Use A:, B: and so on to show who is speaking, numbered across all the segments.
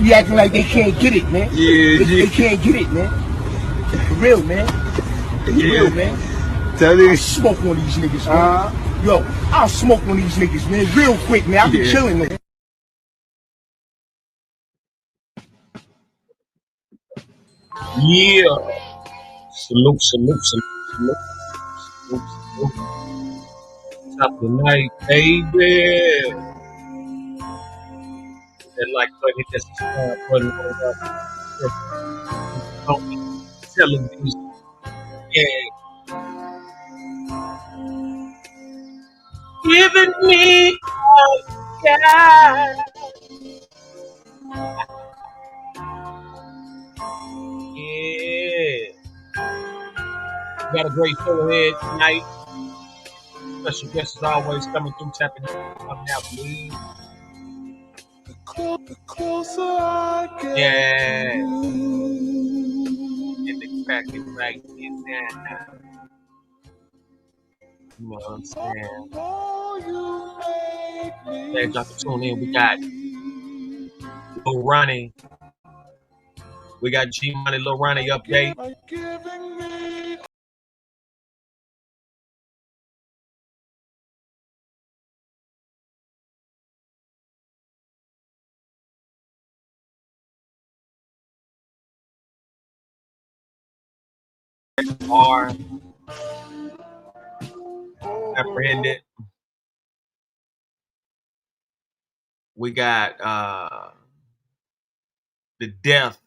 A: Be acting like they can't get it, man. They can't get it, man. For real, man. For real, man. I'll smoke on these niggas, man. Yo, I'll smoke on these niggas, man. Real quick, man. I'll be chilling, man.
B: Yeah. Salute, salute, salute, salute, salute, salute. Top of the night, baby. That like button, hit that subscribe button on television. Yeah. Giving me a guide. Yeah. We got a great show ahead tonight. Special guests as always coming through, tapping coming out, please.
C: The closer I get,
B: yeah. Get the cracking right in there. You know what I'm saying? Glad y'all can tune in. We got Lil Ronnie. We got G Money Lil Ronnie update. Are apprehended. We got the death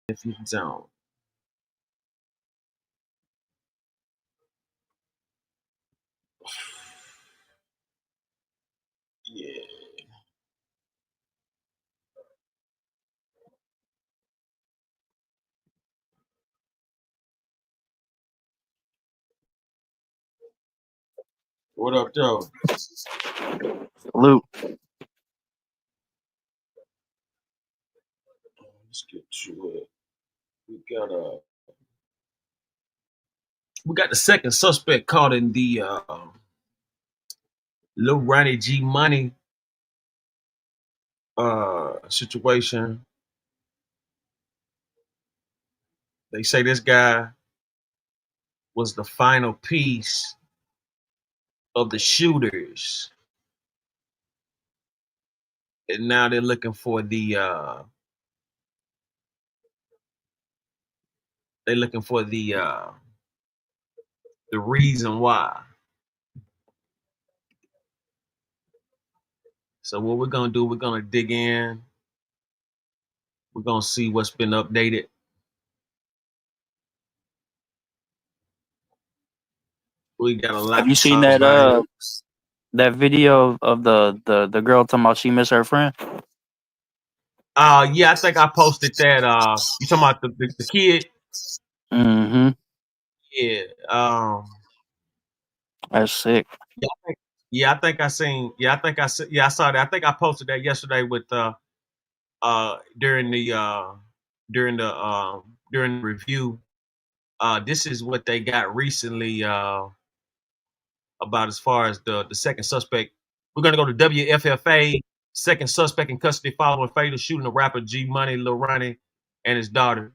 B: if you don't. Yeah. What up, Joe?
D: Salute.
B: Let's get to it. We got the second suspect caught in the Lil Ronnie G Money situation. They say this guy was the final piece of the shooters, and now they're looking for the reason why. So what we're gonna do, we're gonna dig in. We're gonna see what's been updated. We got a lot.
D: Have you
B: to
D: seen
B: talk
D: that
B: about.
D: that video of the girl talking about she missed her friend?
B: Yeah, I think I posted that. You talking about the kid?
D: Mm-hmm.
B: Yeah.
D: That's sick.
B: Yeah, I think I seen. Yeah, I saw that. I think I posted that yesterday with during the review. This is what they got recently about as far as the second suspect. We're gonna go to WFFA. Second suspect in custody following fatal shooting of rapper G Money, Lil Ronnie, and his daughter.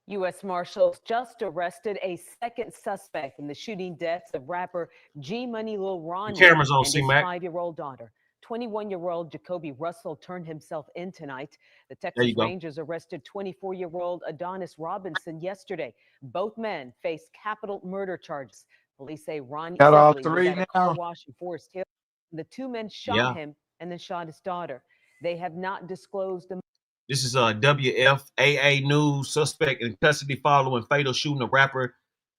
E: U.S. Marshals just arrested a second suspect in the shooting deaths of rapper G Money Lil Ronnie
B: Cameras on
E: and his
B: C-Mac.
E: 5-year-old daughter. 21-year-old Jacoby Russell turned himself in tonight. The Texas Rangers arrested 24-year-old Adonis Robinson yesterday. Both men face capital murder charges. Police say Ronnie Sibley was at a car wash in Forest Hill. The two men shot him and then shot his daughter. They have not disclosed the.
B: This is WFAA News. Suspect in custody following fatal shooting of rapper.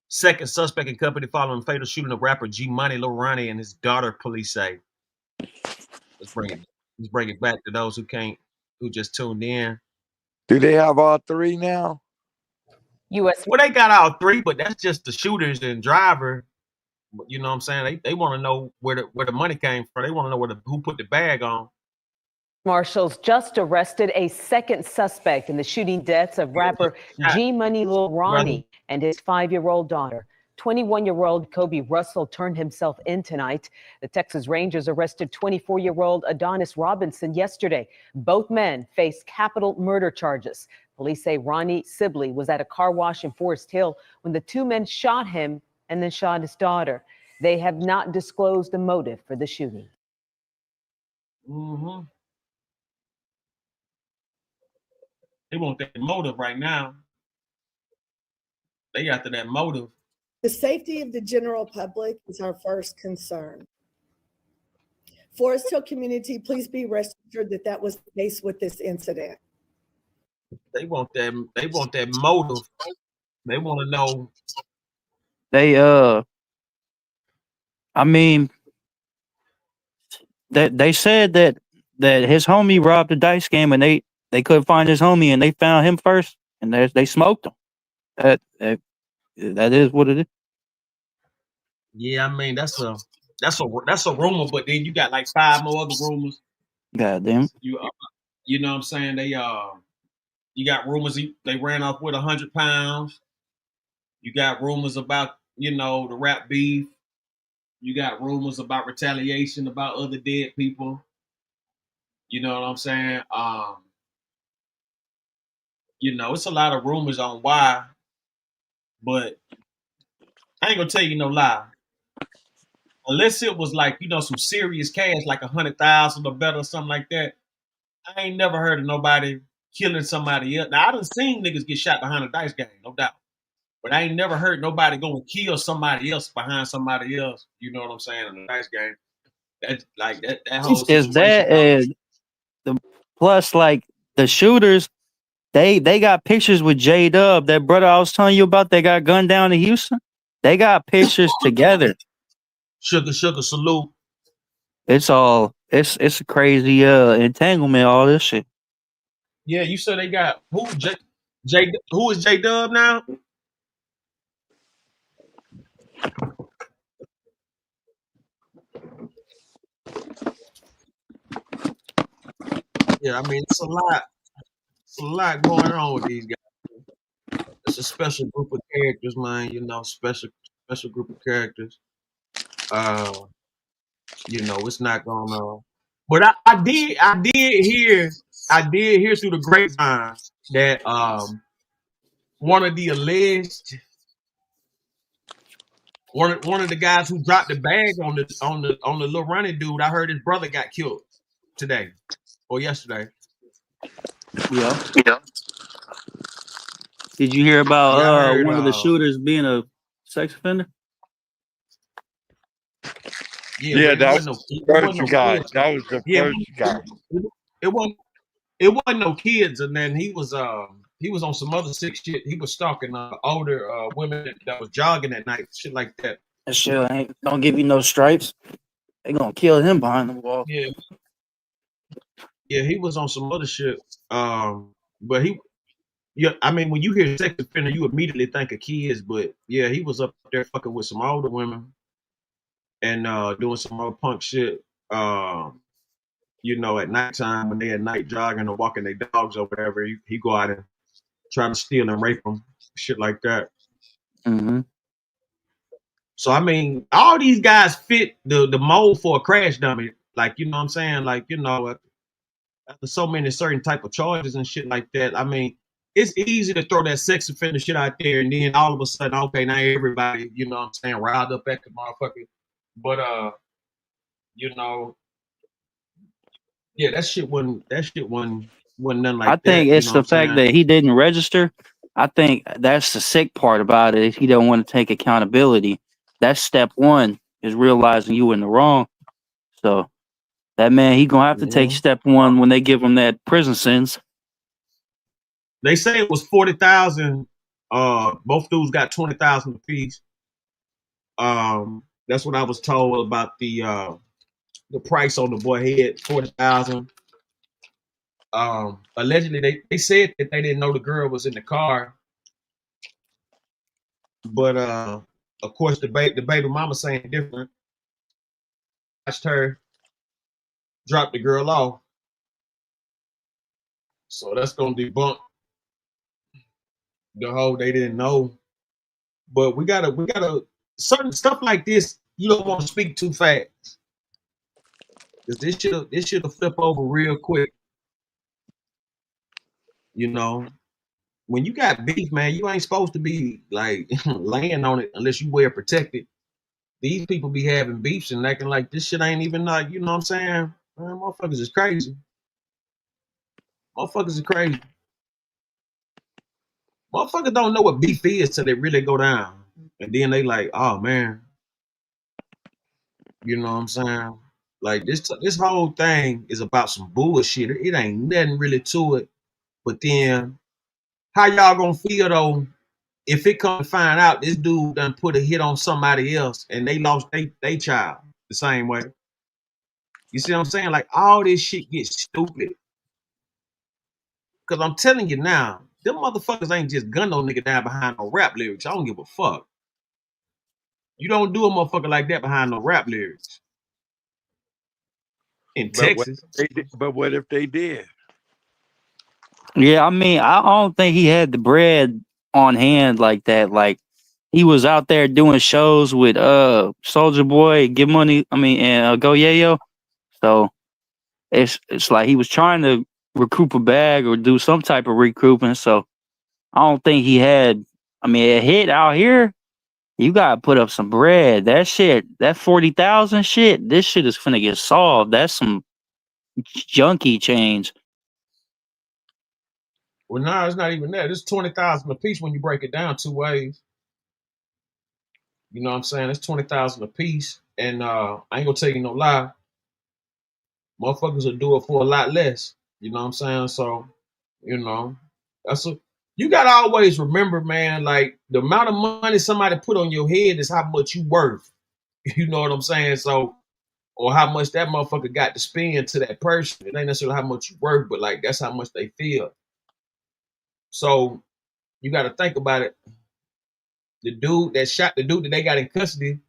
B: Second suspect in custody following fatal shooting of rapper G Money, Lil Ronnie, and his daughter. Police say. Let's bring it back to those who just tuned in.
C: Do they have all three now?
E: U.S.
B: Well, they got all three, but that's just the shooters and driver. You know what I'm saying? They want to know where the money came from. They want to know who put the bag on.
E: Marshals just arrested a second suspect in the shooting deaths of rapper G Money Lil Ronnie and his 5-year-old daughter. 21-year-old Kobe Russell turned himself in tonight. The Texas Rangers arrested 24-year-old Adonis Robinson yesterday. Both men face capital murder charges. Police say Ronnie Sibley was at a car wash in Forest Hill when the two men shot him and then shot his daughter. They have not disclosed the motive for the shooting.
B: Mm-hmm. They want that motive right now. They after that motive.
F: The safety of the general public is our first concern. Forest Hill community, please be rest assured that that was the case with this incident.
B: They want that motive. They want to know.
D: I mean, they said that his homie robbed the dice game and they couldn't find his homie and they found him first and they smoked him. That is what it is.
B: Yeah, I mean that's a rumor, but then you got like 5 more other rumors.
D: God damn.
B: You know what I'm saying? They you got rumors they ran off with 100 pounds. You got rumors about the rap beef. You got rumors about retaliation about other dead people. You know what I'm saying? It's a lot of rumors on why, but I ain't gonna tell you no lie. Unless it was like, some serious cash, like 100,000 or better, or something like that. I ain't never heard of nobody killing somebody else. Now I done seen niggas get shot behind a dice game, no doubt. But I ain't never heard nobody go and kill somebody else behind somebody else. You know what I'm saying? In a dice game. That whole situation.
D: Is that plus like the shooters, they got pictures with J-Dub, that brother I was telling you about that got gunned down in Houston. They got pictures together.
B: Sugar salute.
D: It's a crazy entanglement, all this shit.
B: Yeah, you said they got who? Who is J-Dub now? Yeah, I mean it's a lot. It's a lot going on with these guys. It's a special group of characters, man. You know, special group of characters. You know, it's not gonna. But I did hear through the grapevine that one of the alleged one of the guys who dropped the bag on the little running dude, I heard his brother got killed today or yesterday.
D: Yeah. Did you hear about
B: Yeah, I heard,
D: one of the shooters being a sex offender?
C: Yeah, that was the first guy. That was the first guy.
B: It wasn't no kids, and then he was on some other sick shit. He was stalking older women that was jogging at night, shit like that.
D: That shit ain't don't give you no stripes. They gonna kill him behind the wall.
B: Yeah, he was on some other shit. But I mean, when you hear sex offender, you immediately think of kids. But yeah, he was up there fucking with some older women and doing some other punk shit. You know, at nighttime when they at night jogging or walking their dogs or whatever, he go out and try to steal and rape them, shit like that.
D: Mm-hmm.
B: So I mean, all these guys fit the mold for a crash dummy. Like, you know what I'm saying? Like, you know, after so many certain type of charges and shit like that, I mean, it's easy to throw that sex offender shit out there and then all of a sudden, okay, now everybody, you know what I'm saying, riled up at the motherfucker. But you know, yeah, that shit wasn't nothing like that.
D: I think it's the fact that he didn't register. I think that's the sick part about it. He don't want to take accountability. That's step one, is realizing you in the wrong. So that man, he gonna have to take step one when they give him that prison sentence.
B: They say it was 40,000. Both dudes got 20,000 apiece. That's what I was told about the price on the boy head, 40,000. Allegedly, they said that they didn't know the girl was in the car, but of course the baby mama saying different. Watched her drop the girl off, so that's gonna debunk the whole they didn't know. But we gotta certain stuff like this. You don't want to speak too fast, because this shit'll flip over real quick. You know, when you got beef, man, you ain't supposed to be like laying on it unless you wear protected. These people be having beefs and acting like this shit ain't even like, you know what I'm saying? Man, motherfuckers is crazy. Motherfuckers are crazy. Motherfuckers don't know what beef is till they really go down. And then they like, oh man. You know what I'm saying? Like this whole thing is about some bullshit. It ain't nothing really to it. But then how y'all gonna feel though if it come to find out this dude done put a hit on somebody else and they lost they child the same way? You see what I'm saying? Like all this shit gets stupid. Cause I'm telling you now, them motherfuckers ain't just gun no nigga down behind no rap lyrics. I don't give a fuck. You don't do a motherfucker like that behind no rap lyrics. In Texas.
C: But what if they did?
D: Yeah, I mean, I don't think he had the bread on hand like that. Like he was out there doing shows with Soldier Boy, Get Money, and Go Yayo. So it's like he was trying to recoup a bag or do some type of recouping. So I don't think he had. I mean, a hit out here, you gotta put up some bread. That shit, that 40,000 shit, this shit is finna get solved. That's some junkie change.
B: Well, no, it's not even that. It's 20,000 a piece when you break it down two ways. You know what I'm saying? It's 20,000 a piece, and I ain't gonna tell you no lie. Motherfuckers will do it for a lot less. You know what I'm saying? So You know, you gotta always remember, man. Like the amount of money somebody put on your head is how much you worth. You know what I'm saying? So, or how much that motherfucker got to spend to that person. It ain't necessarily how much you worth, but like that's how much they feel. So you got to think about it. The dude that they got in custody,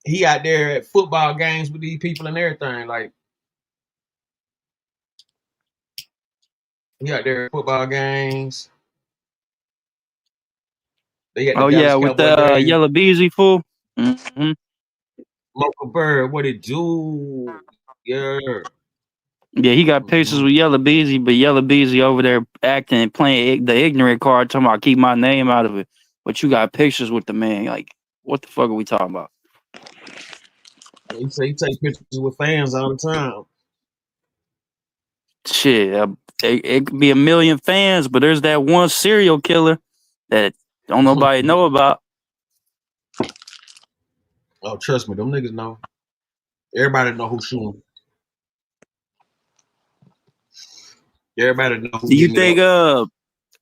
B: he out there at football games with these people and everything. Like he out there at football games. They got the Dallas Cowboy
D: with the
B: game.
D: Yellow Beezy fool. Mm-hmm.
B: Michael Bird, what it do? Yeah.
D: Yeah, he got pictures with Yellow Beezy, but Yellow Beezy over there acting and playing the ignorant card, talking about keep my name out of it. But you got pictures with the man. Like, what the fuck are we talking about?
B: He say he take pictures with fans all the time.
D: Shit, it could be a million fans, but there's that one serial killer that don't nobody know about.
B: Oh, trust me, them niggas know. Everybody know who's shooting. Everybody know who's
D: Do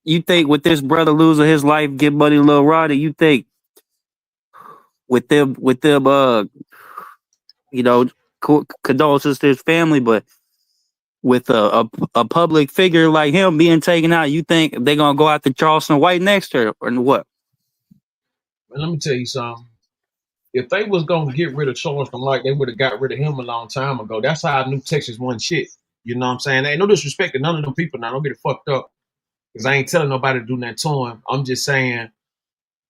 D: you think with this brother losing his life, Get Buddy Lil Roddy, you think with them condolences to his family, but with a public figure like him being taken out, you think they're gonna go after Charleston White next or what?
B: Man, let me tell you something. If they was gonna get rid of Charleston White, they would have got rid of him a long time ago. That's how I knew Texas won shit. You know what I'm saying? Ain't no disrespect to none of them people now. Don't get it fucked up. Because I ain't telling nobody to do that to him. I'm just saying,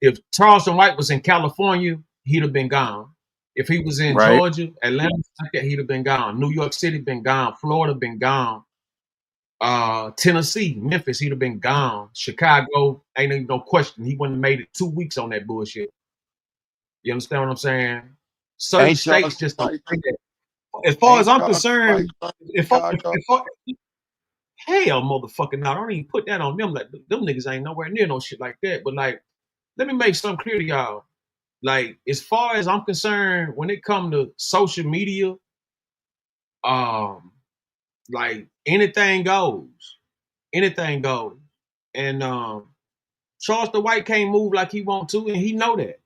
B: if Charleston White was in California, he'd have been gone. If he was in Georgia, Atlanta, he'd have been gone. New York City been gone. Florida been gone. Tennessee, Memphis, he'd have been gone. Chicago, ain't even no question. He wouldn't have made it 2 weeks on that bullshit. You understand what I'm saying? Certain states just don't think that. As far as I'm concerned, hell, motherfucking no, I don't even put that on them. Like them niggas ain't nowhere near no shit like that. But like, let me make something clear to y'all. Like, as far as I'm concerned, when it comes to social media, like anything goes. Anything goes. And Charleston White can't move like he want to, and he know that.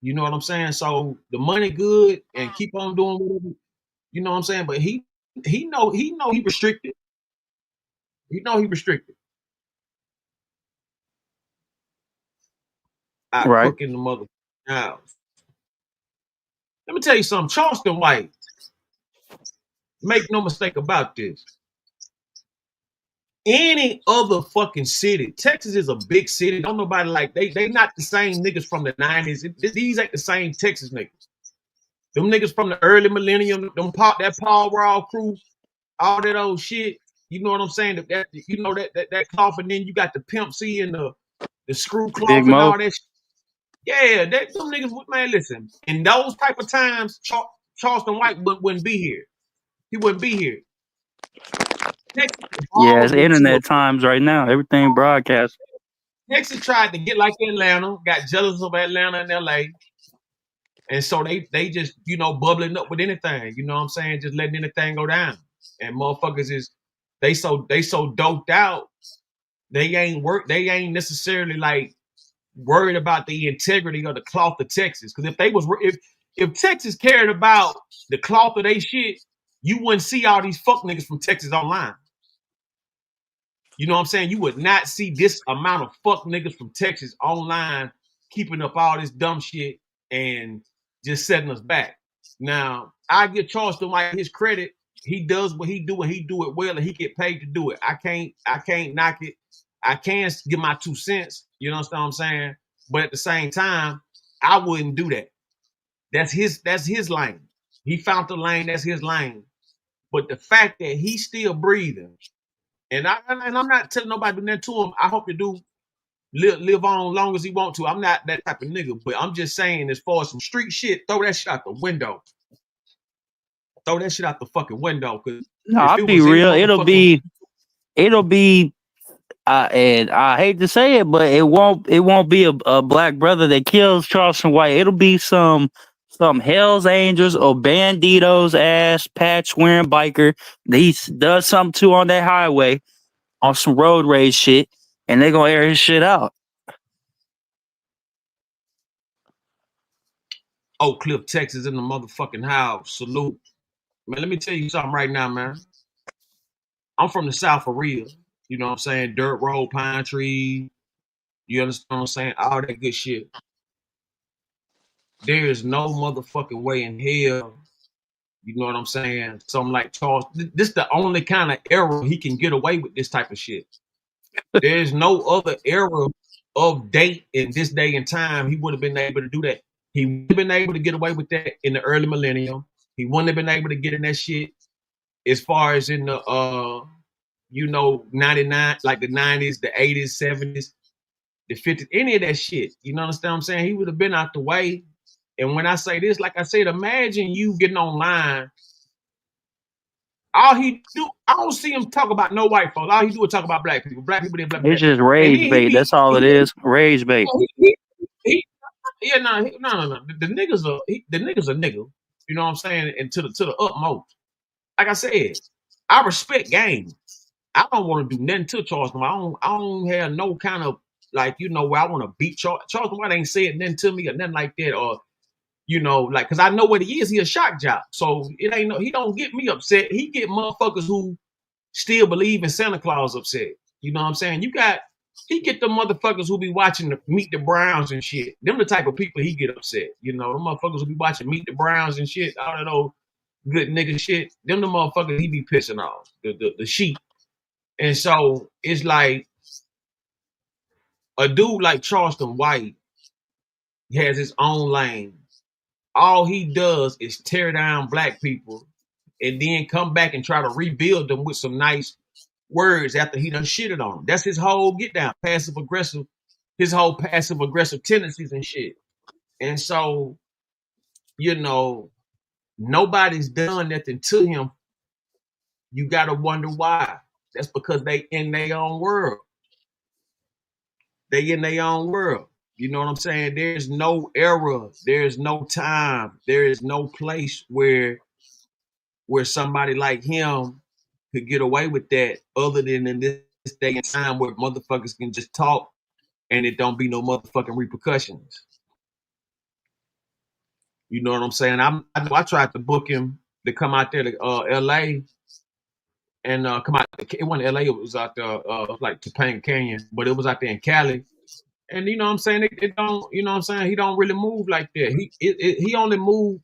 B: You know what I'm saying? So the money good and keep on doing whatever, you know what I'm saying? But he know he restricted. He know he restricted. I cook in the mother house. Let me tell you something. Charleston White, make no mistake about this. Any other fucking city, Texas is a big city. Don't nobody like they not the same niggas from the 90s. These ain't the same Texas niggas. Them niggas from the early millennium, that Paul Raw crew, all that old shit. You know what I'm saying? That cloth, and then you got the Pimp C and the screw cloth and all that shit. Yeah, them niggas, man, listen. In those type of times, Charleston White wouldn't be here. He wouldn't be here.
D: Yeah, it's internet times right now. Everything broadcast.
B: Texas tried to get like Atlanta, got jealous of Atlanta and LA. And so they just, bubbling up with anything. You know what I'm saying? Just letting anything go down. And motherfuckers they so doped out, they ain't necessarily like worried about the integrity of the cloth of Texas. Because if Texas cared about the cloth of they shit, you wouldn't see all these fuck niggas from Texas online. You know what I'm saying? You would not see this amount of fuck niggas from Texas online keeping up all this dumb shit and just setting us back. Now, I give Charleston White his credit. He does what he do, and he do it well, and he get paid to do it. I can't knock it. I can't give my 2 cents. You know what I'm saying? But at the same time, I wouldn't do that. That's his lane. He found the lane. That's his lane. But the fact that he's still breathing, and I'm not telling nobody to do that to him. I hope to do live on long as he want to. I'm not that type of nigga, but I'm just saying, as far as some street shit, throw that shit out the window. Throw that shit out the fucking window.
D: No, I'll be real. It'll be. And I hate to say it, but it won't be a black brother that kills Charleston White. It'll be some some Hell's Angels or Banditos ass patch wearing biker that he does something to on that highway on some road rage shit, and they gonna air his shit out.
B: Oak Cliff, Texas, in the motherfucking house. Salute. Man, let me tell you something right now, man. I'm from the South for real. You know what I'm saying? Dirt road, pine tree. You understand what I'm saying? All that good shit. There is no motherfucking way in hell. You know what I'm saying? Something like Charles. This is the only kind of era he can get away with this type of shit. There's no other era of date in this day and time he would have been able to do that. He would have been able to get away with that in the early millennium. He wouldn't have been able to get in that shit as far as in the 99, like the 90s, the 80s, 70s, the 50s, any of that shit. You know what I'm saying? He would have been out the way. And when I say this, like I said, imagine you getting online. All he do, I don't see him talk about no white folks. All he do is talk about black people. Black people, they black people.
D: It's just rage bait. That's all it is. Rage bait.
B: No. The niggas are nigga. You know what I'm saying? And to the utmost. Like I said, I respect game. I don't want to do nothing to Charles. I don't have no kind of like, where I want to beat Charles. Charles White ain't said nothing to me or nothing like that. Or, like, cause I know what he is. He a shock jock. So it ain't he don't get me upset. He get motherfuckers who still believe in Santa Claus upset. You know what I'm saying? He get the motherfuckers who be watching the Meet the Browns and shit. Them the type of people he get upset. The motherfuckers who be watching Meet the Browns and shit. I don't know, good nigga shit. Them the motherfuckers he be pissing off. The sheep. And so it's like a dude like Charleston White has his own lane. All he does is tear down black people and then come back and try to rebuild them with some nice words after he done shitted on them. That's his whole get down, passive aggressive, his whole passive aggressive tendencies and shit. And so, nobody's done nothing to him. You gotta wonder why. That's because they in their own world. They in their own world. You know what I'm saying? There's no era, there's no time, there is no place where somebody like him could get away with that other than in this day and time where motherfuckers can just talk and it don't be no motherfucking repercussions. You know what I'm saying? I tried to book him to come out there to LA and come out. It wasn't LA, it was out there like Topanga Canyon, but it was out there in Cali. And you know what I'm saying? It don't, you know what I'm saying? He don't really move like that. He only move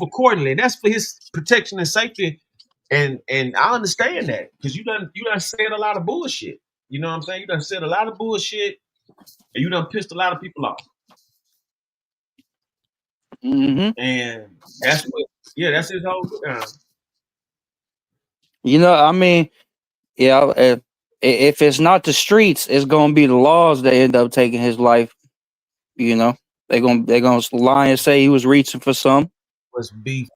B: accordingly. That's for his protection and safety. And I understand that because you done said a lot of bullshit. You know what I'm saying? You done said a lot of bullshit and you done pissed a lot of people off.
D: Mm-hmm.
B: And that's his whole
D: I mean, yeah, if it's not the streets, it's gonna be the laws that end up taking his life. They're gonna lie and say he was reaching for some.
B: Was beef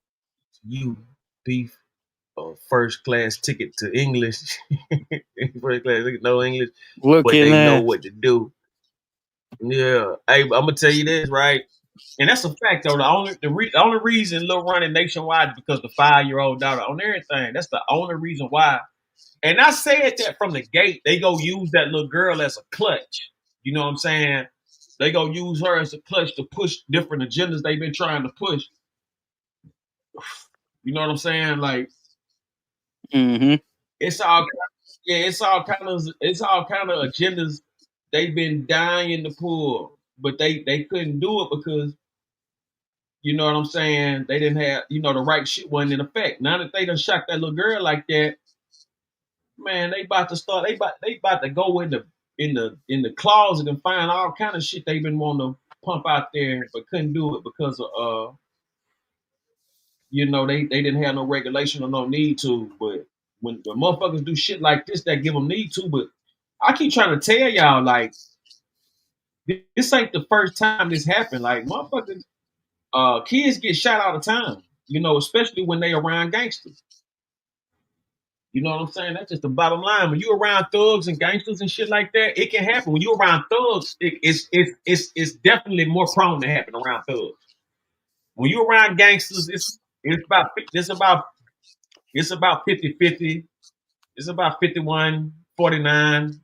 B: first class ticket to English. First class ticket, no English. But they know what to do. Yeah. Hey, I'm gonna tell you this, right? And that's a fact though. The only reason Lil running nationwide is because the 5-year-old daughter on everything. That's the only reason why. And I said that from the gate. They go use that little girl as a clutch. You know what I'm saying? They go use her as a clutch to push different agendas they've been trying to push. You know what I'm saying? Like, it's all kind of agendas they've been dying to pull, but they couldn't do it because, you know what I'm saying, they didn't have, the right shit wasn't in effect. Now that they done shot that little girl like that, man, they about to go in the closet and find all kind of shit they've been wanting to pump out there, but couldn't do it because of they didn't have no regulation or no need to. But when motherfuckers do shit like this, that give them need to. But I keep trying to tell y'all, like, this ain't the first time this happened. Like, motherfuckers, kids get shot all the time. Especially when they around gangsters. You know what I'm saying? That's just the bottom line. When you around thugs and gangsters and shit like that, it can happen. When you around thugs, it's definitely more prone to happen around thugs. when you're around gangsters, it's about 50-50. It's about 51-49,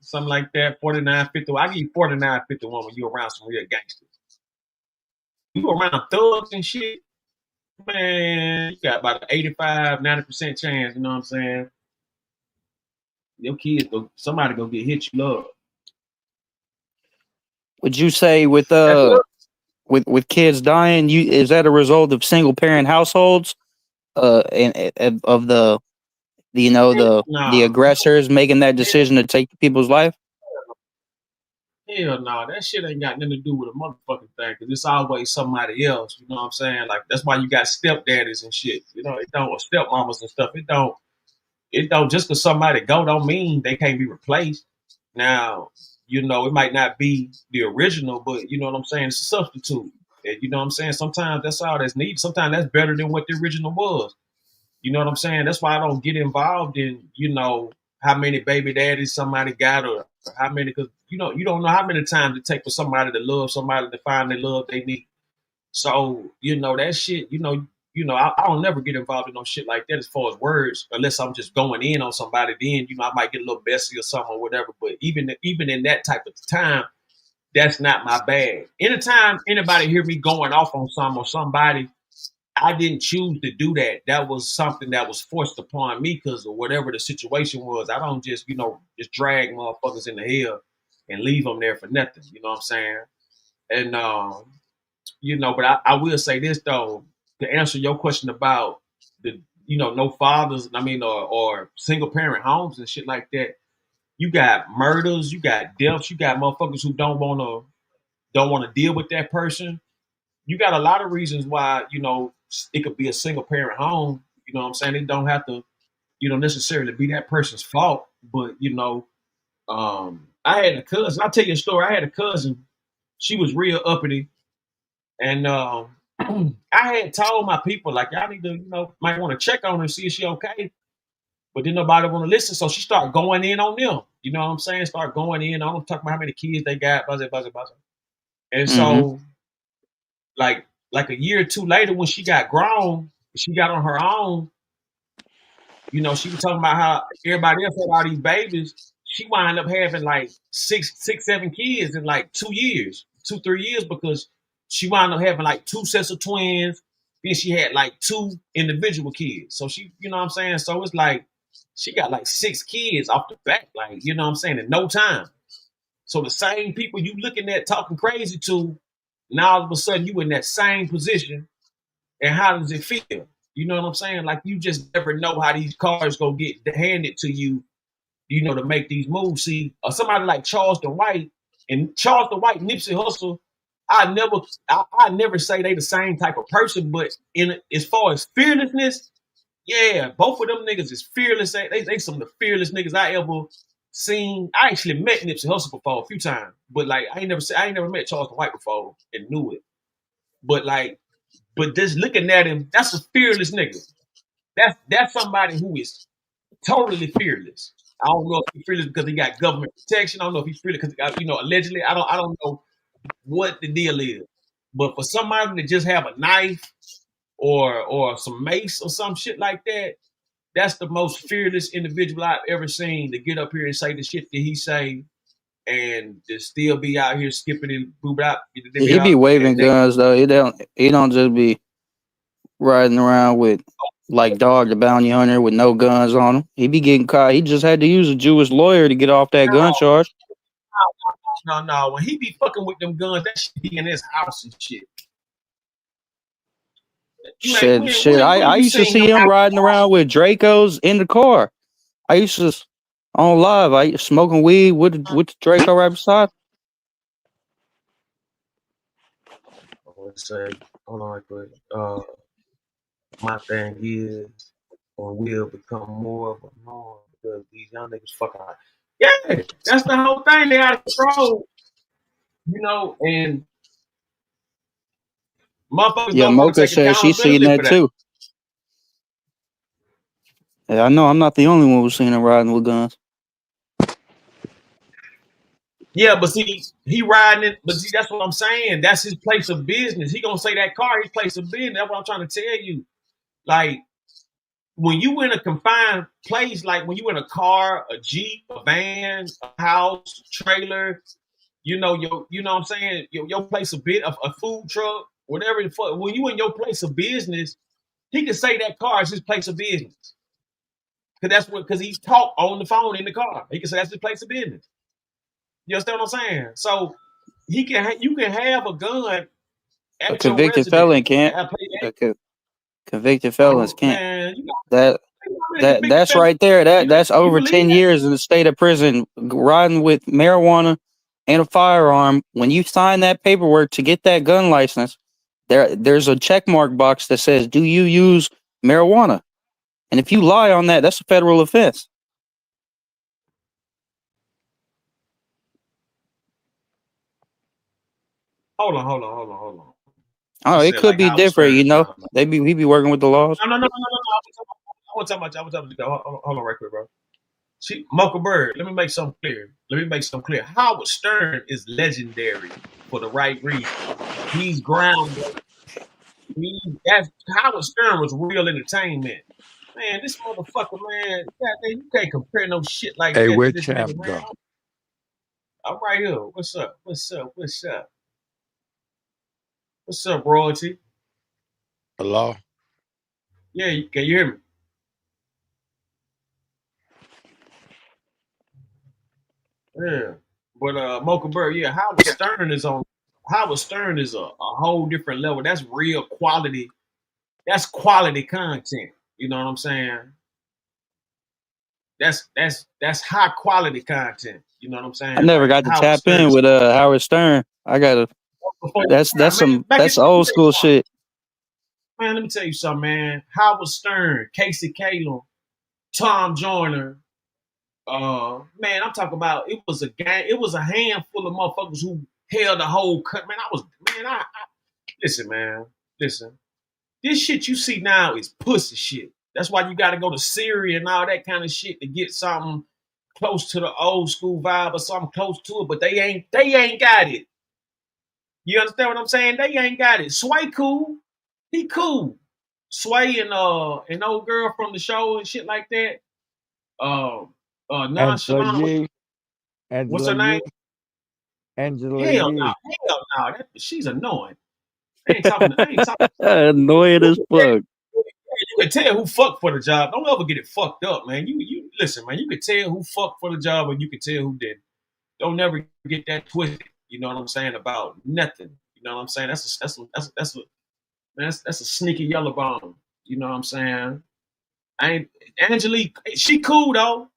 B: something like that. 49-51. I give you 49-51 when you're around some real gangsters. You around thugs and shit, man, you got about an 85-90% chance, you know what I'm saying? Your kids somebody go get hit, you love.
D: Would you say with kids dying, is that a result of single parent households? And of the the aggressors making that decision to take people's life?
B: Hell no, that shit ain't got nothing to do with a motherfucking thing, because it's always somebody else, you know what I'm saying? Like, that's why you got stepdaddies and shit, you know, it don't, or stepmamas and stuff, it don't, just because somebody go don't mean they can't be replaced. Now, you know, it might not be the original, but you know what I'm saying? It's a substitute. And you know what I'm saying? Sometimes that's all that's needed. Sometimes that's better than what the original was. You know what I'm saying? That's why I don't get involved in, you know, how many baby daddies somebody got, or how many, because, you know, you don't know how many times it takes for somebody to love somebody to find the love they need. So, you know, that shit, you know, I don't never get involved in no shit like that as far as words, unless I'm just going in on somebody. Then, you know, I might get a little messy or something or whatever. But even in that type of time, that's not my bag. Anytime anybody hear me going off on something or somebody, I didn't choose to do that. That was something that was forced upon me because of whatever the situation was. I don't just, you know, just drag motherfuckers in the hell and leave them there for nothing. You know what I'm saying? And, you know, but I will say this, though, to answer your question about the, you know, no fathers, I mean, or single parent homes and shit like that. You got murders, you got deaths, you got motherfuckers who don't want to deal with that person. You got a lot of reasons why, you know, it could be a single parent home. You know what I'm saying? It don't have to, you know, necessarily be that person's fault. But, you know, I had a cousin. I'll tell you a story. I had a cousin. She was real uppity. And I had told my people, like, y'all need to, you know, might want to check on her and see if she okay. But then nobody want to listen. So she started going in on them. You know what I'm saying? Start going in on them, talking about how many kids they got, blah, blah, blah, blah. And so, like a year or two later, when she got grown, she got on her own. You know, she was talking about how everybody else had all these babies. She wound up having like six, 7 kids in like 2 years, 3 years, because she wound up having like 2 sets of twins. Then she had like 2 individual kids. So she, you know what I'm saying? So it's like she got like 6 kids off the bat, like, you know what I'm saying, in no time. So the same people you looking at talking crazy to, now all of a sudden you in that same position. And how does it feel? You know what I'm saying? Like, you just never know how these cards go get handed to you, you know, to make these moves. See, somebody like Charleston White and Nipsey Hussle, I never say they the same type of person, but as far as fearlessness, yeah, both of them niggas is fearless. They some of the fearless niggas I ever seen. I actually met Nipsey Hussle before a few times, but like I ain't never met Charleston White before and knew it. But just looking at him, that's a fearless nigga. That's somebody who is totally fearless. I don't know if he's fearless because he got government protection. I don't know if he's fearless because, you know, allegedly. I don't know what the deal is. But for somebody to just have a knife or some mace or some shit like that, that's the most fearless individual I've ever seen to get up here and say the shit that he say and to still be out here skipping and boop out.
D: He be waving guns though. He don't just be riding around with like Dog the Bounty Hunter with no guns on him. He be getting caught. He just had to use a Jewish lawyer to get off that gun charge.
B: No. When he be fucking with them guns, that shit be in his house and shit.
D: Shit. I used to see him riding around with Dracos in the car. I used to on live. I smoking weed with the Draco right beside.
B: Let's say, hold on, quick. My thing is, or will become more of a norm because these young niggas fucking. Yeah, that's the whole thing. They out of control, you know, and motherfuckers don't want to
D: Mocha
B: take
D: said she's seen
B: accountability
D: that too. Yeah, I know I'm not the only one who's seen him riding with guns.
B: Yeah, but see, he riding it. But see, that's what I'm saying. That's his place of business. He gonna say that car his place of business. That's what I'm trying to tell you. Like when you in a confined place, like when you in a car, a Jeep, a van, a house, trailer, you know what I'm saying, your place of business, a food truck, whatever the fuck. When you in your place of business, he can say that car is his place of business. Because he's talk on the phone in the car. He can say that's his place of business. You understand what I'm saying? So you can have a gun
D: A
B: at your
D: convicted
B: residence.
D: felon can't. Convicted felons
B: Oh
D: can't.
B: man,
D: That that's right there. That's
B: You
D: over
B: believe
D: 10
B: that?
D: years in the state of prison, riding with marijuana and a firearm. When you sign that paperwork to get that gun license, there's a check mark box that says, "Do you use marijuana?" And if you lie on that, that's a federal offense.
B: Hold on.
D: Oh,
B: You
D: it
B: said
D: could
B: like
D: be
B: Howard
D: different,
B: Stern.
D: he be working with the laws.
B: No. I want to talk about. Hold on, right quick, bro. See, Michael Bird. Let me make something clear. Howard Stern is legendary for the right reason. He's grounded. Howard Stern was real entertainment. Man, this motherfucker, man, you can't compare no shit like
C: Hey,
B: that to
C: where
B: this
C: champ
B: nigga, man.
C: go?
B: I'm right here. What's up? What's up, royalty?
C: Hello?
B: Yeah, can you hear me? Yeah. But Mocha Bird, yeah, Howard Stern is a whole different level. That's real quality. That's quality content. You know what I'm saying? That's high quality content. You know what I'm
D: I
B: saying?
D: never
B: Like
D: got to
B: Howard
D: tap
B: Stern
D: in
B: is
D: with Howard Stern. I gotta.
B: before man,
D: That's old school shit.
B: man, let me tell you something, man. Howard Stern, Casey Kalem, Tom Joyner, man, I'm talking about it was a gang, it was a handful of motherfuckers who held the whole cut. Man, I listen, man. Listen. This shit you see now is pussy shit. That's why you gotta go to Syria and all that kind of shit to get something close to the old school vibe or something close to it, but they ain't got it. You understand what I'm saying? They ain't got it. Sway cool. He cool. Sway and an old girl from the show and shit like that.
C: Angela
B: Nonchalant.
C: Yee?
B: What's
C: Angela
B: her name?
C: Yee? Angela
B: Hell no.
C: Yee?
B: Hell no. She's annoying. I ain't talking.
D: Annoying as fuck.
B: You can tell who fucked for the job. Don't ever get it fucked up, man. You listen, man. You can tell who fucked for the job, and you can tell who didn't. Don't never get that twisted. You know what I'm saying about nothing. You know what I'm saying? That's a sneaky yellow bone. You know what I'm saying? Angelique, she cool though.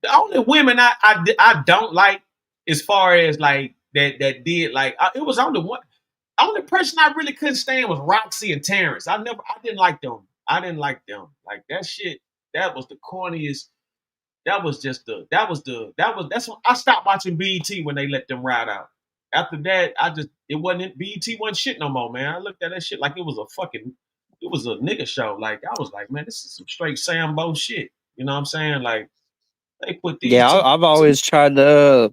B: The only women I don't like, as far as like that did like it was only one. Only person I really couldn't stand was Roxy and Terrence. I didn't like them. Like that shit. That was the corniest. That's when I stopped watching BET when they let them ride out. After that, BET wasn't shit no more, man. I looked at that shit like it was a nigga show. Like I was like, man, this is some straight Sambo shit. You know what I'm saying? Like they put these
D: Yeah,
B: two.
D: I've always tried to.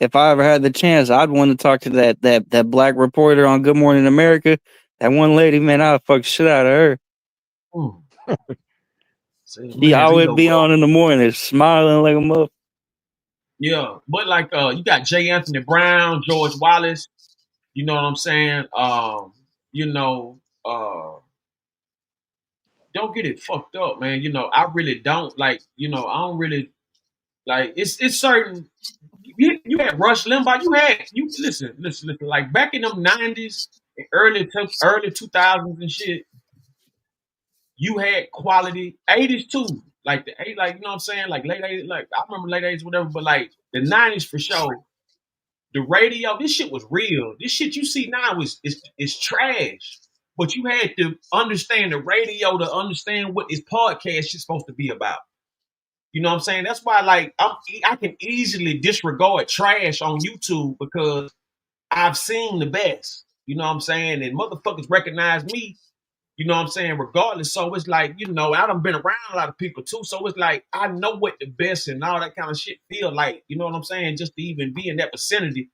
D: If I ever had the chance, I'd want to talk to that black reporter on Good Morning America. That one lady, man, I'd fuck the shit out of her.
B: See,
D: She
B: man,
D: always be on in the morning, smiling like a mother.
B: yeah, but like you got J. Anthony Brown, George Wallace. You know what I'm saying? You know, don't get it fucked up, man. You know, I really don't like. You know, I don't really like. It's certain. You had Rush Limbaugh. You listen. Like back in them '90s, early 2000s and shit. You had quality '80s too. Like like you know what I'm saying? Like late '80s. Like I remember late '80s, whatever. But like the '90s for sure. The radio, this shit was real. This shit you see now is trash. But you had to understand the radio to understand what this podcast is supposed to be about. You know what I'm saying? That's why, like, I can easily disregard trash on YouTube because I've seen the best. You know what I'm saying? And motherfuckers recognize me. You know what I'm saying? Regardless. So it's like, you know, I done been around a lot of people too. So it's like, I know what the best and all that kind of shit feel like. You know what I'm saying? Just to even be in that vicinity.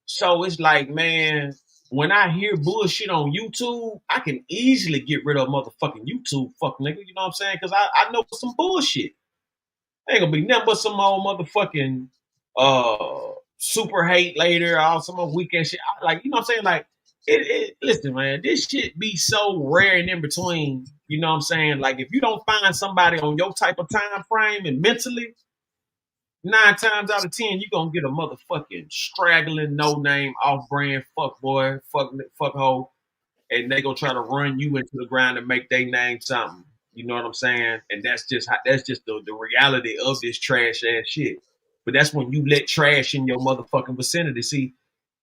B: So it's like, man, when I hear bullshit on YouTube, I can easily get rid of motherfucking YouTube, fuck nigga. You know what I'm saying? Because I know some bullshit. Ain't gonna be nothing but some old motherfucking super hate later or some old weekend shit. Like, you know what I'm saying? Like, listen, man, this shit be so rare and in between. You know what I'm saying? Like, if you don't find somebody on your type of time frame and mentally, 9 times out of 10, you gonna get a motherfucking straggling, no name, off brand fuck boy, fuck hoe, and they gonna try to run you into the ground and make their name something. You know what I'm saying? And that's just the reality of this trash ass shit. But that's when you let trash in your motherfucking vicinity. See,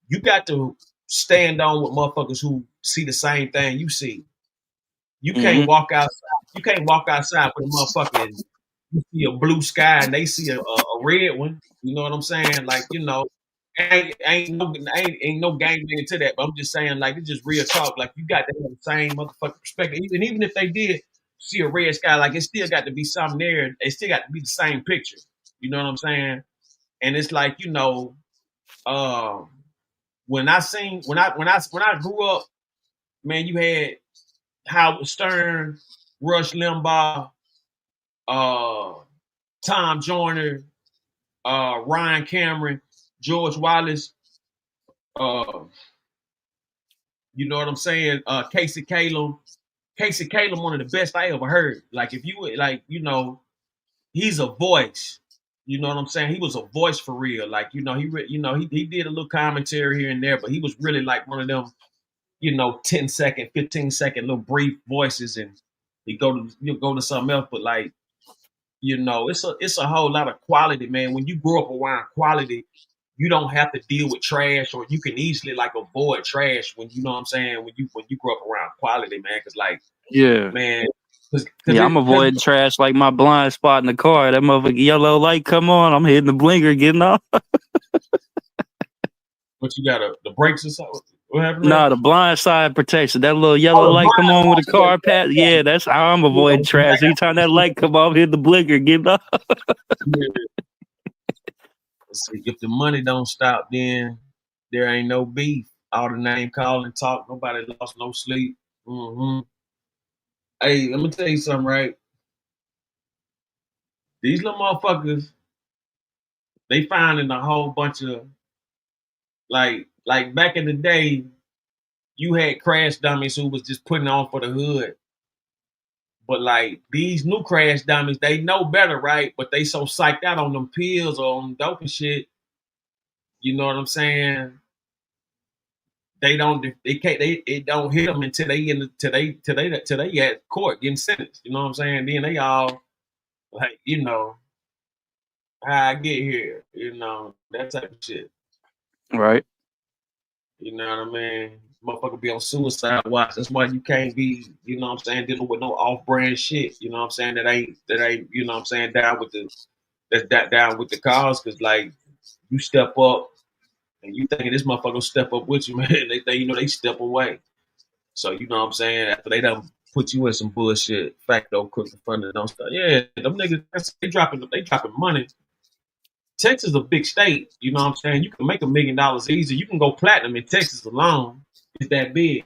B: you got to stand on with motherfuckers who see the same thing you see. You can't walk outside. You can't walk outside with a motherfucking, you see a blue sky and they see a red one. You know what I'm saying? Like, you know, ain't no game into that. But I'm just saying, like, it's just real talk. Like, you got to have the same motherfucking perspective. Even if they did see a red sky, like, it still got to be something there. It still got to be the same picture. You know what I'm saying? And it's like, you know, when I grew up, man, you had Howard Stern, Rush Limbaugh, Tom Joyner, Ryan Cameron, George Wallace, you know what I'm saying? Casey Calum. Casey Calum, one of the best I ever heard. Like, if you like, you know, he's a voice. You know what I'm saying? He was a voice for real. Like, you know, he did a little commentary here and there, but he was really like one of them, you know, 10-second, 15-second little brief voices, and you'll go to something else. But like, you know, it's a whole lot of quality, man. When you grow up around quality, you don't have to deal with trash, or you can easily like avoid trash when, you know what I'm saying, when you grow up around quality, man. Cause like,
D: Yeah.
B: man,
D: I'm avoiding trash like my blind spot in the car. That motherfucking yellow light come on, I'm hitting the blinker, getting off.
B: But you got the brakes or something? What happened?
D: Nah, the blind side protection. That little yellow light come on with the car pass. Yeah, that's how I'm avoiding trash. Anytime that light come off, hit the blinker, getting off.
B: Yeah. See, if the money don't stop, then there ain't no beef. All the name calling, talk, nobody lost no sleep. Mm-hmm. Hey, let me tell you something, right? These little motherfuckers, they finding a whole bunch of like back in the day, you had crash dummies who was just putting on for the hood. But like these new crash dummies, they know better, right? But they so psyched out on them pills or on dope and shit. You know what I'm saying? It don't hit them until they at court getting sentenced. You know what I'm saying? Then they all like, you know, how I get here, you know, that type of shit.
D: Right.
B: You know what I mean? Motherfucker be on suicide watch. That's why you can't be, you know what I'm saying, dealing with no off-brand shit. You know what I'm saying? That ain't, you know what I'm saying, down with the cause. Cause like you step up and you thinking this motherfucker step up with you, man. They step away. So you know what I'm saying? After they done put you in some bullshit, facto, crook in front of them stuff. Yeah, them niggas, they dropping money. Texas is a big state. You know what I'm saying? You can make $1 million easy. You can go platinum in Texas alone. It's that big.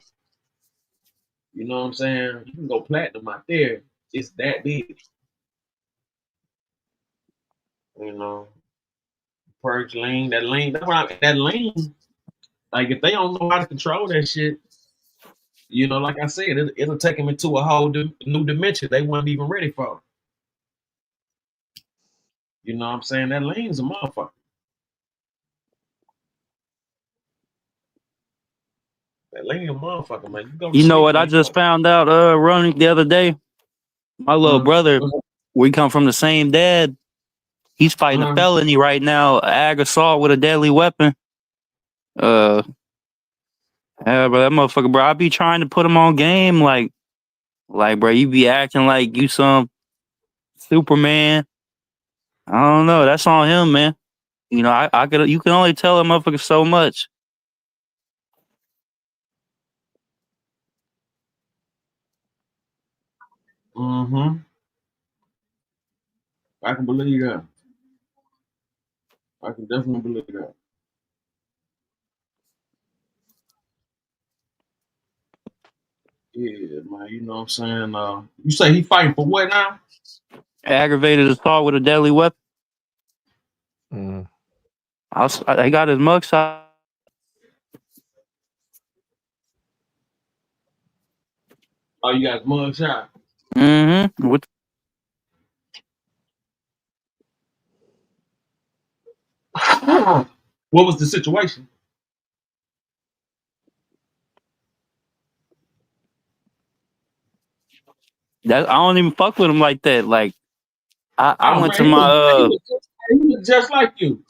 B: You know what I'm saying? You can go platinum out there. It's that big. You know, purge lean, that lean. That lean. Like if they don't know how to control that shit, you know, like I said, it'll take them into a whole new dimension they weren't even ready for. You know what I'm saying? That lean's a motherfucker. That lean a motherfucker, man.
D: You know what? I just found out, running the other day. My little brother, we come from the same dad. He's fighting a felony right now, ag assault with a deadly weapon. Yeah, but that motherfucker, bro, I be trying to put him on game, like, bro, you be acting like you some Superman. I don't know. That's on him, man. You know, you can only tell a motherfucker so much.
B: Mm-hmm. I can believe that. I can definitely believe that. Yeah, man. You know what I'm saying? You say he fighting for what now?
D: Aggravated assault with a deadly weapon.
C: Mm.
D: I got his mugshot.
B: Oh, you got mug shot.
D: Mm-hmm. What
B: What was the situation?
D: that I don't even fuck with him like that. Like I
B: Oh
D: went
B: man,
D: to my
B: he was just like you.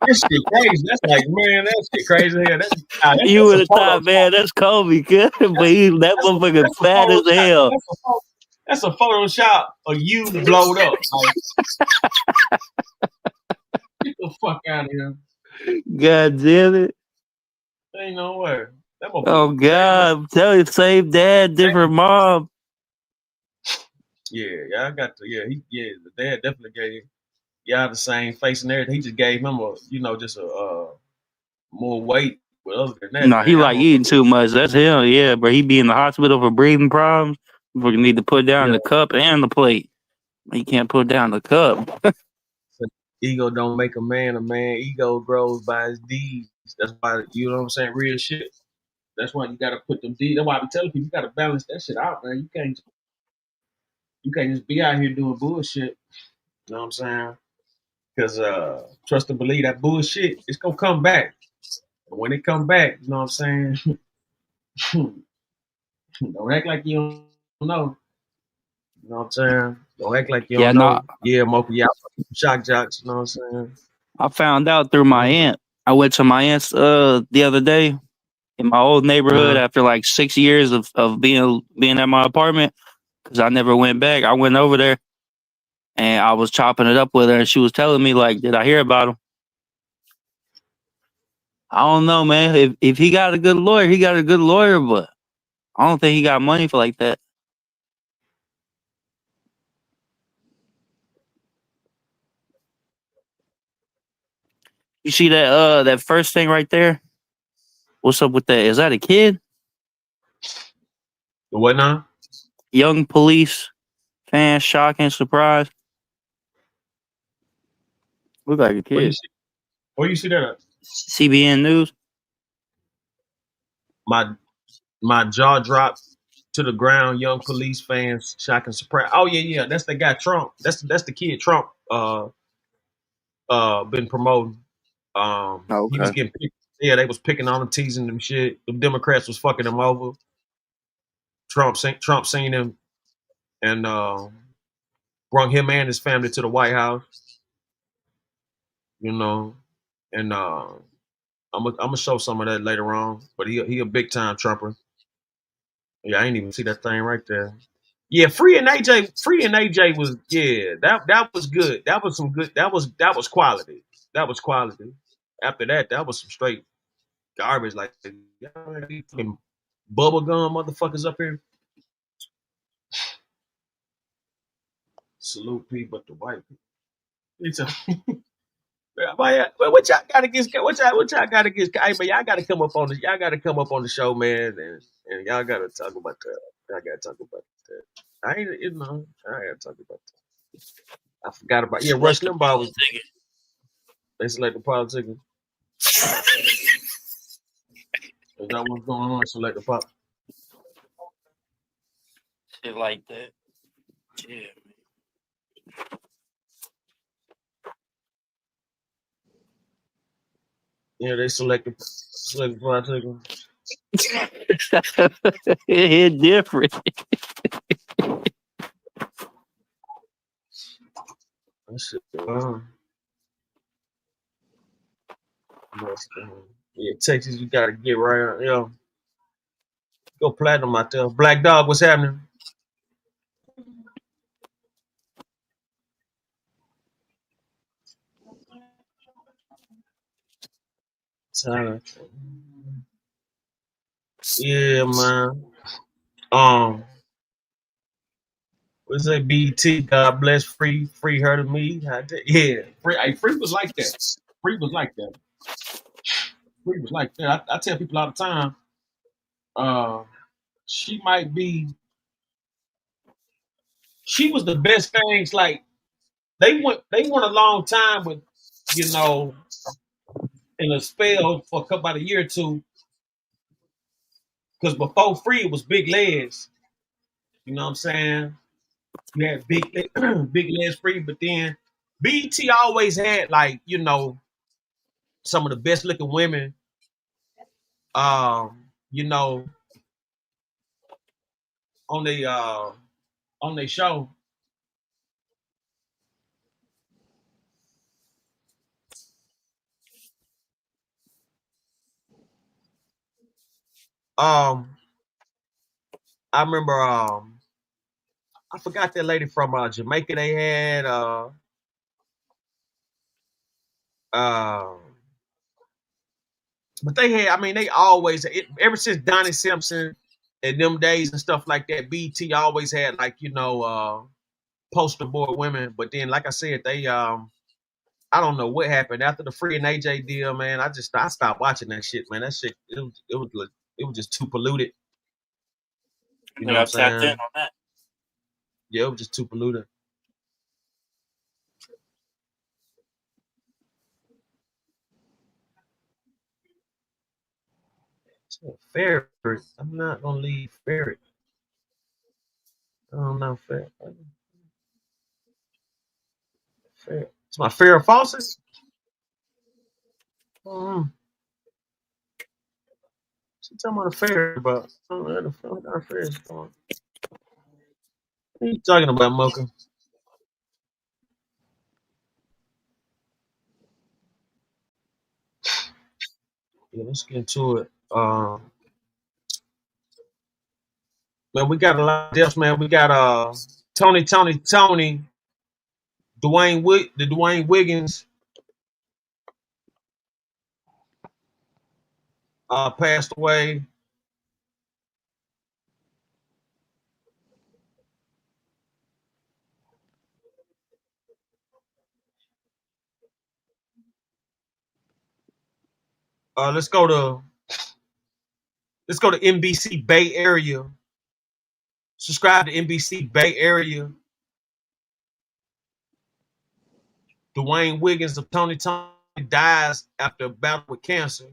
B: This shit crazy. That's like, man, that shit crazy. Yeah,
D: you
B: that's
D: would
B: a
D: have thought,
B: Photoshop.
D: man, that's Kobe, good. But that motherfucker
B: That's a
D: fat as
B: Photoshop.
D: hell.
B: That's a Photoshop of you blowed up. Like, get the fuck out of here.
D: God damn it.
B: Ain't no way. That
D: Oh
B: motherfucker.
D: God. Tell you, same dad, different mom.
B: Yeah, I got to. The dad definitely gave y'all the same face and everything. He just gave him just a more weight. But other than that,
D: No,
B: man,
D: he
B: y'all
D: like eating
B: motherfucker.
D: too much. That's him, yeah, but he be in the hospital for breathing problems. We need to put down
B: Yeah,
D: the cup and the plate. He can't put down the cup.
B: ego don't make a man a man. Ego grows by his deeds. That's why you know what I'm saying. Real shit. That's why you gotta put them deeds. That's why I be telling people you gotta balance that shit out, man. You can't just be out here doing bullshit. You know what I'm saying? Because trust and believe that bullshit, it's gonna come back. And when it come back, you know what I'm saying? Don't act like you don't know. You know what I'm saying? Don't act like you
D: Yeah,
B: don't
D: no,
B: know. Yeah, Mocha, y'all shock jocks, you know what I'm saying?
D: I found out through my aunt. I went to my aunt's the other day in my old neighborhood
B: Uh-huh.
D: after like 6 years of being at my apartment because I never went back. I went over there and I was chopping it up with her, and she was telling me like, "Did I hear about him?" I don't know, man. If he got a good lawyer, he got a good lawyer, but I don't think he got money for like that. You see that first thing right there? What's up with that? Is that a kid?
B: What now?
D: Young police fan, shock and surprise. Look like a
B: Where you
D: kid.
B: see where you see that at?
D: CBN News.
B: My my jaw dropped to the ground, young police fans, shock and surprise. Oh yeah. That's the guy Trump. That's the kid Trump been promoting. He was
D: Okay.
B: getting picked. Yeah, they was picking on him, teasing them shit. The Democrats was fucking him over. Trump seen him and brought him and his family to the White House. You know, and I'm gonna show some of that later on. But he a big time Trumper. Yeah, I ain't even see that thing right there. Yeah, Free and AJ was that was good. That was some good. That was quality. That was quality. After that, that was some straight garbage. Like y'all these fucking bubblegum motherfuckers up here. Salute people, but the white people. It's a, what y'all got against? What y'all got against? Hey man, y'all got to come up on the. Y'all got to come up on the show, man, and y'all got to talk about that. Y'all got to talk about that. I ain't, I got to talk about that. I forgot about Rush
D: Selective
B: Limbaugh was
D: politicking.
B: they selected politics. Is that what's going on? Selective pop.
D: Shit like that. Yeah.
B: Yeah, they selected politics.
D: it hit different.
B: That shit. Yeah, Texas, you gotta get right. Go platinum out there. Black Dog, what's happening? Tyler. Yeah, man. What's that? BT, God bless, free her to me. Yeah, free was like that. Free was like that. Free was like that. I tell people all the time, she might be. She was the best things. Like they went a long time with, you know, in a spell for about a year or two. Because before free, it was big legs. You know what I'm saying? You had big big legs free, but then BT always had, like, you know, some of the best looking women. You know, on their show. I remember I forgot that lady from Jamaica they had but they had, I mean, they always ever since Donnie Simpson and them days and stuff like that, BT always had, like, you know, poster boy women. But then, like I said, they I don't know what happened after the Free and AJ deal, man. I stopped watching that shit, man. That shit, it was just too polluted. You know what I'm saying? In on that. Yeah, it was just too polluted. Ferret. I'm not gonna leave Ferret. I don't know, Ferret. It's my Farrah Fawcett. She's talking about a Ferret, but I don't know what the Ferret is going. What are you talking about, Mocha? Yeah, let's get into it. Man, we got a lot of deaths, man. We got Tony, Dwayne Wiggins passed away. Let's go to NBC Bay Area. Subscribe to NBC Bay Area. Dwayne Wiggins of Tony dies after a battle with cancer.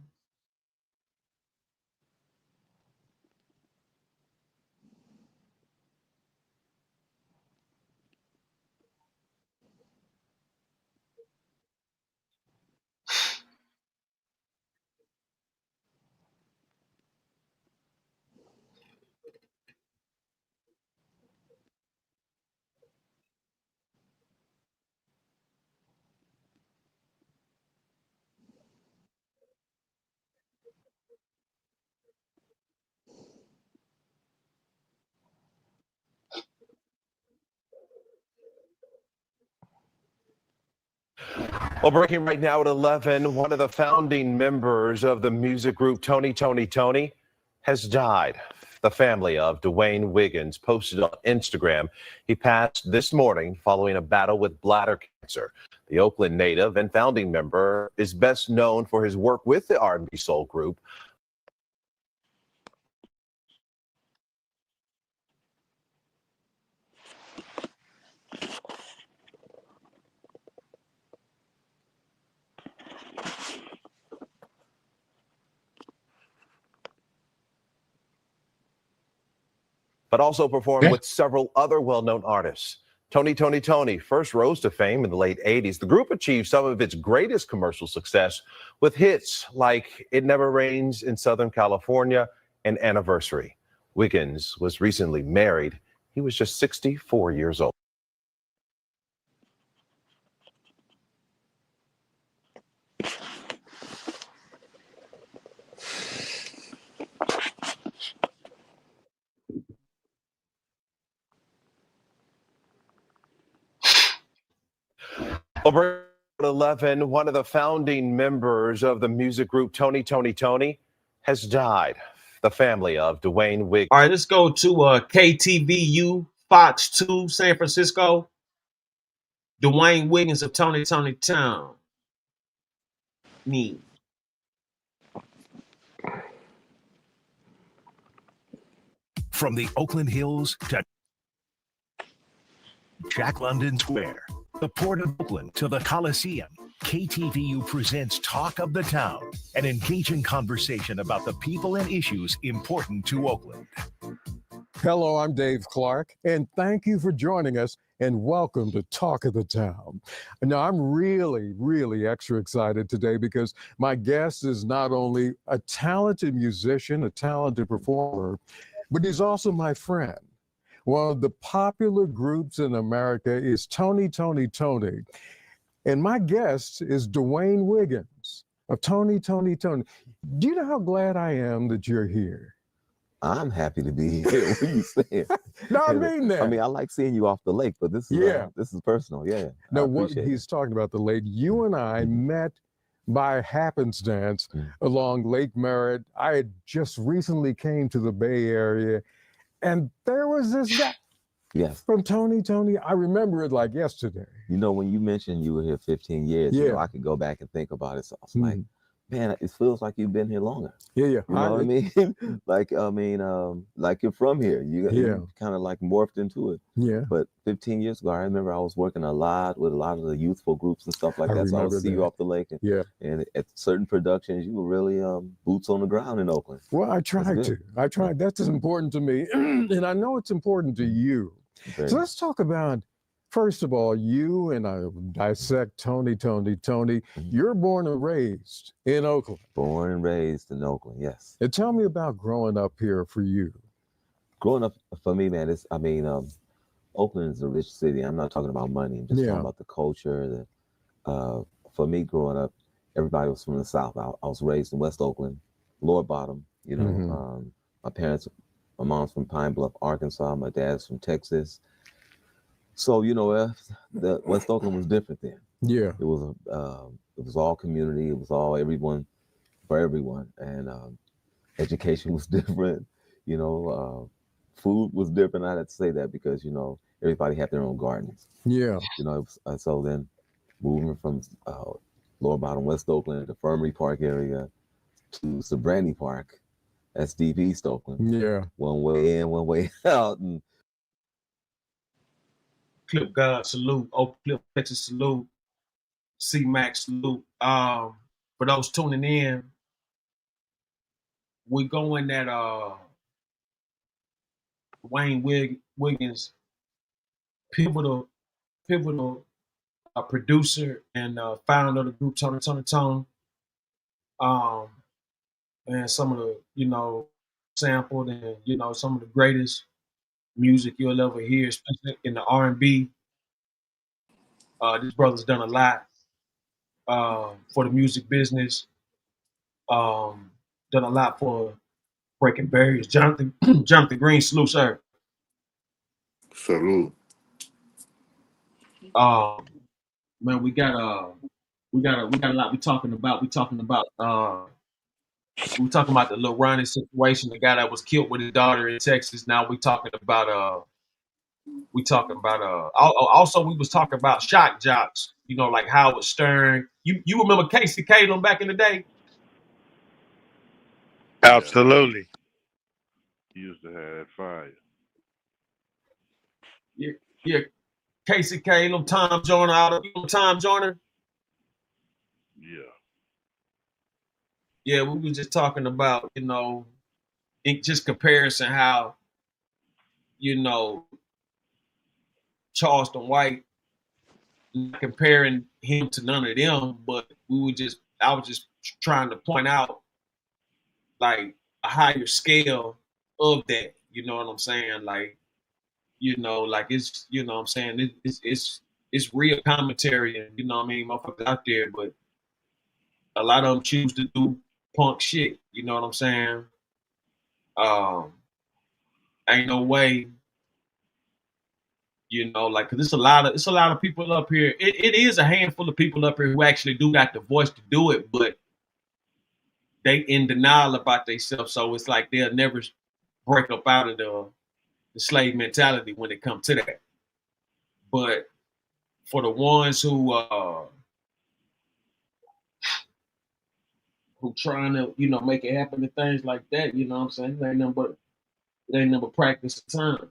G: Well, breaking right now at 11, one of the founding members of the music group Tony has died. The family of Dwayne Wiggins posted on Instagram. He passed this morning following a battle with bladder cancer. The Oakland native and founding member is best known for his work with the R&B soul group. But also performed with several other well-known artists. Tony first rose to fame in the late 80s. The group achieved some of its greatest commercial success with hits like It Never Rains in Southern California and Anniversary. Wiggins was recently married. He was just 64 years old. Over 11, one of the founding members of the music group Tony has died. The family of Dwayne Wiggins.
B: All right, let's go to KTVU, Fox 2, San Francisco. Dwayne Wiggins of Tony Town. Me.
H: From the Oakland Hills to Jack London Square, the Port of Oakland to the Coliseum, KTVU presents Talk of the Town, an engaging conversation about the people and issues important to Oakland.
I: Hello, I'm Dave Clark, and thank you for joining us, and welcome to Talk of the Town. Now, I'm really extra excited today because my guest is not only a talented musician, a talented performer, but he's also my friend. One of the popular groups in America is Tony. And my guest is Dwayne Wiggins of Tony. Do you know how glad I am that you're here?
J: I'm happy to be here. What are you saying?
I: No, I mean that.
J: I mean, I like seeing you off the lake, but this is this is personal. Yeah.
I: Now, what he's talking about the lake, you and I met by happenstance along Lake Merritt. I had just recently came to the Bay Area, and there was this guy.
J: Yes.
I: From Tony. I remember it like yesterday.
J: You know, when you mentioned you were here 15 years, you know, I could go back and think about it. So I was like, man, it feels like you've been here longer.
I: Yeah.
J: You know what I mean? like you're from here. You kind of like morphed into it. Yeah. But 15 years ago, I remember I was working a lot with a lot of the youthful groups and stuff like that. So I would see you off the lake. And at certain productions, you were really boots on the ground in Oakland.
I: Well, I tried to. That's important to me. And I know it's important to you. So let's talk about, first of all, you and I dissect Tony. You're born and raised in Oakland.
J: Born and raised in Oakland, yes.
I: And tell me about growing up here for you.
J: Growing up for me, man, Oakland is a rich city. I'm not talking about money. I'm just talking about the culture. For me, growing up, everybody was from the South. I was raised in West Oakland, Lower Bottom. You know, my mom's from Pine Bluff, Arkansas. My dad's from Texas. So, you know, the West Oakland was different then. Yeah. It was all community. It was all everyone for everyone. And education was different. You know, food was different. I had to say that because, you know, everybody had their own gardens. Yeah. You know, so then moving from Lower Bottom, West Oakland, the Fermory Park area to Sobrani Park, that's deep East Oakland. Yeah. One way in, one way out. And
B: Clip God salute, Oak Cliff, Texas salute, C-Max salute. For those tuning in, we're going at Dwayne Wiggins, pivotal producer and founder of the group Tony. And some of the, you know, sampled and, you know, some of the greatest music you'll ever hear, especially in the R&B. This brother's done a lot for the music business. Done a lot for breaking barriers. Jonathan Green, salute, sir.
C: Salute.
B: Man, we got a lot we're talking about. We're talking about the Lil Ronnie situation, the guy that was killed with his daughter in Texas. Now we talking about also we was talking about shock jocks, you know, like Howard Stern. You remember Casey Kasem back in the day?
C: Absolutely.
K: He used to have that fire.
B: Yeah. Casey Kasem, Tom Joyner, Tom Joyner.
K: Yeah.
B: Yeah, we were just talking about, you know, in just comparison how, you know, Charleston White, not comparing him to none of them, but I was just trying to point out like a higher scale of that. You know what I'm saying? Like, you know, like it's, you know what I'm saying? It's real commentary and, you know what I mean, motherfuckers out there, but a lot of them choose to do punk shit. You know what I'm saying? Ain't no way, you know, like, cause it's a lot of people up here. It is a handful of people up here who actually do got the voice to do it, but they in denial about themselves. So it's like they'll never break up out of the slave mentality when it comes to that. But for the ones who trying to, make it happen and things like that, you know what I'm saying? It ain't nothing but practice and time.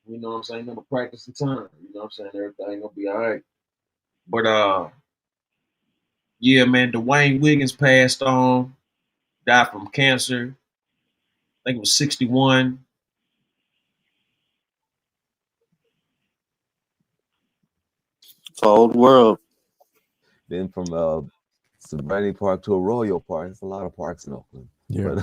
B: You know what I'm saying? Nothing but practice and time. You know what I'm saying? Everything gonna be all right. But yeah, man, Dwayne Wiggins passed on, died from cancer. I think it was 61.
D: Old world.
J: Been from Serenity Park to Arroyo Park. There's a lot of parks in Oakland.
I: Yeah.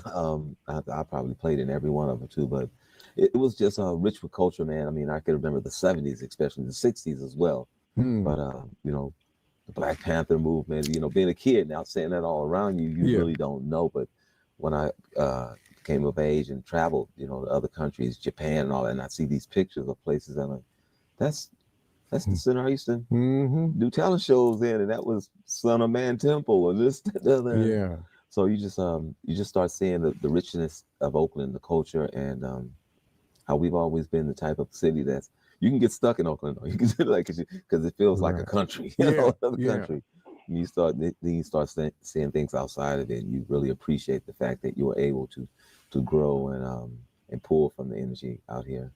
J: But I probably played in every one of them too. But it was just rich with culture, man. I mean, I can remember the 70s, especially the 60s as well. But the Black Panther movement, being a kid now, saying that all around you, you really don't know. But when I came of age and traveled, to other countries, Japan and all that, and I see these pictures of places, and I'm like, that's the center I used to do talent shows in, and that was Son of Man Temple and this, that, the other.
I: Yeah.
J: So you just start seeing the richness of Oakland, the culture, and how we've always been the type of city that's you can get stuck in Oakland, you can because it feels like a country, country. And you start seeing things outside of it, and you really appreciate the fact that you're able to grow and pull from the energy out here,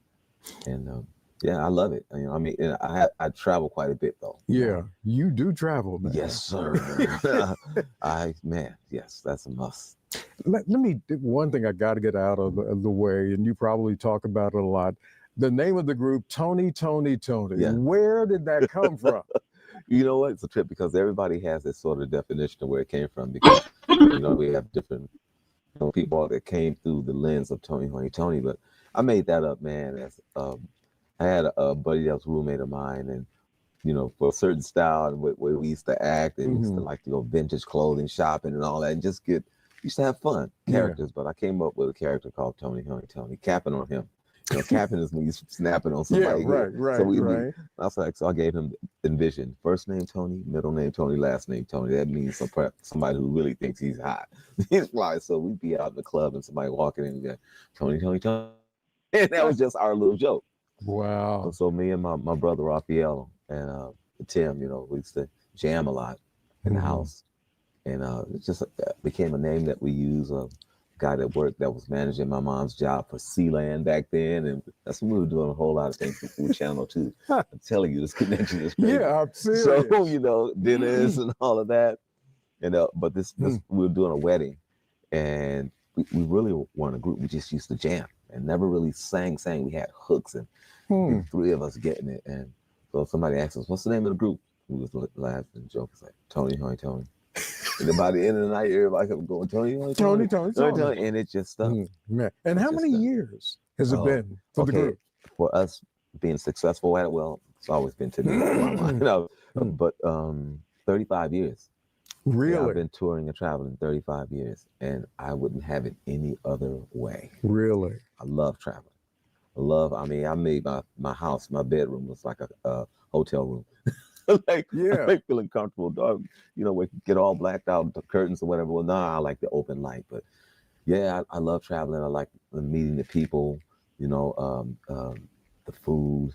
J: and yeah, I love it. I mean, I travel quite a bit though.
I: Yeah, you do travel, man.
J: Yes, sir. Yes, that's a must.
I: Let me, one thing I got to get out of the way, and you probably talk about it a lot. The name of the group, Tony.
J: Yeah.
I: Where did that come from?
J: You know what? It's a trip because everybody has this sort of definition of where it came from because, we have different people that came through the lens of Tony. But I made that up, man. As I had a buddy that was a roommate of mine, and for a certain style and where we used to act, and we used to like to go vintage clothing shopping and all that, and used to have fun characters. But I came up with a character called Tony, capping on him. Capping is when you snapping on somebody.
I: Right.
J: I was like, so I gave him envision. First name Tony, middle name Tony, last name Tony. That means somebody who really thinks he's hot. He's fly. So we'd be out in the club and somebody walking in and go, Tony. And that was just our little joke.
I: Wow.
J: So me and my brother Raphael and Tim, we used to jam a lot in the house. And it just became a name that we use. Guy that was managing my mom's job for Sealand back then, and that's when we were doing a whole lot of things for Food Channel too. I'm telling you, this connection is crazy.
I: Yeah, I'm serious.
J: So dinners and all of that, and but this we were doing a wedding, and we really weren't a group. We just used to jam and never really sang. We had hooks and the three of us getting it, and so somebody asked us, "What's the name of the group?" We was laughing and joking, like Tony. And by the end of the night, everybody kept going, Tony. And it just stuck.
I: Man. And how many years has it been for the group?
J: For us being successful at it, well, it's always been to me. But 35 years.
I: Really?
J: Yeah, I've been touring and traveling 35 years, and I wouldn't have it any other way.
I: Really?
J: I love traveling. I made my house, my bedroom was like a hotel room. like feeling comfortable, dog. We get all blacked out, the curtains or whatever. Well, nah, I like the open light, but yeah, I love traveling. I like meeting the people, the food,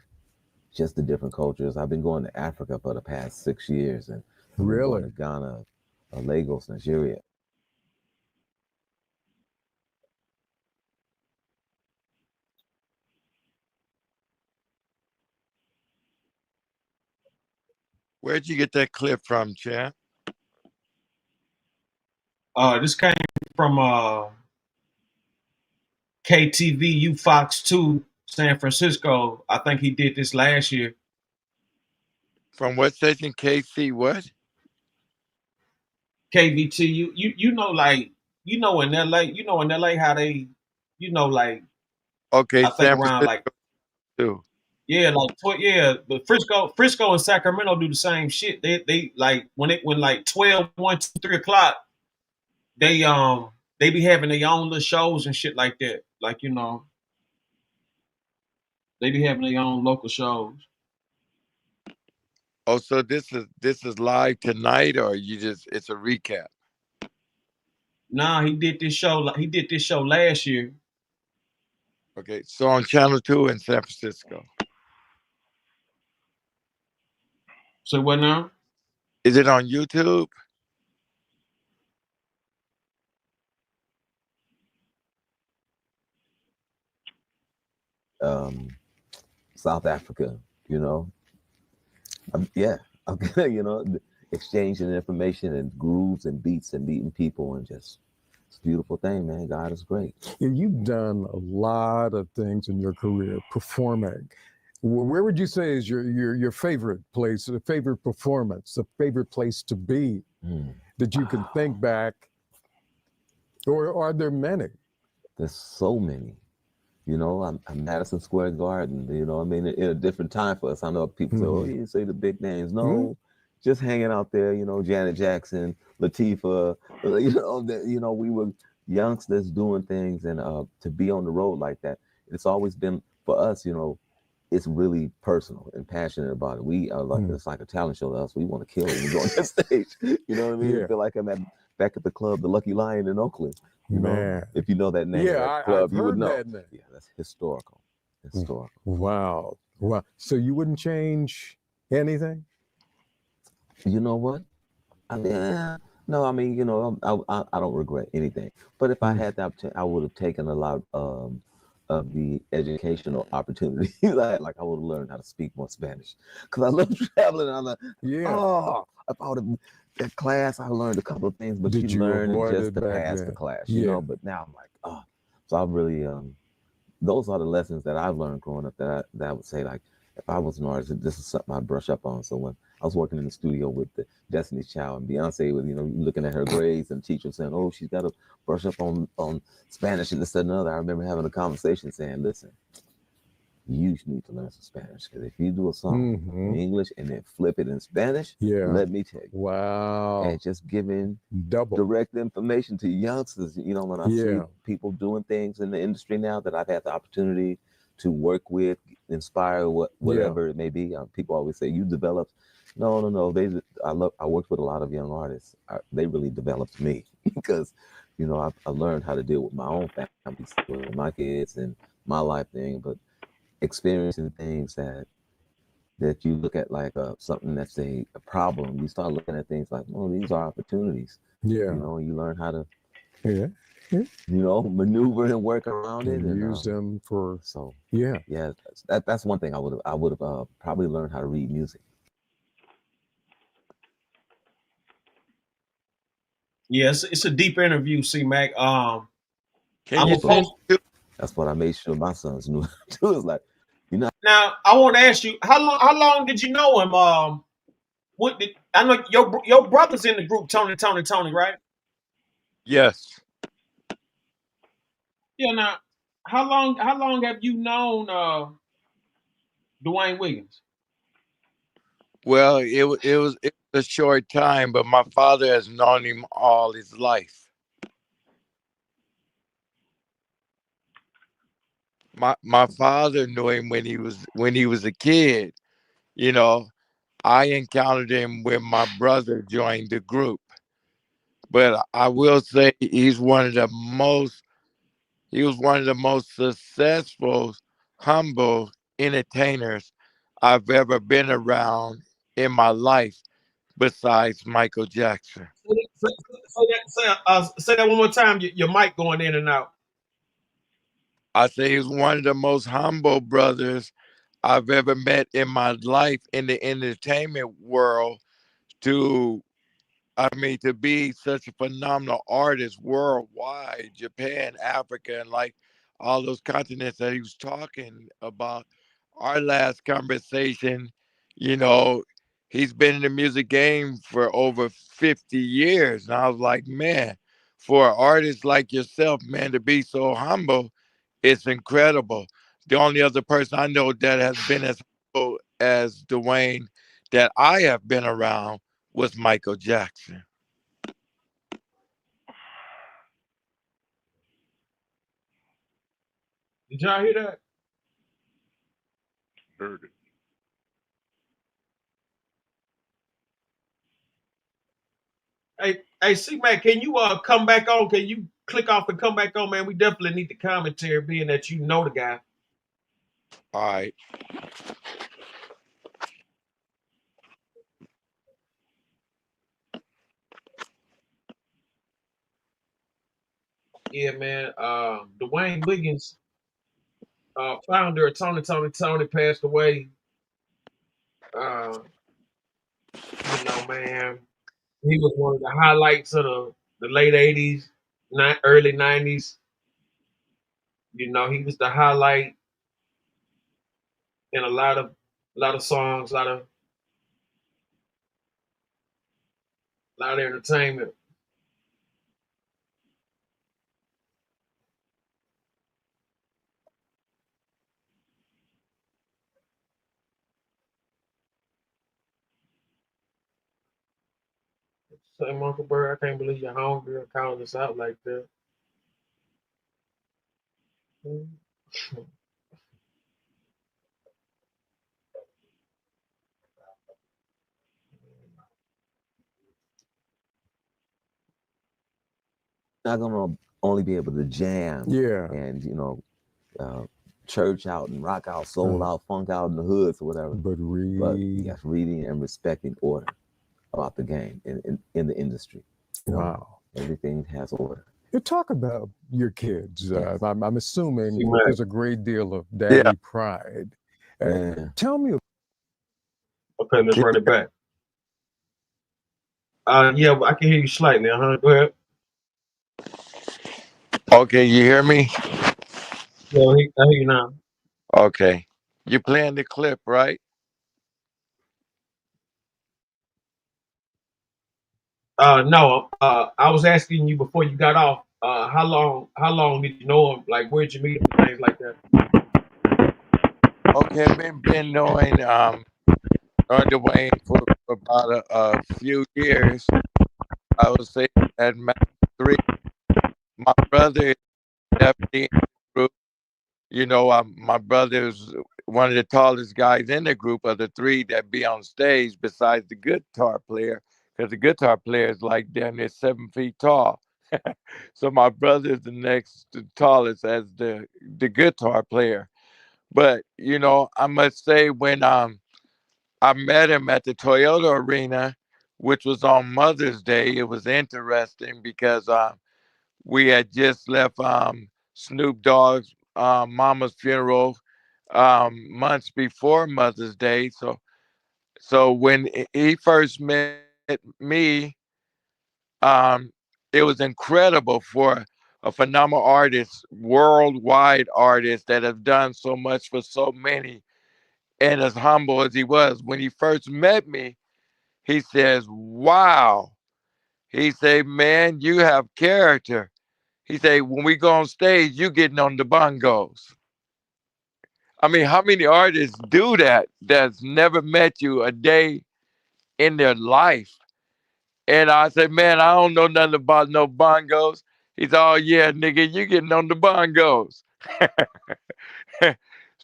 J: just the different cultures. I've been going to Africa for the past 6 years, and
I: really
J: going to Ghana, Lagos, Nigeria.
C: Where'd you get that clip from, champ?
B: This came from KTVU Fox 2, San Francisco. I think he did this last year.
C: From what station? KC what?
B: KVTU. In LA how they,
C: okay,
B: I think around like
C: too.
B: Yeah, but Frisco and Sacramento do the same shit. They like when 12, 1, 2, 3 o'clock, they be having their own little shows and shit like that. They be having their own local shows.
C: Oh, so this is live tonight, or it's a recap?
B: Nah, he did this show. He did this show last year.
C: Okay, so on Channel 2 in San Francisco.
B: So what now?
C: Is it on YouTube?
J: South Africa, you know. Yeah, you know, exchanging information and grooves and beats and meeting people and just it's a beautiful thing, man. God is great.
I: Yeah, you've done a lot of things in your career, performing. Where would you say is your favorite place, the favorite performance, the favorite place to be that you can think back? Or are there many?
J: There's so many. You know, I'm Madison Square Garden, you know, I mean, in a different time for us. I know people say, oh, you didn't say the big names. No, just hanging out there, you know, Janet Jackson, Latifah, you know, we were youngsters doing things, and to be on the road like that, it's always been for us, you know, it's really personal and passionate about it. We are like, it's like a talent show to us. We want to kill it when we go on that stage. You know what I mean? I feel like I'm back at the club, the Lucky Lion in Oakland. You know, if you know that name, that club,
I: I've
J: you would
I: heard
J: know.
I: that name.
J: Yeah, that's historical. Historical.
I: Wow. Wow. So you wouldn't change anything?
J: You know what? No, I mean, you know, I don't regret anything. But if I had the opportunity, I would have taken a lot of the educational opportunities. like I would have learned how to speak more Spanish because I love traveling. I'm like, if I would have that class, I learned a couple of things, but you learn just to pass the class, you know. But now I'm like, so I really those are the lessons that I've learned growing up that I would say, like, if I was an artist, this is something I'd brush up on. So when I was working in the studio with the Destiny's Child and Beyonce, with, you know, looking at her grades and teachers saying, oh, she's got to brush up on Spanish and this and another. I remember having a conversation saying, listen, you need to learn some Spanish, because if you do a song in English and then flip it in Spanish, let me tell you.
I: Wow.
J: And just giving direct information to youngsters. You know, when I see people doing things in the industry now that I've had the opportunity to work with, inspire, whatever it may be. People always say, you developed. No. I worked with a lot of young artists. They really developed me because, you know, I learned how to deal with my own family, with my kids and my life thing, but experiencing things that you look at like something that's a problem, you start looking at things like, oh, these are opportunities. You know, you learn how to you know, maneuver and work around it and
I: use them for
J: that's one thing I would have probably learned how to read music.
B: Yes, it's a deep interview, C-Mac.
J: That's what I made sure my sons knew too. It's like, you know.
B: Now I want to ask you, how long did you know him? I know your brother's in the group, Tony, right?
C: Yes.
B: Yeah. Now, how long have you known Dwayne Wiggins?
C: Well, it was a short time, but my father has known him all his life. My father knew him when he was a kid. You know, I encountered him when my brother joined the group. But I will say he was one of the most successful, humble entertainers I've ever been around in my life, besides Michael Jackson.
B: Say that one more time. Your mic going in and out.
C: I say he's one of the most humble brothers I've ever met in my life in the entertainment world. To be such a phenomenal artist worldwide, Japan, Africa, and like all those continents that he was talking about. Our last conversation, you know, he's been in the music game for over 50 years. And I was like, man, for an artist like yourself, man, to be so humble, it's incredible. The only other person I know that has been as humble as Dwayne that I have been around was Michael Jackson.
B: Did y'all hear that?
K: Heard it.
B: Hey, C-Mac, can you come back on? Can you click off and come back on, man? We definitely need the commentary, being that you know the guy.
C: All right.
B: Yeah, man. Dwayne Wiggins, founder of Tony passed away. You know, man, he was one of the highlights of the late 80s, early 90s. You know, he was the highlight in a lot of songs, a lot of entertainment. Say, Uncle Bird, I can't believe you're hungry or calling us out like that.
J: Not gonna only be able to jam, and church out and rock out, soul out, funk out in the hoods or whatever.
I: But
J: yes, reading and respecting order about the game in the industry.
I: Wow.
J: Everything has order.
I: You talk about your kids.
J: Yes.
I: I'm assuming there's a great deal of
C: Yeah.
I: daddy pride. Tell me.
B: Okay, let's run it back. Yeah, I can hear you slightly. Go ahead.
C: Okay, you hear me?
B: Yeah, I hear you now.
C: Okay. You playing the clip, right?
B: No, I was asking you before you got off. How long did you know him? Like, where'd you meet him? Things like that.
C: Okay, been knowing Dwayne for about a few years. I would say at max 3. My brother is definitely in the group. You know, my brother is one of the tallest guys in the group of the 3 that be on stage besides the guitar player, because the guitar player is like damn near 7 feet tall. So my brother is the next tallest as the guitar player. But you know, I must say when I met him at the Toyota Arena, which was on Mother's Day, it was interesting because we had just left Snoop Dogg's mama's funeral months before Mother's Day. So when he first met me, um, it was incredible for a phenomenal artist, worldwide artist that have done so much for so many. And as humble as he was, when he first met me, he says, "Wow." He said, "Man, you have character." He said, "When we go on stage, you getting on the bongos." I mean, how many artists do that that's never met you a day in their life? And I said, "Man, I don't know nothing about no bongos." He said, "Oh yeah, nigga, you getting on the bongos."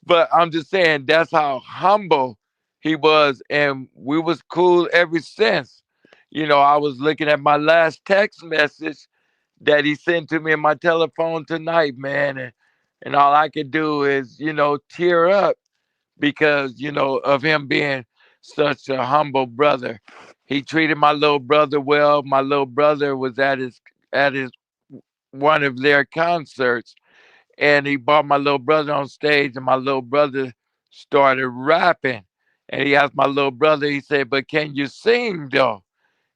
C: But I'm just saying that's how humble he was, and we was cool ever since. You know, I was looking at my last text message that he sent to me in my telephone tonight, man, and all I could do is, tear up because, of him being such a humble brother. He treated my little brother well. My little brother was at his one of their concerts, and he brought my little brother on stage, and my little brother started rapping. And he asked my little brother, he said, "But can you sing though?"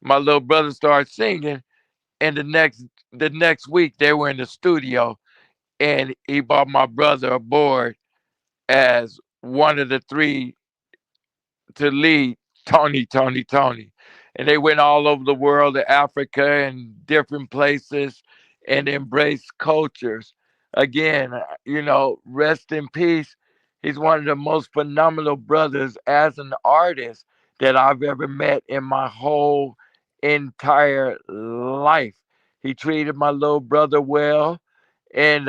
C: My little brother started singing, and the next week they were in the studio, and he brought my brother aboard as one of the 3 to lead Tony. And they went all over the world, to Africa and different places, and embraced cultures. Again, rest in peace. He's one of the most phenomenal brothers as an artist that I've ever met in my whole entire life. He treated my little brother well, and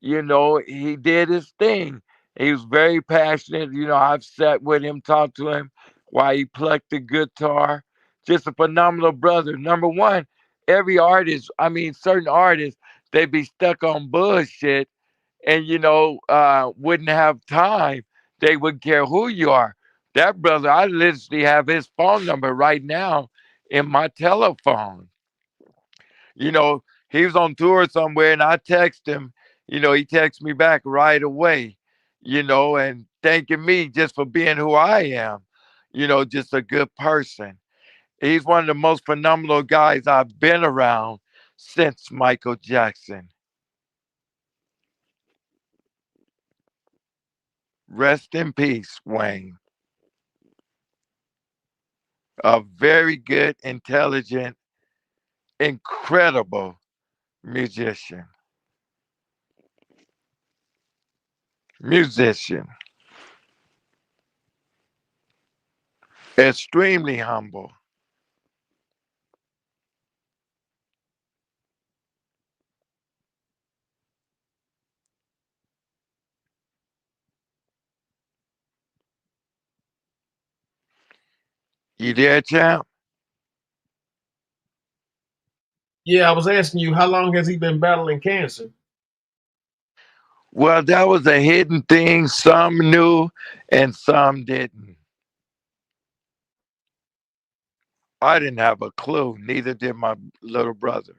C: he did his thing. He was very passionate. I've sat with him, talked to him while he plucked the guitar, just a phenomenal brother. Number one, every artist, I mean, certain artists, they be stuck on bullshit and, wouldn't have time. They wouldn't care who you are. That brother, I literally have his phone number right now in my telephone. He was on tour somewhere and I text him, he texts me back right away, and thanking me just for being who I am, just a good person. He's one of the most phenomenal guys I've been around since Michael Jackson. Rest in peace, Wayne. A very good, intelligent, incredible musician. Extremely humble. You there, champ?
B: Yeah, I was asking you, how long has he been battling cancer?
C: Well, that was a hidden thing. Some knew and some didn't. I didn't have a clue. Neither did my little brother.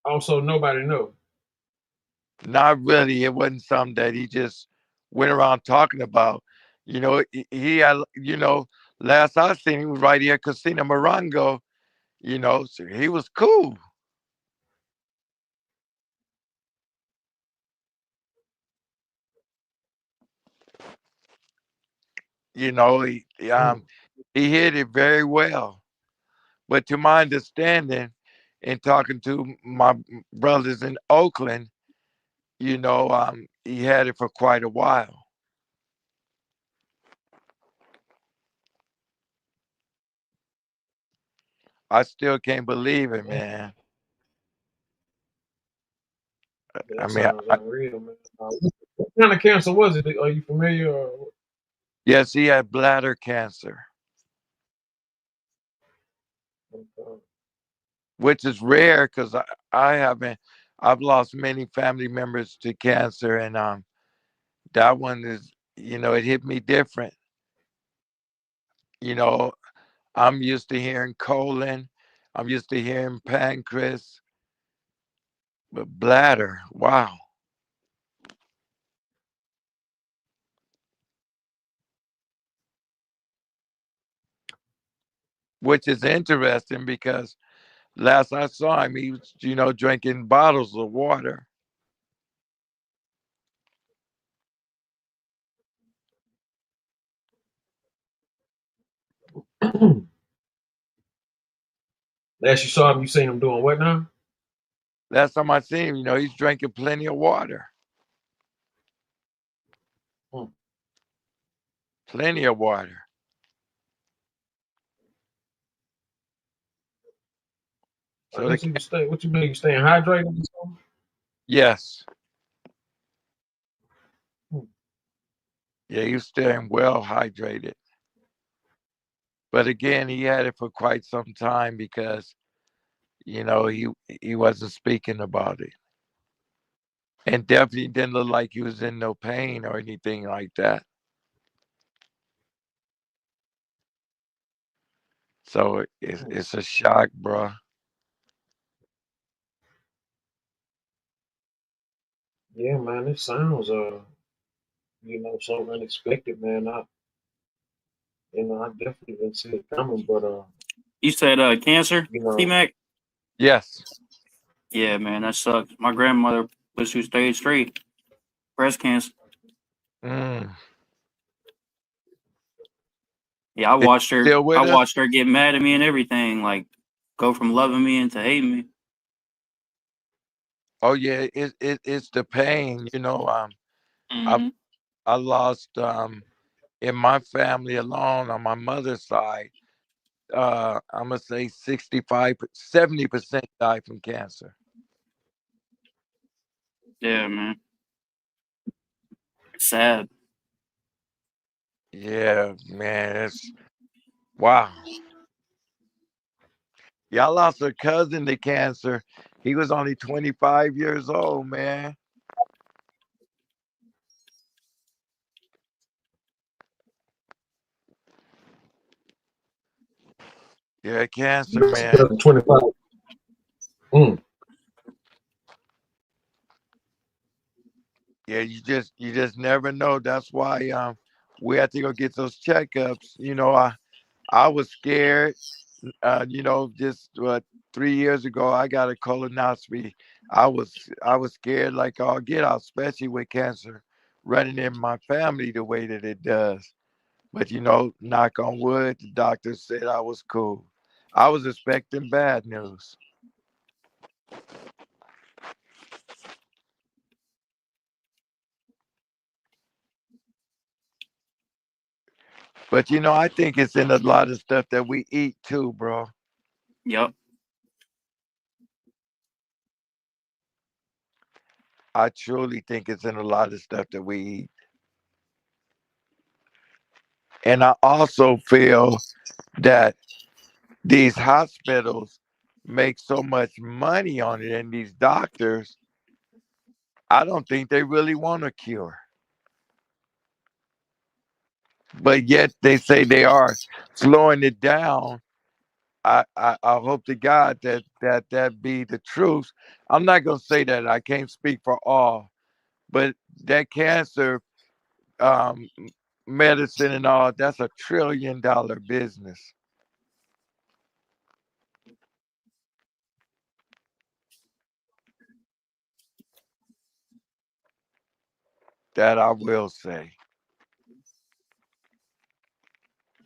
B: Also, nobody knew.
C: Not really. It wasn't something that he just went around talking about. He had, last I seen, he was right here at Casino Morongo, so he was cool. He hit it very well. But to my understanding, in talking to my brothers in Oakland, he had it for quite a while. I still can't believe it, man.
B: That sounds unreal, man. What kind of cancer was it? Are you familiar?
C: Yes, he had bladder cancer, which is rare because I've lost many family members to cancer, and that one is, it hit me different. I'm used to hearing colon, I'm used to hearing pancreas, but bladder, wow. Which is interesting because last I saw him, he was, drinking bottles of water.
B: Last you saw him, you seen him doing what now?
C: Last time I seen him, he's drinking plenty of water. Plenty of water.
B: So I guess what you mean? You staying hydrated?
C: Yes. Yeah, he was staying well hydrated. But again, he had it for quite some time because, he wasn't speaking about it. And definitely didn't look like he was in no pain or anything like that. So it's a shock, bro.
B: Yeah, man, it sounds so unexpected, man. I definitely didn't see it coming, but
D: You said cancer, T-Mac?
C: Yes.
D: Yeah, man, that sucks. My grandmother was through stage 3 breast cancer. Yeah, I watched her. I watched her get mad at me and everything, like go from loving me into hating me.
C: Oh yeah, it's the pain,
D: Mm-hmm.
C: I lost in my family alone on my mother's side, I'm gonna say 70% died from cancer.
D: Yeah, man. Sad.
C: Yeah, man, Wow. Yeah, I lost a cousin to cancer. He was only 25 years old, man. Yeah, cancer, man.
L: 25. Mm.
C: Yeah, you just never know. That's why we have to go get those checkups. I was scared. Just 3 years ago, I got a colonoscopy. I was scared like all get out, especially with cancer running in my family the way that it does. But knock on wood, the doctor said I was cool. I was expecting bad news. But I think it's in a lot of stuff that we eat too, bro.
D: Yep.
C: I truly think it's in a lot of stuff that we eat. And I also feel that these hospitals make so much money on it, and these doctors, I don't think they really want a cure. But yet they say they are slowing it down. I hope to God that be the truth. I'm not gonna say that. I can't speak for all, but that cancer um, medicine and all, that's $1 trillion business. That I will say.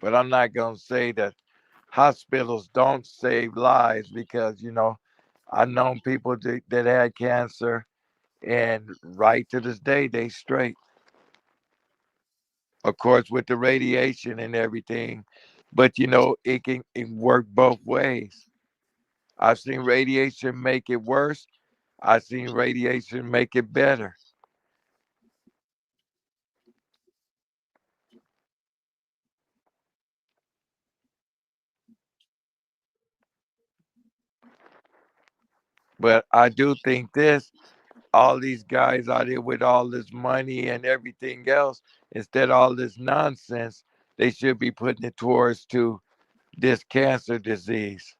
C: But I'm not gonna say that hospitals don't save lives because I know people that had cancer and right to this day they straight. Of course, with the radiation and everything, but it can work both ways. I've seen radiation make it worse. I've seen radiation make it better. But I do think this, all these guys out here with all this money and everything else, instead of all this nonsense, they should be putting it towards to this cancer disease.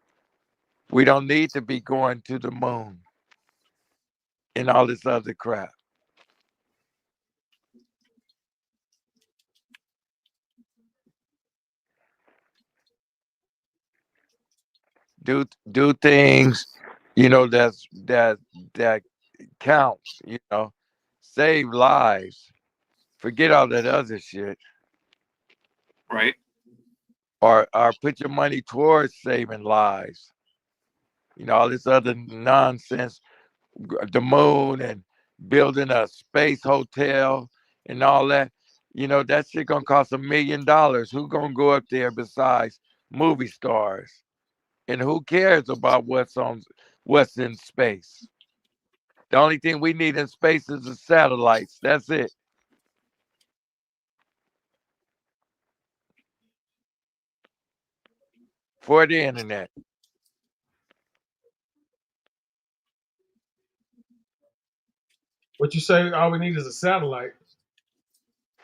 C: We don't need to be going to the moon and all this other crap. Do things, that counts. Save lives. Forget all that other shit,
D: Right.
C: or put your money towards saving lives. All this other nonsense, the moon and building a space hotel and all that. That shit gonna cost $1 million. Who gonna go up there besides movie stars? And who cares about what's in space? The only thing we need in space is the satellites. That's it. For the internet.
B: What you say? All we need is a satellite.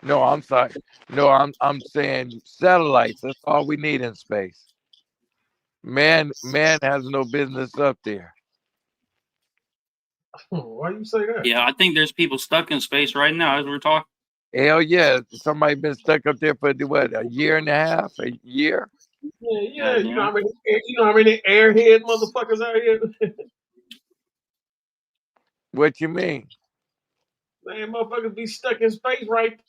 C: No, I'm sorry. No, I'm saying satellites. That's all we need in space. Man has no business up there.
B: Why you say that?
D: Yeah, I think there's people stuck in space right now as we're talking.
C: Hell yeah. Somebody been stuck up there for what, a year and a half, a year?
B: Yeah. You know how many airhead motherfuckers out here?
C: What you mean?
B: Man, motherfuckers be stuck in space, right?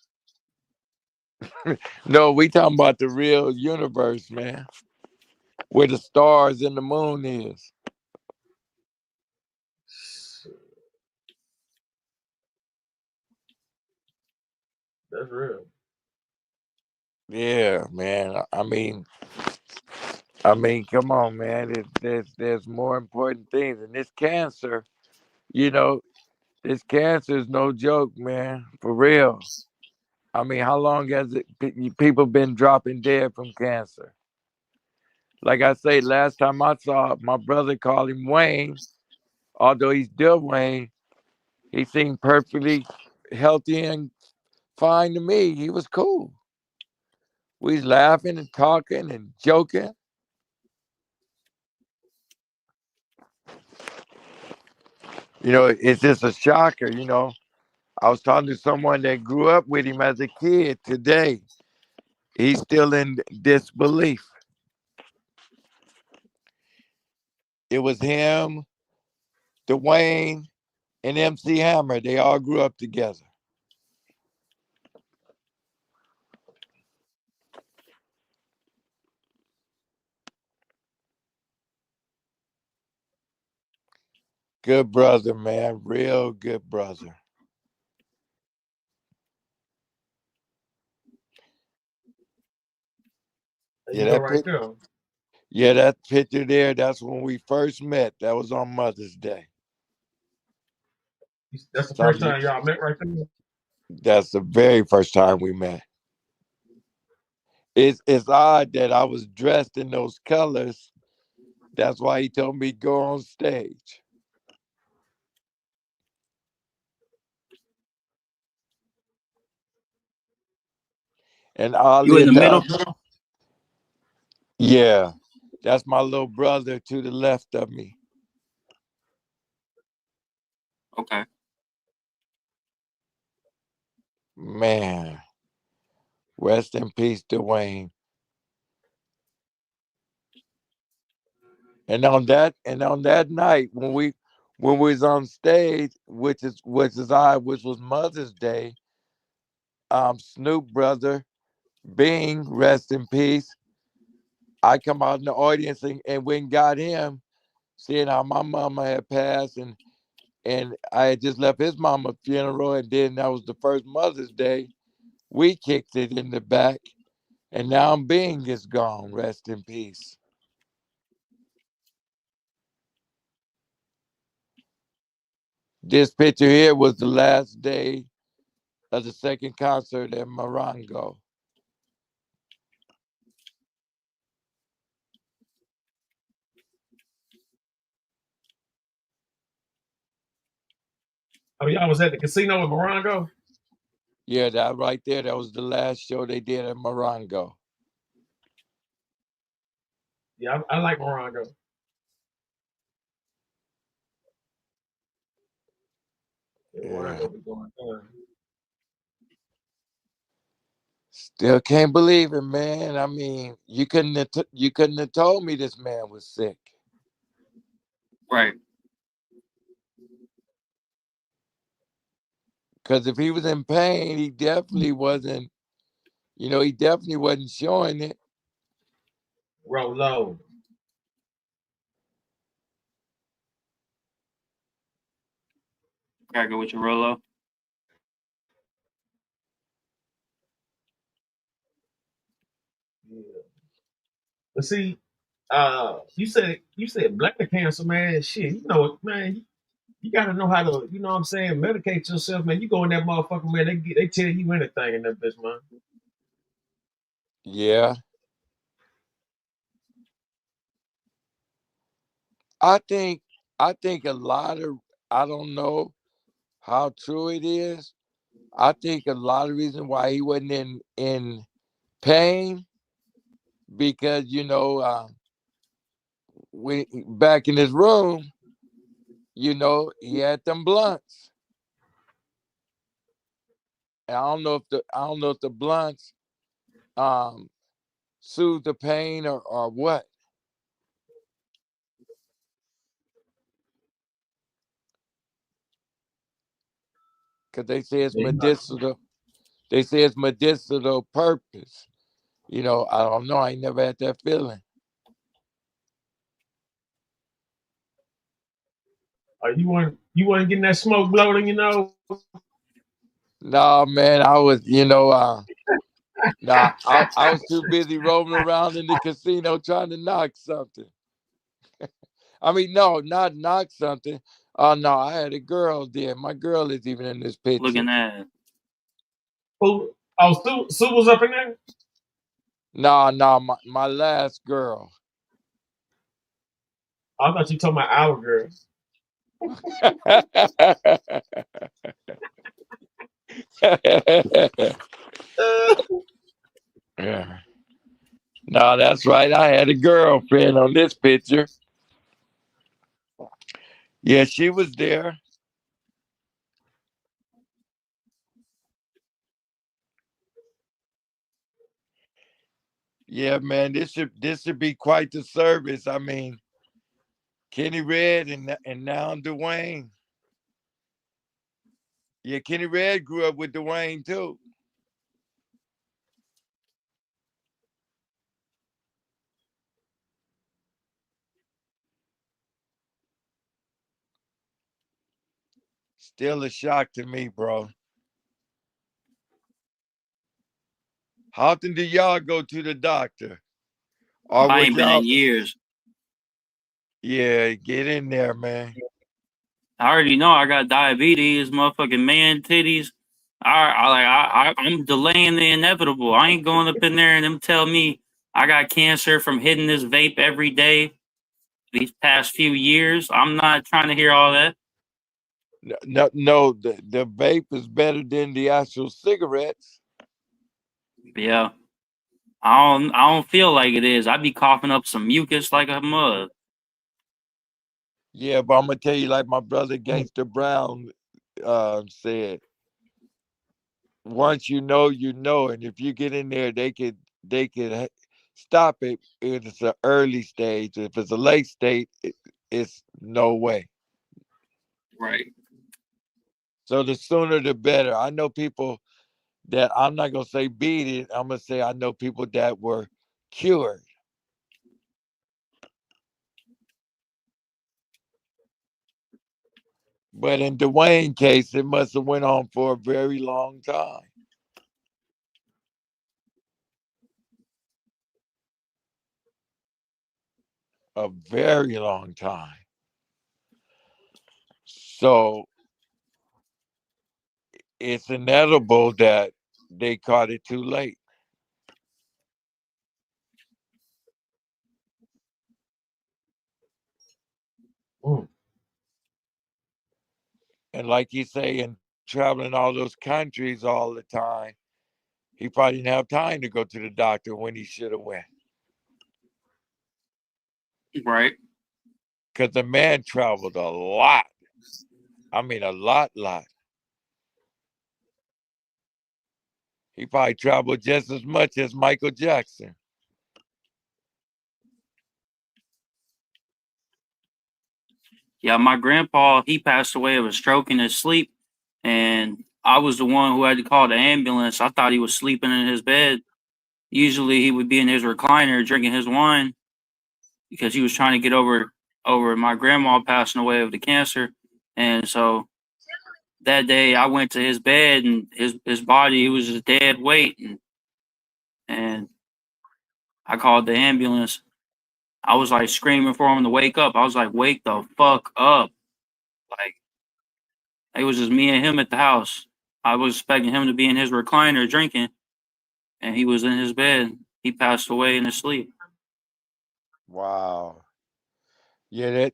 C: No, we talking about the real universe, man. Where the stars and the moon is.
B: That's real.
C: Yeah, man. Come on, man. There's more important things, and you know, this cancer is no joke, man. For real. How long has people been dropping dead from cancer? like I say, last time I saw my brother called him Wayne, although he's still Wayne, he seemed perfectly healthy and fine to me. He was cool. We was laughing and talking and joking. You know, it's just a shocker, you know. I was talking to someone that grew up with him as a kid today. He's still in disbelief. It was him, Dwayne, and MC Hammer. They all grew up together. Good brother, man. Real good brother.
B: Yeah, that right there.
C: Yeah, that picture there, that's when we first met. That was on Mother's Day.
B: That's the first time y'all met right there?
C: That's the very first time we met. It's odd that I was dressed in those colors. That's why he told me go on stage. And
D: You
C: oddly
D: in the middle?
C: enough, yeah, that's my little brother to the left of me.
D: Okay.
C: Man, rest in peace, Dwayne. And on that night when we was on stage, which was Mother's Day, Snoop brother, Bing, rest in peace. I come out in the audience and went and got him, seeing how my mama had passed, and I had just left his mama's funeral, and then that was the first Mother's Day. We kicked it in the back, and now Bing is gone. Rest in peace. This picture here was the last day of the second concert at Morongo.
B: Oh, y'all was at the casino in Morongo?
C: Yeah, that right there, that was the last show they did at Morongo.
B: Yeah, I like Morongo.
C: Yeah. Still can't believe it, man. I mean, you couldn't have told me this man was sick.
D: Right.
C: Because if he was in pain, he definitely wasn't. He definitely wasn't showing it.
B: Rolo.
D: Gotta go with your Rolo.
B: Yeah. But see, you said bladder cancer, man. Shit, you know, man, you gotta know how to, you know what I'm saying, medicate yourself, man. You go in that motherfucker, man, they tell you anything in that bitch, man.
C: Yeah. I think a lot of, I don't know how true it is. I think a lot of reason why he wasn't in pain because when back in his room, he had them blunts. And I don't know if the blunts soothe the pain or what. Because they say it's medicinal. They say it's medicinal purpose. I don't know. I ain't never had that feeling.
B: You weren't getting that smoke blowing,
C: No, man, I was, I was too busy roaming around in the casino trying to knock something. I mean, no, not knock something. Oh, no, I had a girl there. My girl is even in this picture.
D: Looking at.
B: Sue was up in there?
C: No, my last girl.
B: I thought you talking about our girl.
C: Yeah. No, that's right. I had a girlfriend on this picture. Yeah, she was there. Yeah, man, this should be quite the service. I mean, Kenny Red and now Dwayne. Yeah, Kenny Red grew up with Dwayne too. Still a shock to me, bro. How often do y'all go to the doctor? Or
D: I
C: would
D: ain't been in
C: y'all?
D: years.
C: Yeah, get in there, man.
D: I already know I got diabetes, motherfucking man titties. I'm delaying the inevitable. I ain't going up in there and them tell me I got cancer from hitting this vape every day these past few years. I'm not trying to hear all that.
C: No, the vape is better than the actual cigarettes.
D: Yeah. I don't feel like it is. I be coughing up some mucus like a mug.
C: Yeah, but I'm gonna tell you, like my brother Gangster Brown said, once you know, and if you get in there, they could stop it if it's an early stage. If it's a late stage, it's no way.
D: Right.
C: So the sooner the better. I know people that I'm not gonna say beat it. I'm gonna say I know people that were cured. But in Dwayne case, it must have went on for a very long time. A very long time. So it's inevitable that they caught it too late.
L: Mm.
C: And like you say, and traveling all those countries all the time, he probably didn't have time to go to the doctor when he should have went.
D: Right.
C: Because the man traveled a lot. I mean, a lot. He probably traveled just as much as Michael Jackson.
D: Yeah, my grandpa, he passed away of a stroke in his sleep, and I was the one who had to call the ambulance. I thought he was sleeping in his bed. Usually he would be in his recliner drinking his wine because he was trying to get over my grandma passing away of the cancer. And so that day I went to his bed and his body, he was just dead weight, and I called the ambulance. I was like screaming for him to wake up. I was like, "Wake the fuck up." Like it was just me and him at the house. I was expecting him to be in his recliner drinking, and he was in his bed. He passed away in his sleep.
C: Wow. Yeah.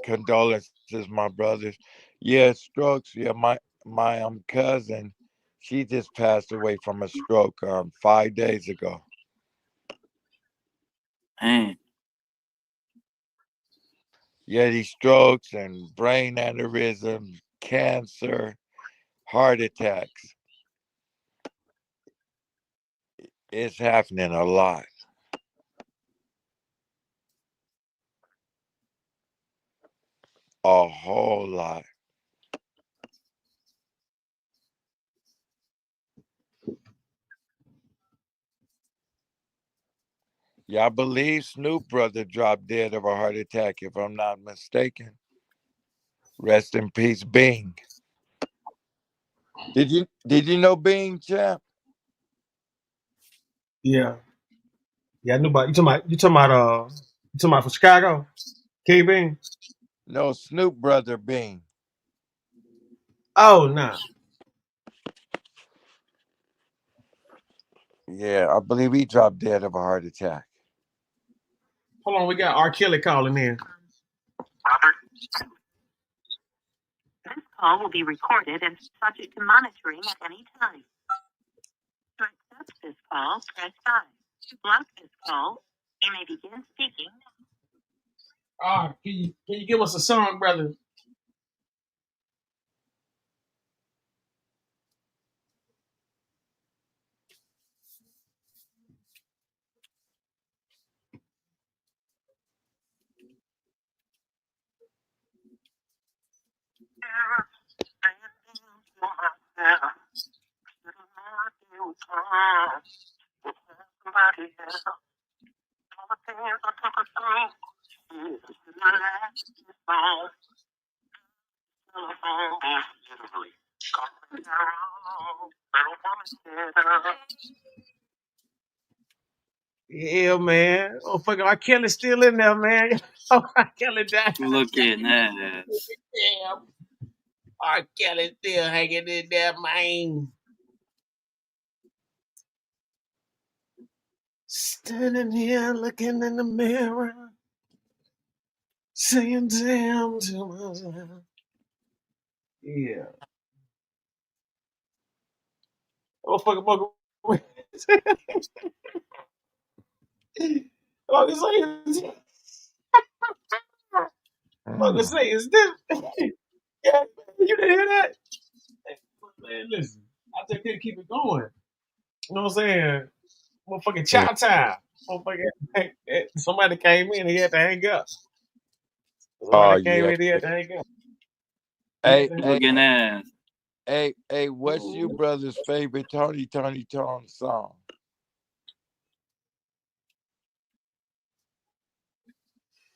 C: Condolences, my brothers. Yeah, strokes. Yeah, my cousin, she just passed away from a stroke 5 days ago.
D: Man,
C: Yeah, these strokes and brain aneurysm, cancer, heart attacks. It's happening a lot. A whole lot. Yeah, I believe Snoop brother dropped dead of a heart attack, if I'm not mistaken. Rest in peace, Bing. Did you know Bing, champ?
B: Yeah. Yeah, I knew about you talking about from Chicago? K Bing?
C: No, Snoop brother Bing.
B: Oh nah.
C: Yeah, I believe he dropped dead of a heart attack.
B: Hold on, we got R. Kelly calling in.
M: Robert. This call will be recorded and subject to monitoring at any time. To accept this call, press 5. To block this call, you may begin speaking.
B: Can you give us a song, brother? Yeah, man. Oh, fucking R. Kelly's still in there, man. Oh, R. Kelly died.
D: Look at that.
B: Damn. R. Kelly still hanging in there, man. Standing here looking in the mirror, saying damn to myself. Yeah. Oh, fucking mother. Mother say, is this? Yeah, you didn't hear that? Man, listen, I just can't keep it going. You know what I'm saying? Motherfucking chow time. Motherfucking, somebody came in, he had to hang up.
C: Oh
B: Somebody came
C: yeah.
B: in, he had to hang up.
D: Look at that.
C: Hey, what's your brother's favorite Tony song?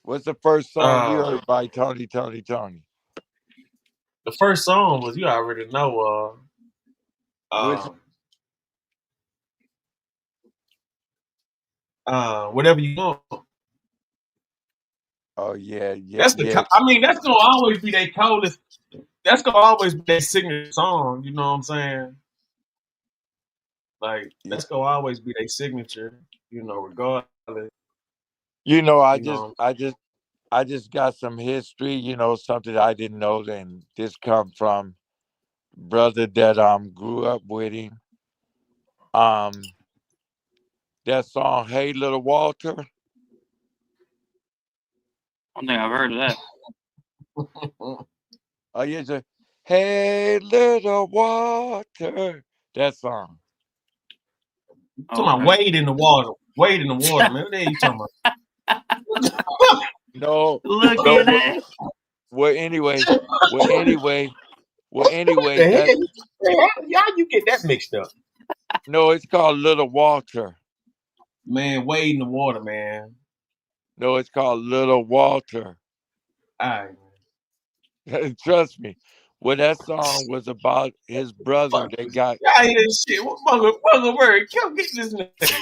C: What's the first song you heard by Tony?
B: The first song was, you already know, whatever you want.
C: Oh yeah.
B: That's that's gonna always be their coldest. That's gonna always be their signature song. You know what I'm saying? Like that's gonna always be their signature. You know, regardless.
C: You know, I just got some history. You know, something I didn't know. And this come from brother that grew up with him. That song, "Hey Little Walter."
D: I think I've heard of that.
C: Oh yeah, "Hey Little Walter." That song.
B: You talking about wade in the water? Wade in the water, man. What the hell you talking about?
C: No.
D: Look at that.
C: Well, anyway,
B: What the hell? Y'all, you get that mixed up?
C: No, it's called Little Walter.
B: Man, wade in the water, man.
C: No, it's called Little Walter.
B: All right.
C: Trust me. Well, that song was about his brother that got.
B: I hear this shit. What mother word? Come get this nigga.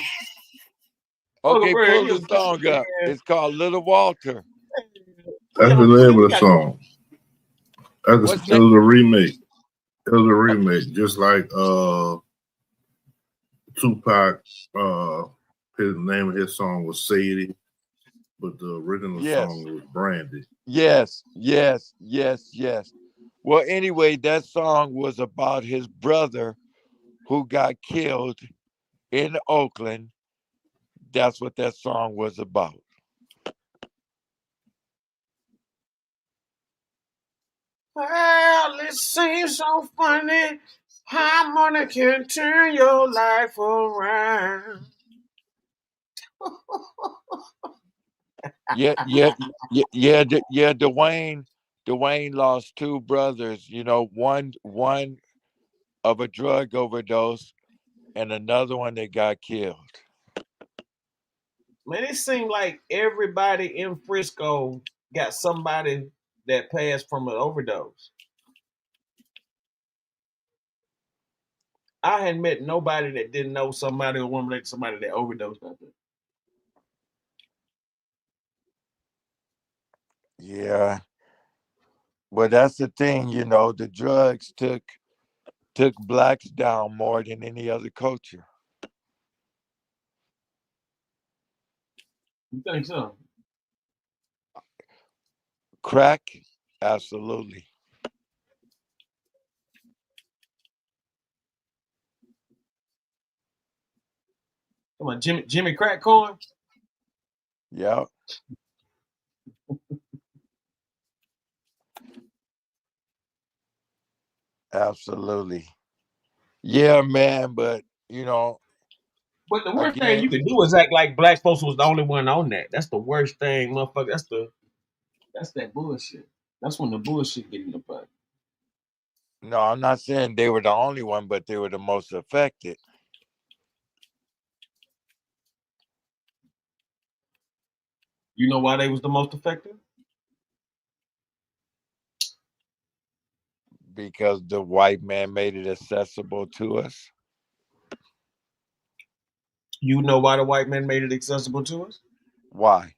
C: Okay, pull the song up. It's called Little Walter.
N: That's the name of the song. It was a remake. It was a remake, just like Tupac. His name of his song was Sadie, but the original song was Brandy.
C: Yes. Well, anyway, that song was about his brother who got killed in Oakland. That's what that song was about.
B: Well, it seems so funny how money can turn your life around.
C: Yeah. Dwayne lost two brothers. You know, one of a drug overdose, and another one that got killed.
B: Man, it seemed like everybody in Frisco got somebody that passed from an overdose. I hadn't met nobody that didn't know somebody or woman like somebody that overdosed out there.
C: Yeah. Well, that's the thing, you know, the drugs took blacks down more than any other culture.
B: You think so?
C: Crack, absolutely.
B: Come on, Jimmy Crack Corn.
C: Yeah. Absolutely. Yeah, man, but
B: But the worst thing
C: again,
B: you can do is act like black folks was the only one on that. That's the worst thing, motherfucker. That's that bullshit. That's when the bullshit get in the butt.
C: no, I'm not saying they were the only one, but they were the most affected.
B: You know why they was the most affected?
C: Because the white man made it accessible to us.
B: You know why the white man made it accessible to us?
C: Why?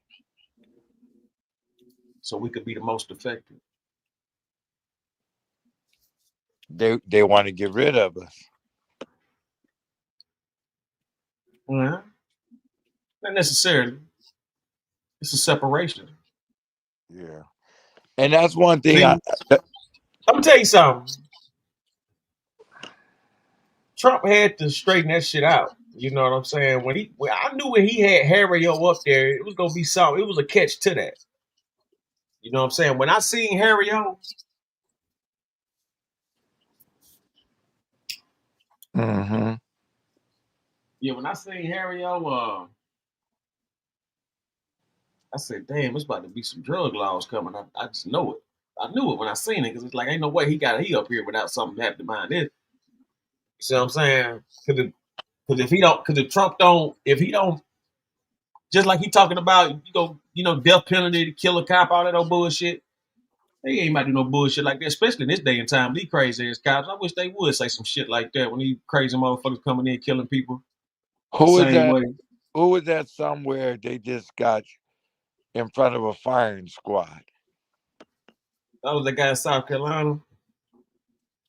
B: So we could be the most affected.
C: They want to get rid of us.
B: Yeah. Not necessarily. It's a separation.
C: Yeah. And that's one thing
B: See, I'm gonna tell you something. Trump had to straighten that shit out. You know what I'm saying? I knew when he had Harry O up there, it was gonna be something. It was a catch to that. You know what I'm saying? When I seen Harry O,
C: mm-hmm.
B: yeah, when I seen Harry O, I said, "Damn, it's about to be some drug laws coming." I just know it. I knew it when I seen it because it's like ain't no way he up here without something happening behind it. You see what I'm saying? Because if Trump don't, if he don't, just like he talking about, death penalty to kill a cop, all that old bullshit. They ain't about to do no bullshit like that, especially in this day and time. These crazy ass cops. I wish they would say some shit like that when these crazy motherfuckers coming in killing people.
C: Who is
B: Same
C: that?
B: way.
C: Who was that somewhere they just got in front of a firing squad?
B: That was the guy in South Carolina.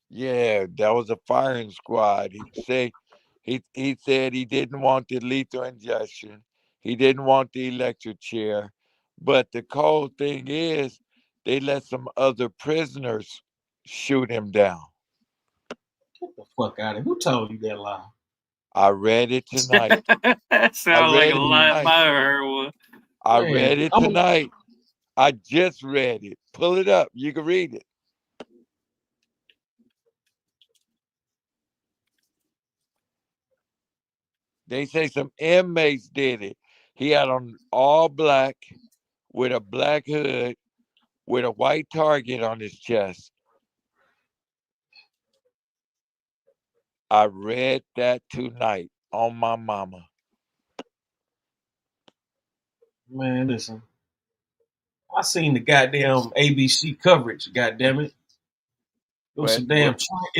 C: Yeah, that was a firing squad. He said he didn't want the lethal injection. He didn't want the electric chair. But the cold thing is they let some other prisoners shoot him down.
B: Get the fuck out of here. Who told you that lie?
C: I read it tonight.
D: That sounds like a lie if I ever heard one.
C: I read it tonight. I just read it. Pull it up. You can read it. They say some inmates did it. He had on all black with a black hood with a white target on his chest. I read that tonight on my mama.
B: Man, listen. I seen the goddamn ABC coverage, goddamn it. It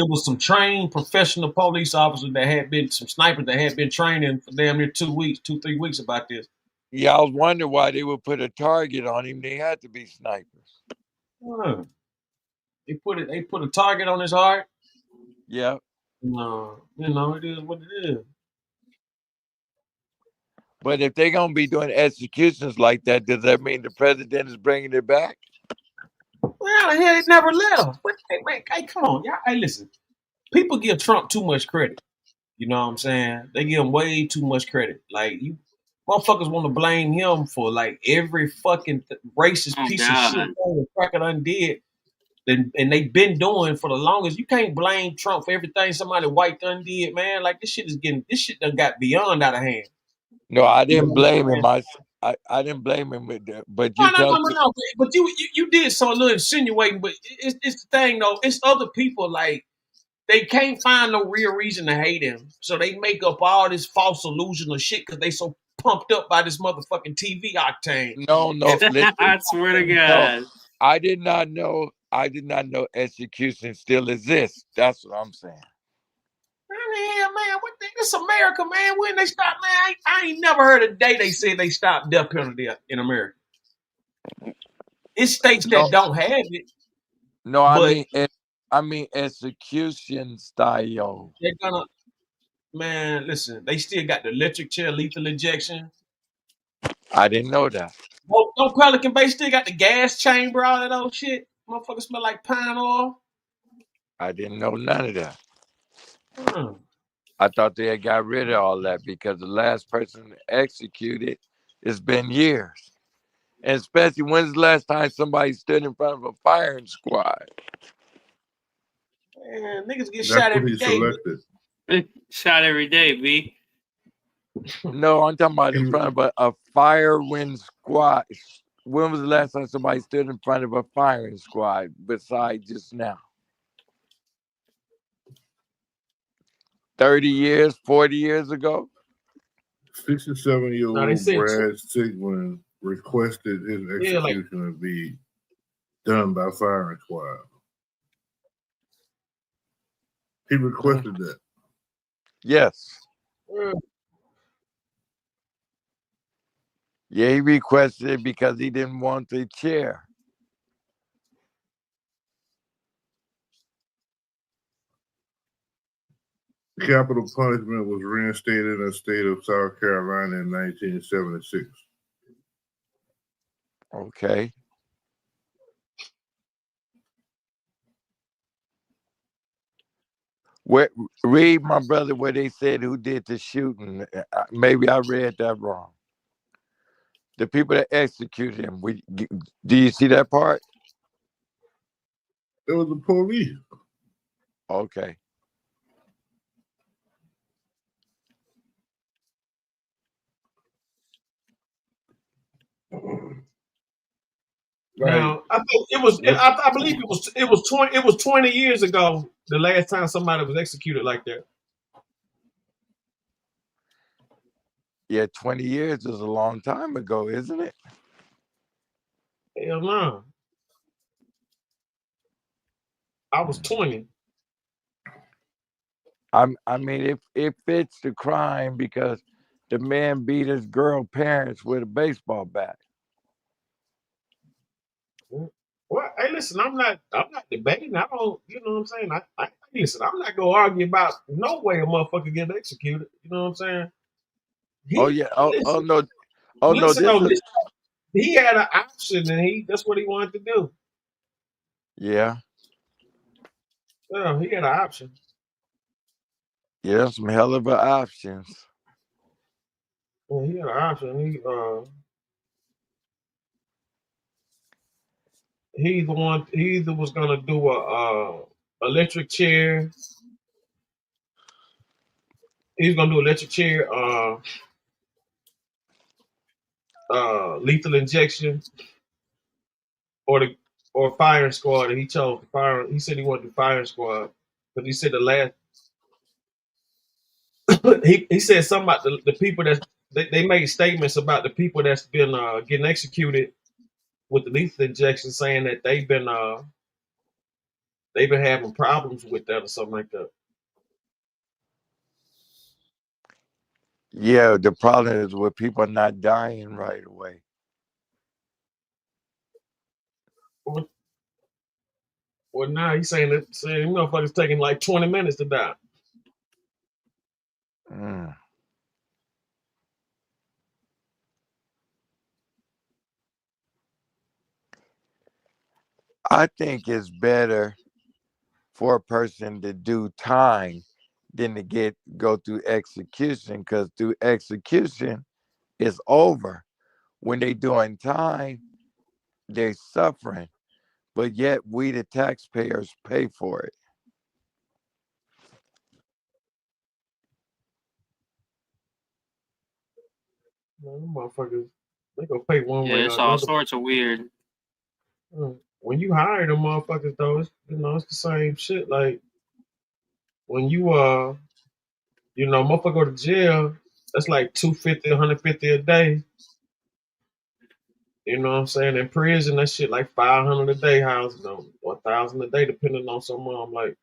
B: was some trained professional police officers that had been some snipers that had been training for damn near 2 weeks, 3 weeks about this.
C: Yeah, I was wondering why they would put a target on him. They had to be snipers.
B: They put a target on his heart.
C: Yeah.
B: No, it is what it is.
C: But if they're gonna be doing executions like that, does that mean the president is bringing it back?
B: Well, the hell, it never left. But hey, man, hey, come on, y'all. Hey, listen. People give Trump too much credit. You know what I'm saying? They give him way too much credit. Like you motherfuckers want to blame him for like every fucking racist piece of shit the cracker done did. And they've been doing for the longest. You can't blame Trump for everything somebody white done did, man. Like this shit done got beyond out of hand.
C: No, I didn't blame him. I didn't blame him with that. But you
B: No. But you did so a little insinuating. But it's the thing though. It's other people like they can't find no real reason to hate him, so they make up all this false illusion of shit because they so pumped up by this motherfucking TV octane.
C: No, listen,
D: I swear to God.
C: No, I did not know execution still exists. That's what I'm saying.
B: Man, this America, man. When they stop, man, I ain't never heard a day they said they stopped death penalty in America. It's states that don't have it.
C: No, I mean execution style.
B: They're gonna, man. Listen, they still got the electric chair, lethal injection.
C: I didn't know that.
B: Don't Pelican Bay still got the gas chamber, all that old shit? Motherfucker smell like pine oil.
C: I didn't know none of that.
B: Hmm.
C: I thought they had got rid of all that because the last person executed, it's been years. And especially when's the last time somebody stood in front of a firing squad?
B: Man, niggas get
N: That's
B: shot
N: what
B: every
N: he
B: day.
N: selected.
D: Shot every day, B.
C: No, I'm talking about in front of a firing squad. When was the last time somebody stood in front of a firing squad besides just now? 30 years, 40 years ago?
N: 67-year-old Brad Sigmund requested his execution to be done by firing squad. He requested that.
C: Yes. Yeah, he requested it because he didn't want the chair.
N: Capital punishment was reinstated in the state of South Carolina in 1976.
C: Okay. Read, my brother, where they said who did the shooting. Maybe I read that wrong. The people that executed him. Do you see that part?
N: It was the police.
C: Okay.
B: Now, I think it was. I believe it was 20 years ago. The last time somebody was executed like that.
C: Yeah, 20 years is a long time ago, isn't it?
B: Hell no. I was 20.
C: I mean, it fits the crime because the man beat his girl parents with a baseball bat.
B: Well, hey, listen, I'm not debating. I don't, you know what I'm saying? I listen, I'm not gonna argue about no way a motherfucker get executed. You know what I'm saying?
C: Oh yeah. Oh no. Oh no.
B: Listen, he had an option and that's what he wanted to do.
C: Yeah.
B: Yeah, he had an option.
C: Yeah, some hell of options.
B: Yeah, he had an option. He either was gonna do a electric chair. He was gonna do electric chair, lethal injection, or firing squad. And he chose the fire. He said he wanted the firing squad, but he said the last. he said something about the people that they made statements about the people that's been getting executed with the lethal injection, saying that they've been having problems with that or something like that.
C: Yeah, the problem is with people not dying right away.
B: Well, now he's saying motherfuckers taking like 20 minutes to die.
C: I think it's better for a person to do time than to go through execution, because through execution it's over. When they doing time, they're suffering, but yet we the taxpayers pay for it.
B: Motherfuckers, they gonna pay one way
D: Yeah,
B: or
D: it's all
B: another.
D: sorts of weird.
B: When you hire them motherfuckers, though, it's the same shit. Like when you motherfucker go to jail, that's like $250, $150 a day. You know what I'm saying? In prison, that shit like $500 a day, house, $1,000 a day, depending on someone. I'm like,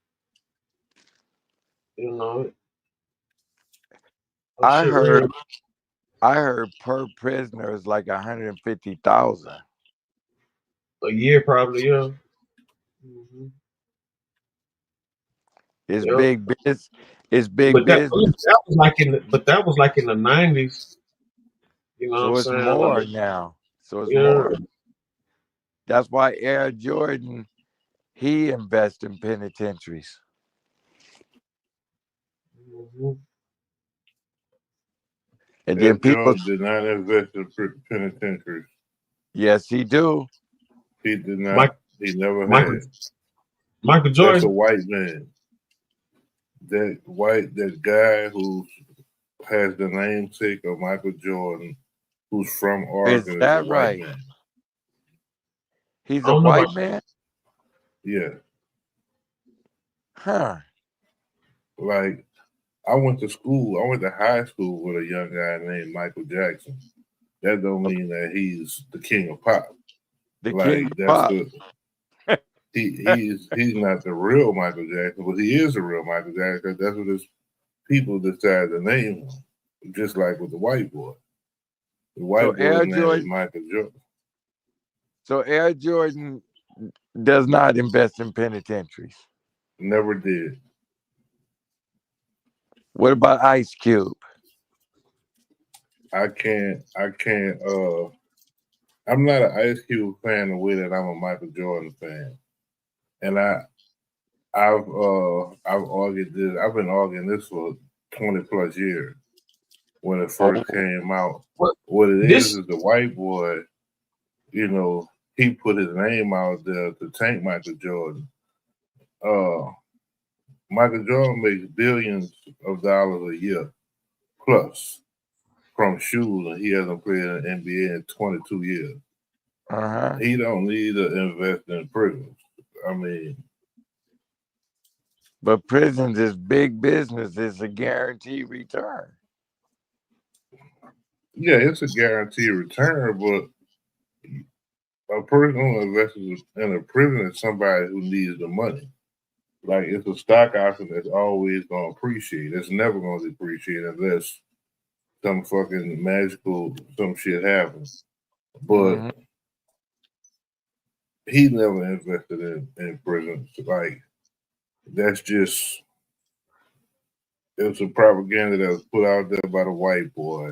C: I heard per prisoner is like 150,000
B: a year, probably. Yeah. Mm-hmm.
C: It's big business. It's big
B: But that
C: business.
B: was like in the 90s.
O: You know what
C: So
O: I'm
C: it's
O: saying?
C: more
O: Like,
C: now. So it's
O: yeah.
C: more. That's why Air Jordan, he invests in penitentiaries.
O: Mhm.
C: And then people,
N: Jordan did not invest in penitentiaries.
C: yes, he do.
N: He did not.
O: Mike,
N: He never
O: Michael,
N: had.
O: Michael
N: That's a
O: Jordan.
N: white man. That guy who has the namesake of Michael Jordan, who's from
C: Is
N: Oregon, is a
C: that
N: white
C: right?
N: man.
C: He's
O: I
C: a
O: don't know
C: white
O: about
C: man?
N: Yeah.
C: Huh.
N: Like, I went to high school with a young guy named Michael Jackson. That don't mean that he's the king of pop.
C: The
N: Like,
C: king of
N: that's
C: pop.
N: he's not the real Michael Jackson, but he is the real Michael Jackson. That's what his people decide to name him. Just like with the white boy. The
C: So
N: white boy's
C: Air
N: name is
C: Jordan,
N: Michael Jordan.
C: so Air Jordan does not invest in penitentiaries.
N: Never did.
C: What about Ice Cube?
N: I can't I'm not an Ice Cube fan the way that I'm a Michael Jordan fan. And I've argued this. I've been arguing this for 20 plus years when it first came out. What it is the white boy, you know, he put his name out there to tank Michael Jordan. Michael Jordan makes billions of dollars a year plus from shoes, and he hasn't played in the NBA in 22 years.
C: Uh-huh.
N: He don't need to invest in prisons. I mean,
C: but prisons is big business. It's a guaranteed return.
N: yeah, it's a guaranteed return, but a person who invests in a prison is somebody who needs the money. Like, it's a stock option that's always going to appreciate. It's never going to depreciate unless some fucking some shit happens. But he never invested in prisons. Like, that's just, it's a propaganda that was put out there by the white boy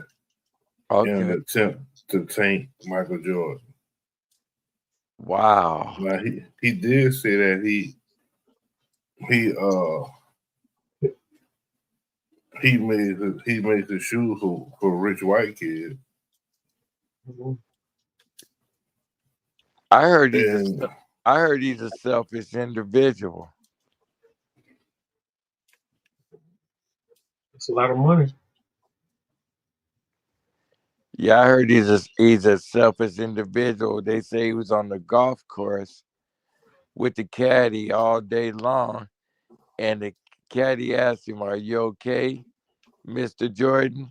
N: in an attempt to taint Michael Jordan.
C: Wow.
N: Now, he did say that he made the shoes for rich white kids.
C: I heard he's a selfish individual.
O: It's a lot of money.
C: Yeah, I heard he's a selfish individual. They say he was on the golf course with the caddy all day long, and the caddy asked him, "Are you okay, Mr. Jordan?"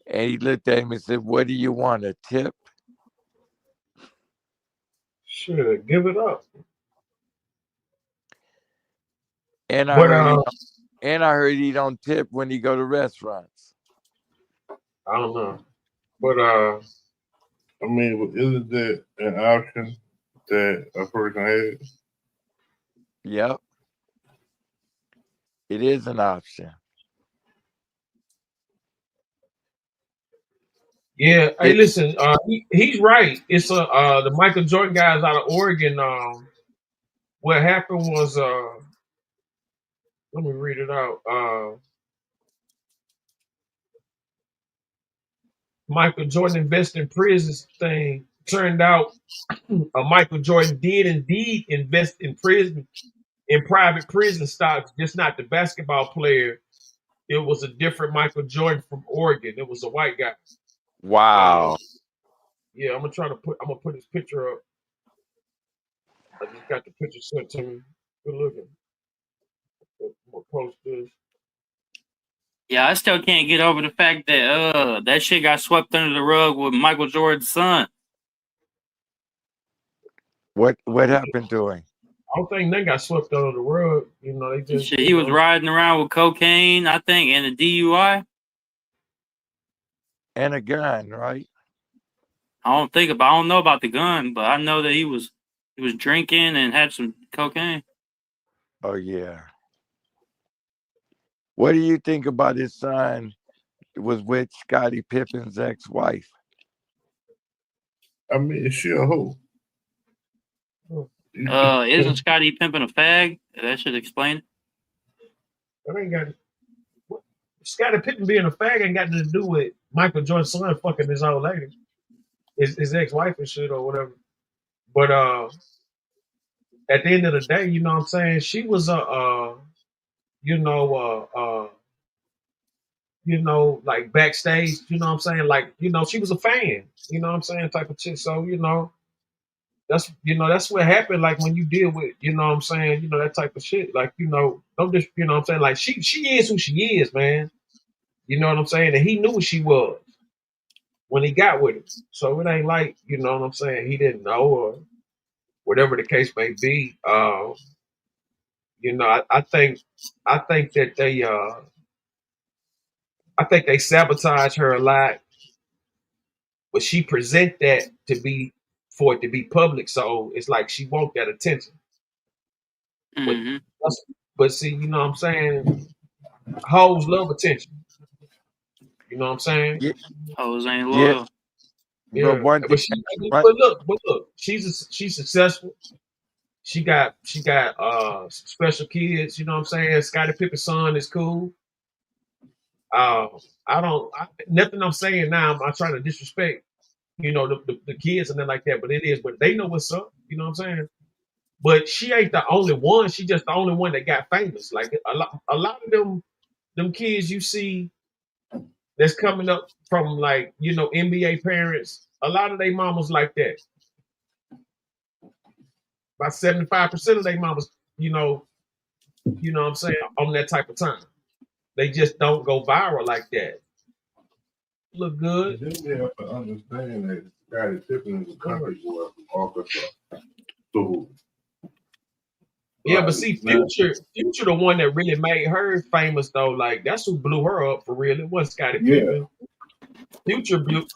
C: And he looked at him and said, "What do you want, a tip?"
O: Sure, give it up.
C: And I heard he don't tip when he go to restaurants.
O: I don't know, but
N: I mean, isn't that an option that a person has?
C: Yep, it is an option.
O: yeah. Hey, listen, he's right. It's the Michael Jordan guys out of Oregon. What happened was let me read it out. Michael Jordan invested in prisons thing. Turned out Michael Jordan did indeed invest in private prison stocks, just not the basketball player. It was a different Michael Jordan from Oregon. It was a white guy.
C: Wow.
O: Yeah, I'm gonna put his picture up. I just got the picture sent to me. Good looking. I'm gonna post this.
D: Yeah, I still can't get over the fact that that shit got swept under the rug with Michael Jordan's son.
C: What happened to him?
O: I don't think they got swept under the rug. You know, they just
D: Shit, he was riding around with cocaine, I think, and a DUI.
C: And a gun, right?
D: I don't know about the gun, but I know that he was drinking and had some cocaine.
C: Oh yeah. What do you think about his son was with Scottie Pippen's ex-wife?
N: I mean, she a hoe.
D: Isn't Scotty pimping a fag? That should explain.
O: That ain't got Scottie Pippen being a fag ain't got nothing to do with Michael Jordan's son fucking his old lady, his ex-wife and shit or whatever. But at the end of the day, you know what I'm saying? She was like backstage, you know what I'm saying? Like, she was a fan, you know what I'm saying, type of chick. So, that's what happened. Like when you deal with, you know what I'm saying, that type of shit. Like, don't just, you know what I'm saying? Like she is who she is, man. You know what I'm saying? And he knew who she was when he got with her. So it ain't like, you know what I'm saying, he didn't know, or whatever the case may be. I think that they sabotage her a lot, but she present that for it to be public. So it's like she want that attention.
D: Mm-hmm.
O: But see, you know what I'm saying? Hoes love attention. You know what I'm saying?
C: Yeah.
D: Hoes ain't
C: Yeah.
D: loyal.
O: Yeah.
C: But
O: Look, she's successful. She got special kids, you know what I'm saying? Scottie Pippen's son is cool. Nothing I'm saying now, I'm not trying to disrespect, the kids and nothing like that, but it is, but they know what's up, you know what I'm saying? But she ain't the only one. She just the only one that got famous. Like a lot of them kids you see that's coming up from like, NBA parents, a lot of their mamas like that. About 75% of their mamas, you know what I'm saying, on that type of time. They just don't go viral like that. Look good.
N: They have to understand that Scottie Pippen is a country boy from Arkansas. So,
O: yeah, but see, Future the one that really made her famous though. Like that's who blew her up for real. It wasn't Scottie Pippen. Future blew.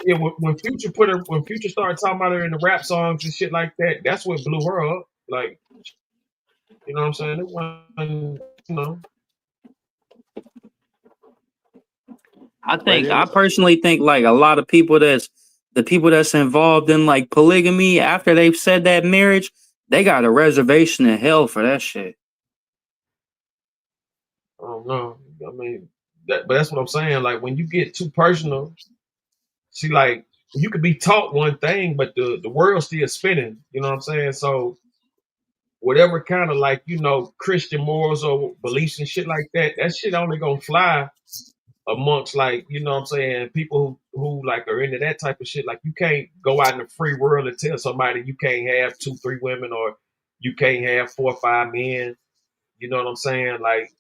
O: Yeah, when Future started talking about her in the rap songs and shit like that, that's what blew her up. Like, you know what I'm saying? It wasn't,
D: I personally think like a lot of people that's involved in like polygamy after they've said that marriage, they got a reservation in hell for that shit.
O: I don't know. I mean, but that's what I'm saying. Like when you get too personal, see, like you could be taught one thing, but the world's still spinning. You know what I'm saying? So whatever kind of like, Christian morals or beliefs and shit like that, that shit only gonna fly amongst like, you know what I'm saying, people who like are into that type of shit. Like you can't go out in the free world and tell somebody you can't have 2-3 women or you can't have 4 or 5 men. You know what I'm saying? Like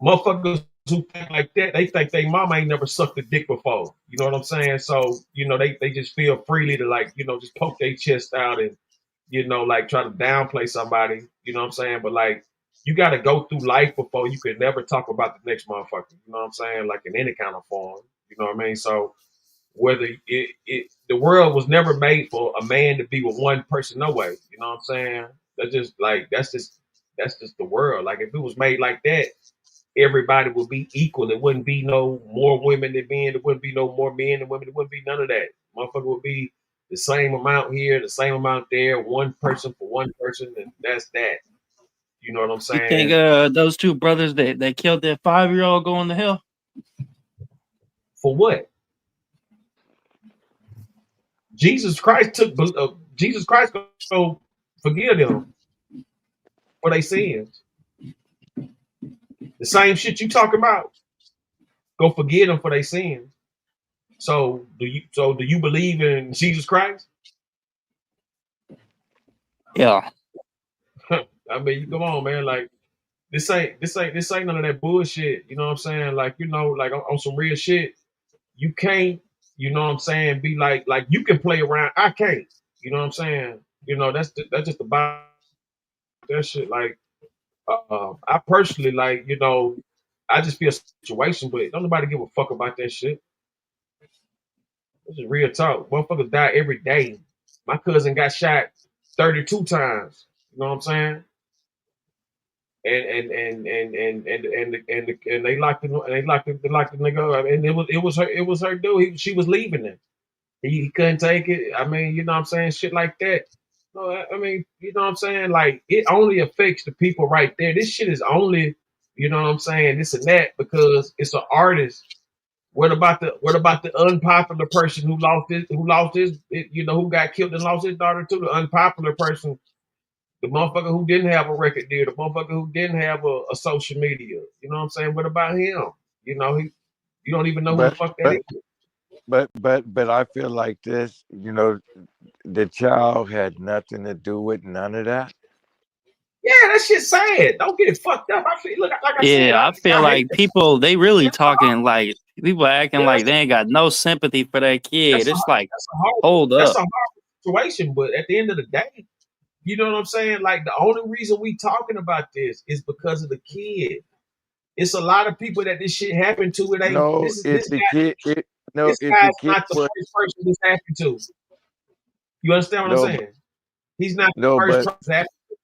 O: motherfuckers who think like that, they think they mama ain't never sucked a dick before. You know what I'm saying? So, they just feel freely to like, just poke their chest out and, like try to downplay somebody, you know what I'm saying? But like you gotta go through life before you can never talk about the next motherfucker. You know what I'm saying? Like in any kind of form. You know what I mean? So whether the world was never made for a man to be with one person, no way. You know what I'm saying? That's just the world. Like if it was made like that, everybody would be equal. There wouldn't be no more women than men. There wouldn't be no more men than women. There wouldn't be none of that. Motherfucker would be the same amount here, the same amount there, one person for one person, and that's that. You know what I'm
D: You
O: saying?
D: think those two brothers that killed their 5-year-old going to hell?
O: For what? Jesus Christ go forgive them for their sins. The same shit you talking about, go forgive them for their sins. So do you believe in Jesus Christ?
D: Yeah.
O: I mean, come on, man. Like this ain't none of that bullshit. You know what I'm saying? Like, like on some real shit, you can't, you know what I'm saying, be like you can play around. I can't. You know what I'm saying? That's just about that shit. Like, I personally like, I just feel a situation, but don't nobody give a fuck about that shit. This is real talk. Motherfuckers die every day. My cousin got shot 32 times. You know what I'm saying? And they locked the nigga up. And it was her dude. She was leaving him. He couldn't take it. I mean, you know what I'm saying? Shit like that. No, I mean, you know what I'm saying? Like, it only affects the people right there. This shit is only, you know what I'm saying, this and that, because it's an artist. What about the unpopular person who lost his, you know, who got killed and lost his daughter too? The unpopular person, the motherfucker who didn't have a record deal, the motherfucker who didn't have a social media. You know what I'm saying? What about him? You know, you don't even know who the fuck that is.
C: But I feel like this, you know, the child had nothing to do with none of that.
O: Yeah, that shit's sad. Don't get it fucked up. I feel, like I said,
D: Yeah, I feel
O: I hate
D: like
O: that.
D: people, they really talking like, people acting like they ain't got no sympathy for that kid. It's like, hold
O: That's
D: up.
O: a horrible situation, but at the end of the day, you know what I'm saying? Like, the only reason we talking about this is because of the kid. It's a lot of people that this shit happened to. It ain't
C: No,
O: this
C: if the kid,
O: this
C: if the
O: guy's
C: kid
O: not the
C: was
O: first person this happened to. You understand what I'm
C: no,
O: saying? He's not the
C: no,
O: first person this happened to.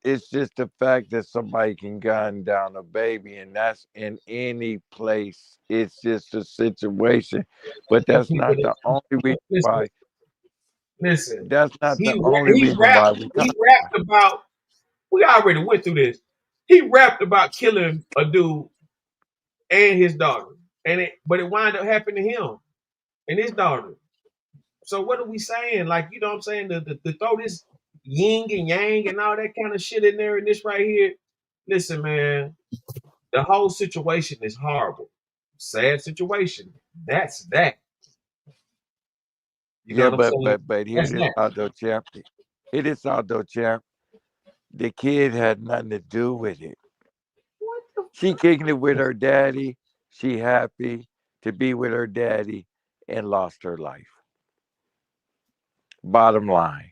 C: it's just the fact that somebody can gun down a baby, and that's in any place. It's just a situation, but that's not the only reason why.
O: Listen,
C: That's not the
O: he
C: only reason why we talk.
O: rapped about. We already went through this. He rapped about killing a dude and his daughter, but it wound up happening to him and his daughter. So what are we saying? Like, you know what I'm saying? To throw this yin and yang and all that kind of shit in there and this right here. Listen, man, the whole situation is horrible. Sad situation. That's that. You know
C: Yeah,
O: what I'm saying?
C: but here
O: That's
C: it is
O: that.
C: out though, champ. It is out though, champ. The kid had nothing to do with it. She kicking it with her daddy. She happy to be with her daddy and lost her life. Bottom line.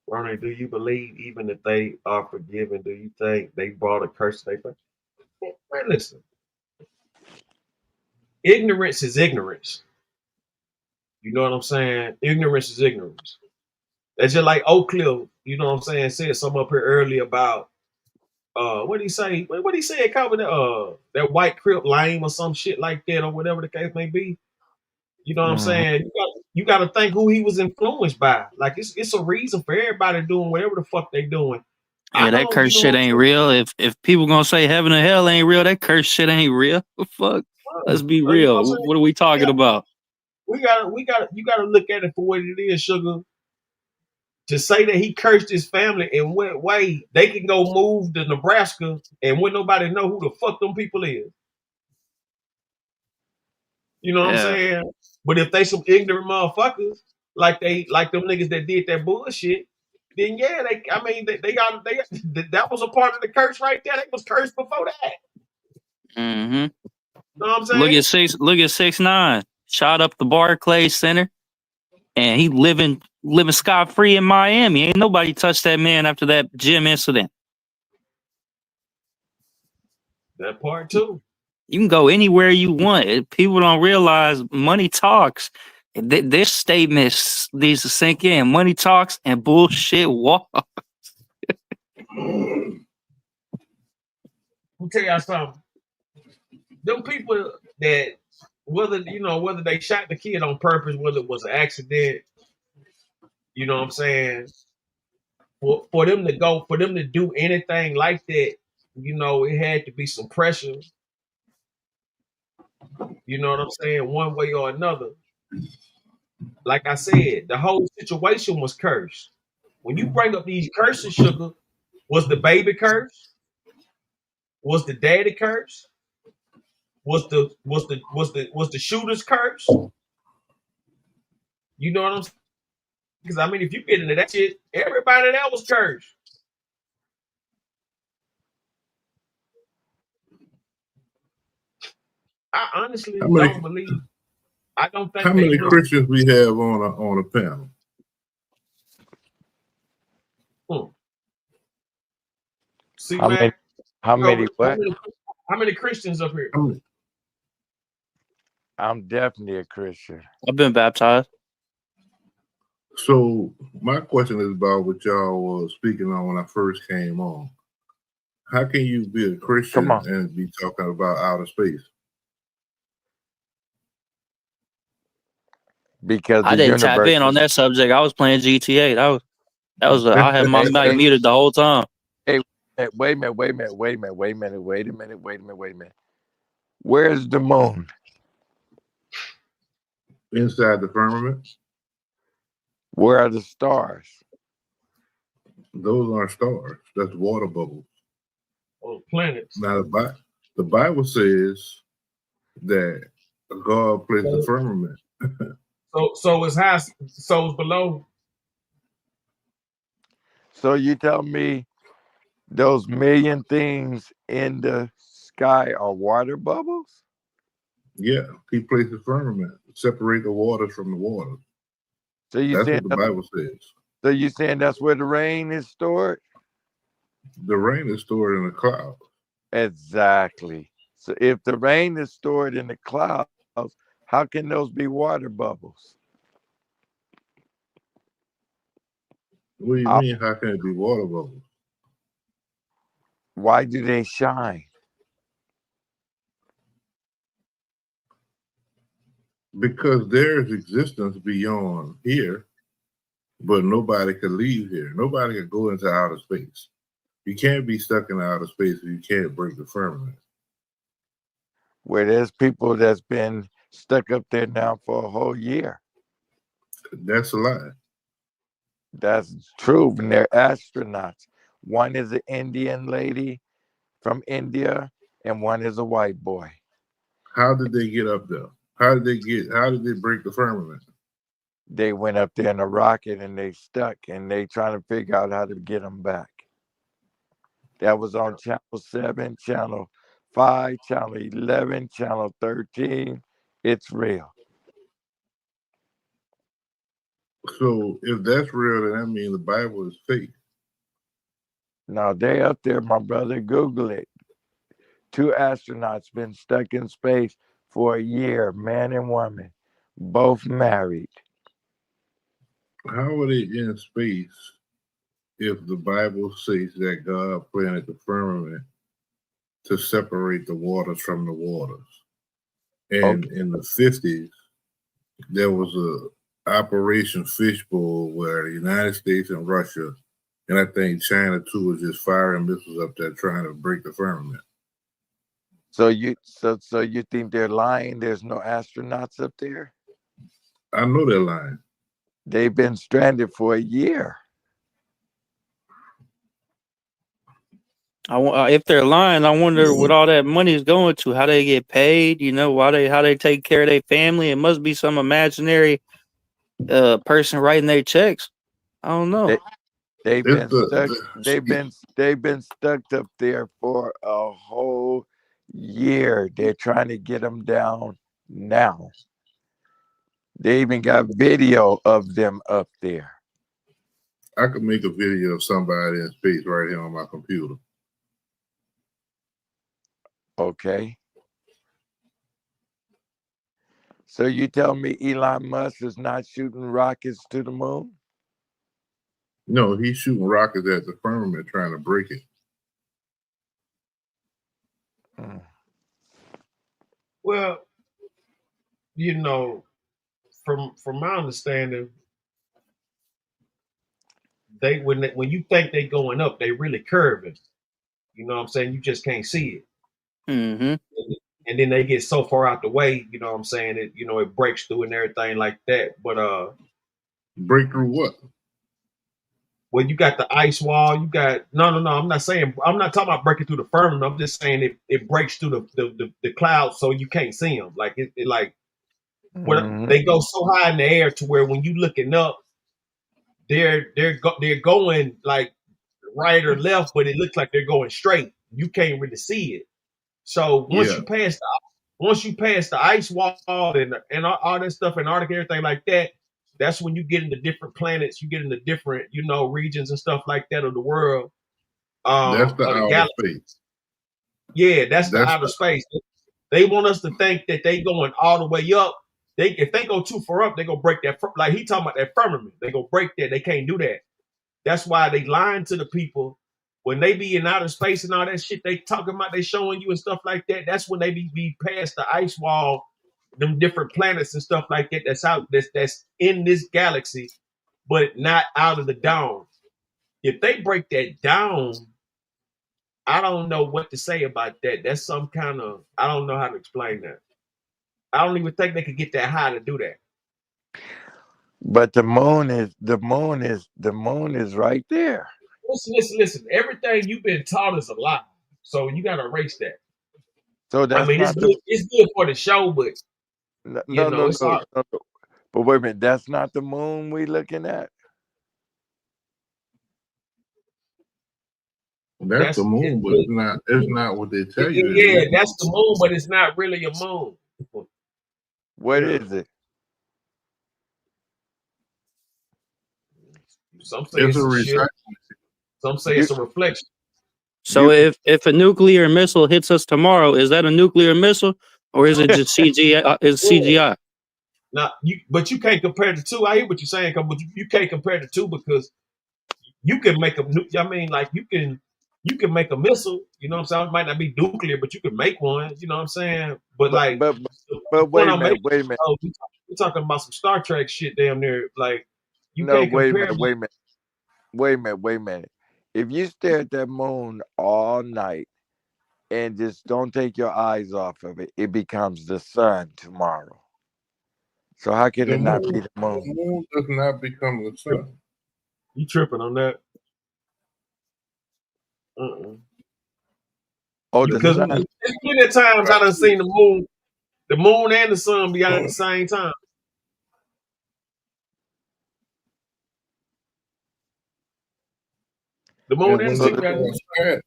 O: Ronnie, do you believe even if they are forgiven, do you think they brought a curse to their face? Man, listen. Ignorance is ignorance. You know what I'm saying? Ignorance is ignorance. That's just like Oak Cliff, you know what I'm saying, said something up here earlier about what did he say? What did he say? It covered that white crip lame or some shit like that, or whatever the case may be. You know what I'm saying? You got to think who he was influenced by. Like, it's a reason for everybody doing whatever the fuck they doing.
D: Yeah, that curse shit ain't real. If people gonna say heaven and hell ain't real, that curse shit ain't real. Fuck. Let's be
O: You know
D: real.
O: what I'm saying?
D: What are we talking about?
O: You gotta look at it for what it is, sugar. To say that he cursed his family and went away, they can go move to Nebraska and wouldn't nobody know who the fuck them people is. You know what I'm saying? But if they some ignorant motherfuckers, like them niggas that did that bullshit, then yeah, they that was a part of the curse right there. They was cursed before that.
D: Mm-hmm.
O: Know what I'm saying?
D: Look at 6ix9ine. Shot up the Barclays Center, and he living scot free in Miami. Ain't nobody touched that man after that gym incident.
O: That part too.
D: You can go anywhere you want. People don't realize money talks. This statement needs to sink in. Money talks and bullshit walks.
O: Let me tell y'all something. Them people that whether they shot the kid on purpose, whether it was an accident, you know what I'm saying? For them to do anything like that, you know, it had to be some pressure. You know what I'm saying? One way or another. Like I said, the whole situation was cursed. When you bring up these curses, sugar, was the baby curse? Was the daddy curse? Was the shooter's curse? You know what I'm saying? Because I mean, if you get into that shit, everybody that was cursed. I honestly don't believe. I don't think.
N: How many Christians we have on a panel?
O: See,
C: How
O: man,
C: many? How many? What?
O: How many Christians up here?
C: I'm definitely a Christian.
D: I've been baptized.
N: So my question is about what y'all was speaking on when I first came on. How can you be a Christian and be talking about outer space?
C: Because
D: I
C: the
D: didn't tap
C: universe
D: in on
C: is.
D: that subject. I was playing GTA. That was I had my mic muted the whole time.
C: Hey, wait a minute. Where's the moon?
N: Inside the firmament.
C: Where are the stars?
N: Those aren't stars. That's water bubbles.
O: Oh, planets.
N: Now the Bible says that God placed the firmament.
O: So it's high, so it's below.
C: So you tell me those million things in the sky are water bubbles?
N: Yeah, he placed the firmament, separate the waters from the waters.
C: So you
N: That's
C: saying
N: what the Bible says.
C: So you saying that's where the rain is stored?
N: The rain is stored in the clouds.
C: Exactly. So if the rain is stored in the clouds, how can those be water bubbles?
N: What do you mean? How can it be water bubbles?
C: Why do they shine?
N: Because there's existence beyond here, but nobody could leave here. Nobody could go into outer space. You can't be stuck in outer space if you can't break the firmament.
C: Where there's people that's been stuck up there now for a whole year.
N: That's a lie.
C: That's true. And they're astronauts. One is an Indian lady from India, and one is a white boy.
N: How did they get up there? How did they break the firmament?
C: They went up there in a rocket and they stuck, and they trying to figure out how to get them back. That was on Channel 7, Channel 5, Channel 11, Channel 13. It's real.
N: So if that's real, then that means the Bible is fake.
C: Now they up there, my brother. Google it. 2 astronauts been stuck in space for a year, man and woman, both married.
N: How are they in space if the Bible says that God planted the firmament to separate the waters from the waters? And in the 50s, there was a Operation Fishbowl where the United States and Russia, and I think China too, was just firing missiles up there trying to break the firmament.
C: So you think they're lying? There's no astronauts up there?
N: I know they're lying.
C: They've been stranded for a year.
D: If they're lying, I wonder what all that money is going to. How they get paid? You know, how they take care of their family? It must be some imaginary person writing their checks. I don't know.
C: They've been stuck. They've been stuck up there for a whole year. They're trying to get them down now. They even got video of them up there.
N: I could make a video of somebody in space right here on my computer.
C: Okay. So you tell me Elon Musk is not shooting rockets to the moon?
N: No, he's shooting rockets at the firmament trying to break it.
O: Well, you know, from my understanding, when you think they going up, they really curving. You know what I'm saying? You just can't see it.
D: Mm-hmm.
O: And then they get so far out the way, you know what I'm saying? It breaks through and everything like that. But
N: break through what?
O: Well, you got the ice wall. You got no. I'm not talking about breaking through the firmament. I'm just saying it breaks through the clouds so you can't see them. Like they go so high in the air to where when you looking up, they're going like right or left, but it looks like they're going straight. You can't really see it. So once you pass the ice wall and all that stuff, Antarctica, everything like that, that's when you get into different planets, you get into different, regions and stuff like that of the world.
N: That's the outer space.
O: Yeah, that's the outer space. They want us to think that they going all the way up, if they go too far up, they gonna break that. Like he talking about that firmament, they gonna break that. They can't do that. That's why they lying to the people when they be in outer space and all that shit. They talking about, they showing you and stuff like that. That's when they be past the ice wall, them different planets and stuff like that. That's in this galaxy, but not out of the dome. If they break that down, I don't know what to say about that. That's some kind of, I don't know how to explain that. I don't even think they could get that high to do that.
C: But the moon is right there.
O: Listen. Everything you've been taught is a lie. So you gotta erase that.
C: So that's
O: it's good for the show, but
C: no. But wait a minute, that's not the moon we looking at.
N: That's the moon, but it's not what they tell you.
O: Yeah, that's the moon, but it's not really a moon.
C: What is it?
O: Some say it's a ship. Some say it's a reflection.
D: So if a nuclear missile hits us tomorrow, is that a nuclear missile or is it just CGI? Is CGI?
O: Now, but you can't compare the two. I hear what you're saying, but you can't compare the two because you can make you can make a missile. You know what I'm saying? It might not be nuclear, but you can make one. You know what I'm saying? But wait a minute. We're talking about some Star Trek shit down there. Like can't compare.
C: Wait a minute. If you stare at that moon all night and just don't take your eyes off of it, it becomes the sun tomorrow. So how can it not be the moon?
N: The moon does not become the sun.
O: You tripping on that?
C: Oh,
O: because there's plenty of times I done seen the moon and the sun be out at the same time. The moon and the sun.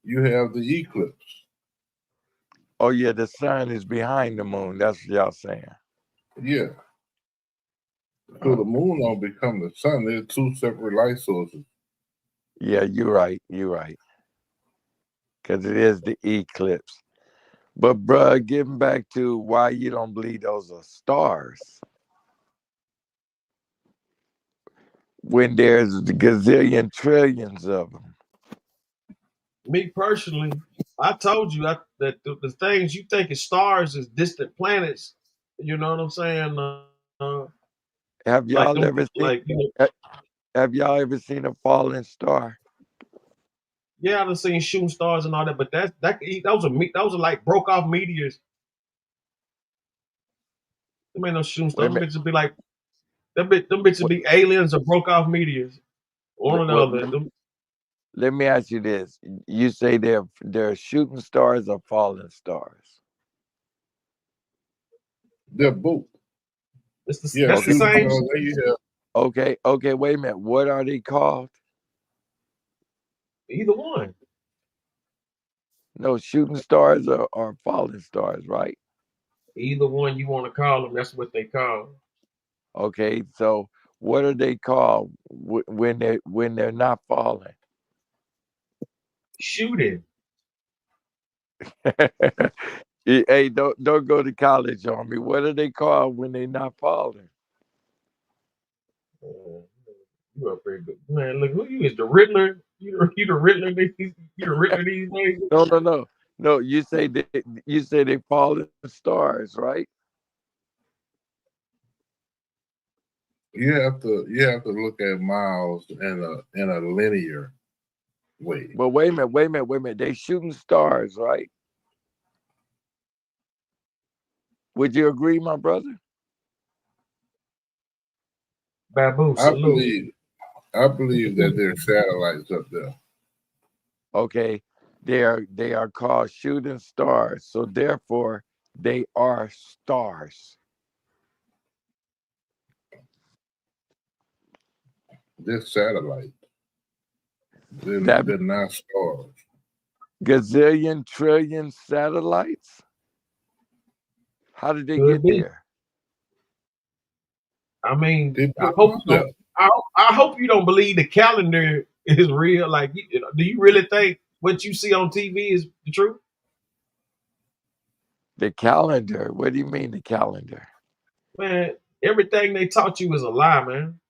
N: You have the eclipse.
C: Oh yeah, the sun is behind the moon. That's what y'all saying.
N: Yeah. So the moon don't become the sun. They're two separate light sources.
C: Yeah, you're right. Because it is the eclipse. But bruh, getting back to why you don't believe those are stars. When there's a gazillion trillions of them.
O: Me personally, I told you that the things you think is stars is distant planets. You know what I'm saying?
C: Have y'all ever seen a falling star?
O: Yeah, I've seen shooting stars and all that, but that was like broke off meteors. Them ain't no shooting stars. Them bitches be like them bitches be aliens or broke off meteors. One or the other.
C: Let me ask you this: you say they're shooting stars or falling stars?
N: They're both.
O: That's the same.
C: Okay. Wait a minute. What are they called?
O: Either one.
C: No, shooting stars or falling stars, right?
O: Either one you want to call them, that's what they call.
C: Okay, so what are they called when they're not falling?
O: Shooting.
C: Hey, don't go to college on me. What are they called when they're not falling?
O: You up there good. Man, look, who you is, the Riddler? You the Riddler? You the Riddler these days?
C: No. You say they falling stars, right?
N: You have to look at miles in a linear way.
C: But wait a minute. They shooting stars, right? Would you agree, my brother?
O: Babu, salute.
N: I believe that there's satellites up there.
C: Okay, they are called shooting stars, so therefore they are stars.
N: They're satellites. They're not stars.
C: Gazillion trillion satellites? How did they get there?
O: I mean, I hope you don't believe the calendar is real. Like, do you really think what you see on TV is the truth?
C: The calendar? What do you mean the calendar?
O: Man, everything they taught you is a lie, man.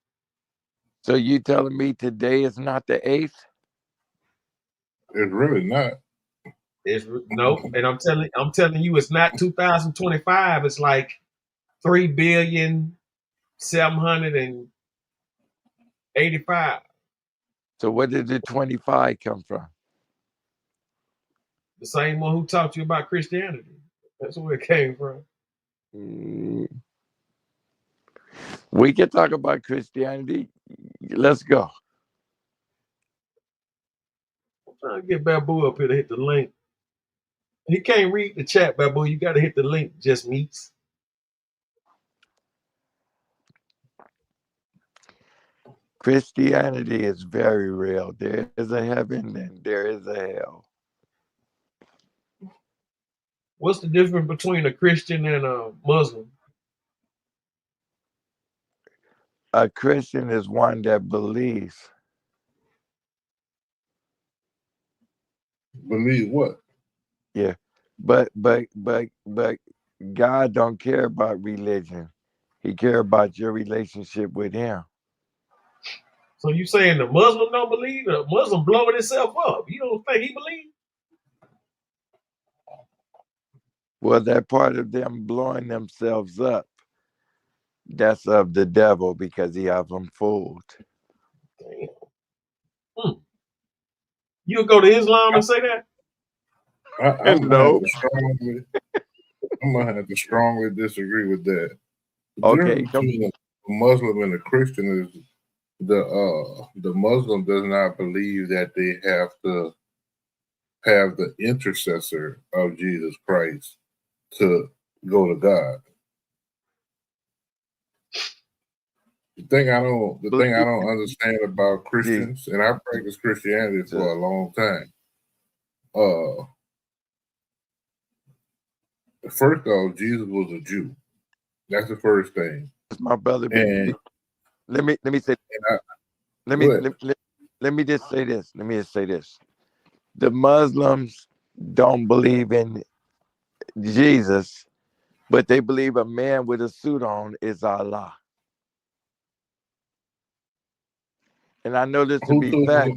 C: So you telling me today is not the 8th?
N: It's really not.
O: It's nope. And I'm telling you, it's not 2025. It's like 3,785,000,000.
C: So where did the 25 come from?
O: The same one who taught you about Christianity. That's where it came from.
C: We can talk about Christianity. Let's go.
O: I'm trying to get Babu up here to hit the link. He can't read the chat, Babu. You got to hit the link. Just meets.
C: Christianity is very real. There is a heaven and there is a hell.
O: What's the difference between a Christian and a Muslim?
C: A Christian is one that believes.
N: Believe what?
C: Yeah. But God don't care about religion. He care about your relationship with him.
O: So you saying the Muslim don't believe? The Muslim blowing himself up. You don't think he believes?
C: Well, that part of them blowing themselves up, that's of the devil because he have them fooled.
O: Damn. You'll go to Islam and say that?
N: I'm
C: No.
N: gonna have to strongly disagree with that. The
C: Okay.
N: difference between a Muslim and a Christian is the Muslim does not believe that they have to have the intercessor of Jesus Christ to go to God. The thing I don't understand about Christians, and I practiced Christianity for a long time. First off, Jesus was a Jew. That's the first thing.
C: My brother,
N: and
C: let me say. Let me just say this. Let me just say this. The Muslims don't believe in Jesus, but they believe a man with a suit on is Allah. And I know this to be fact.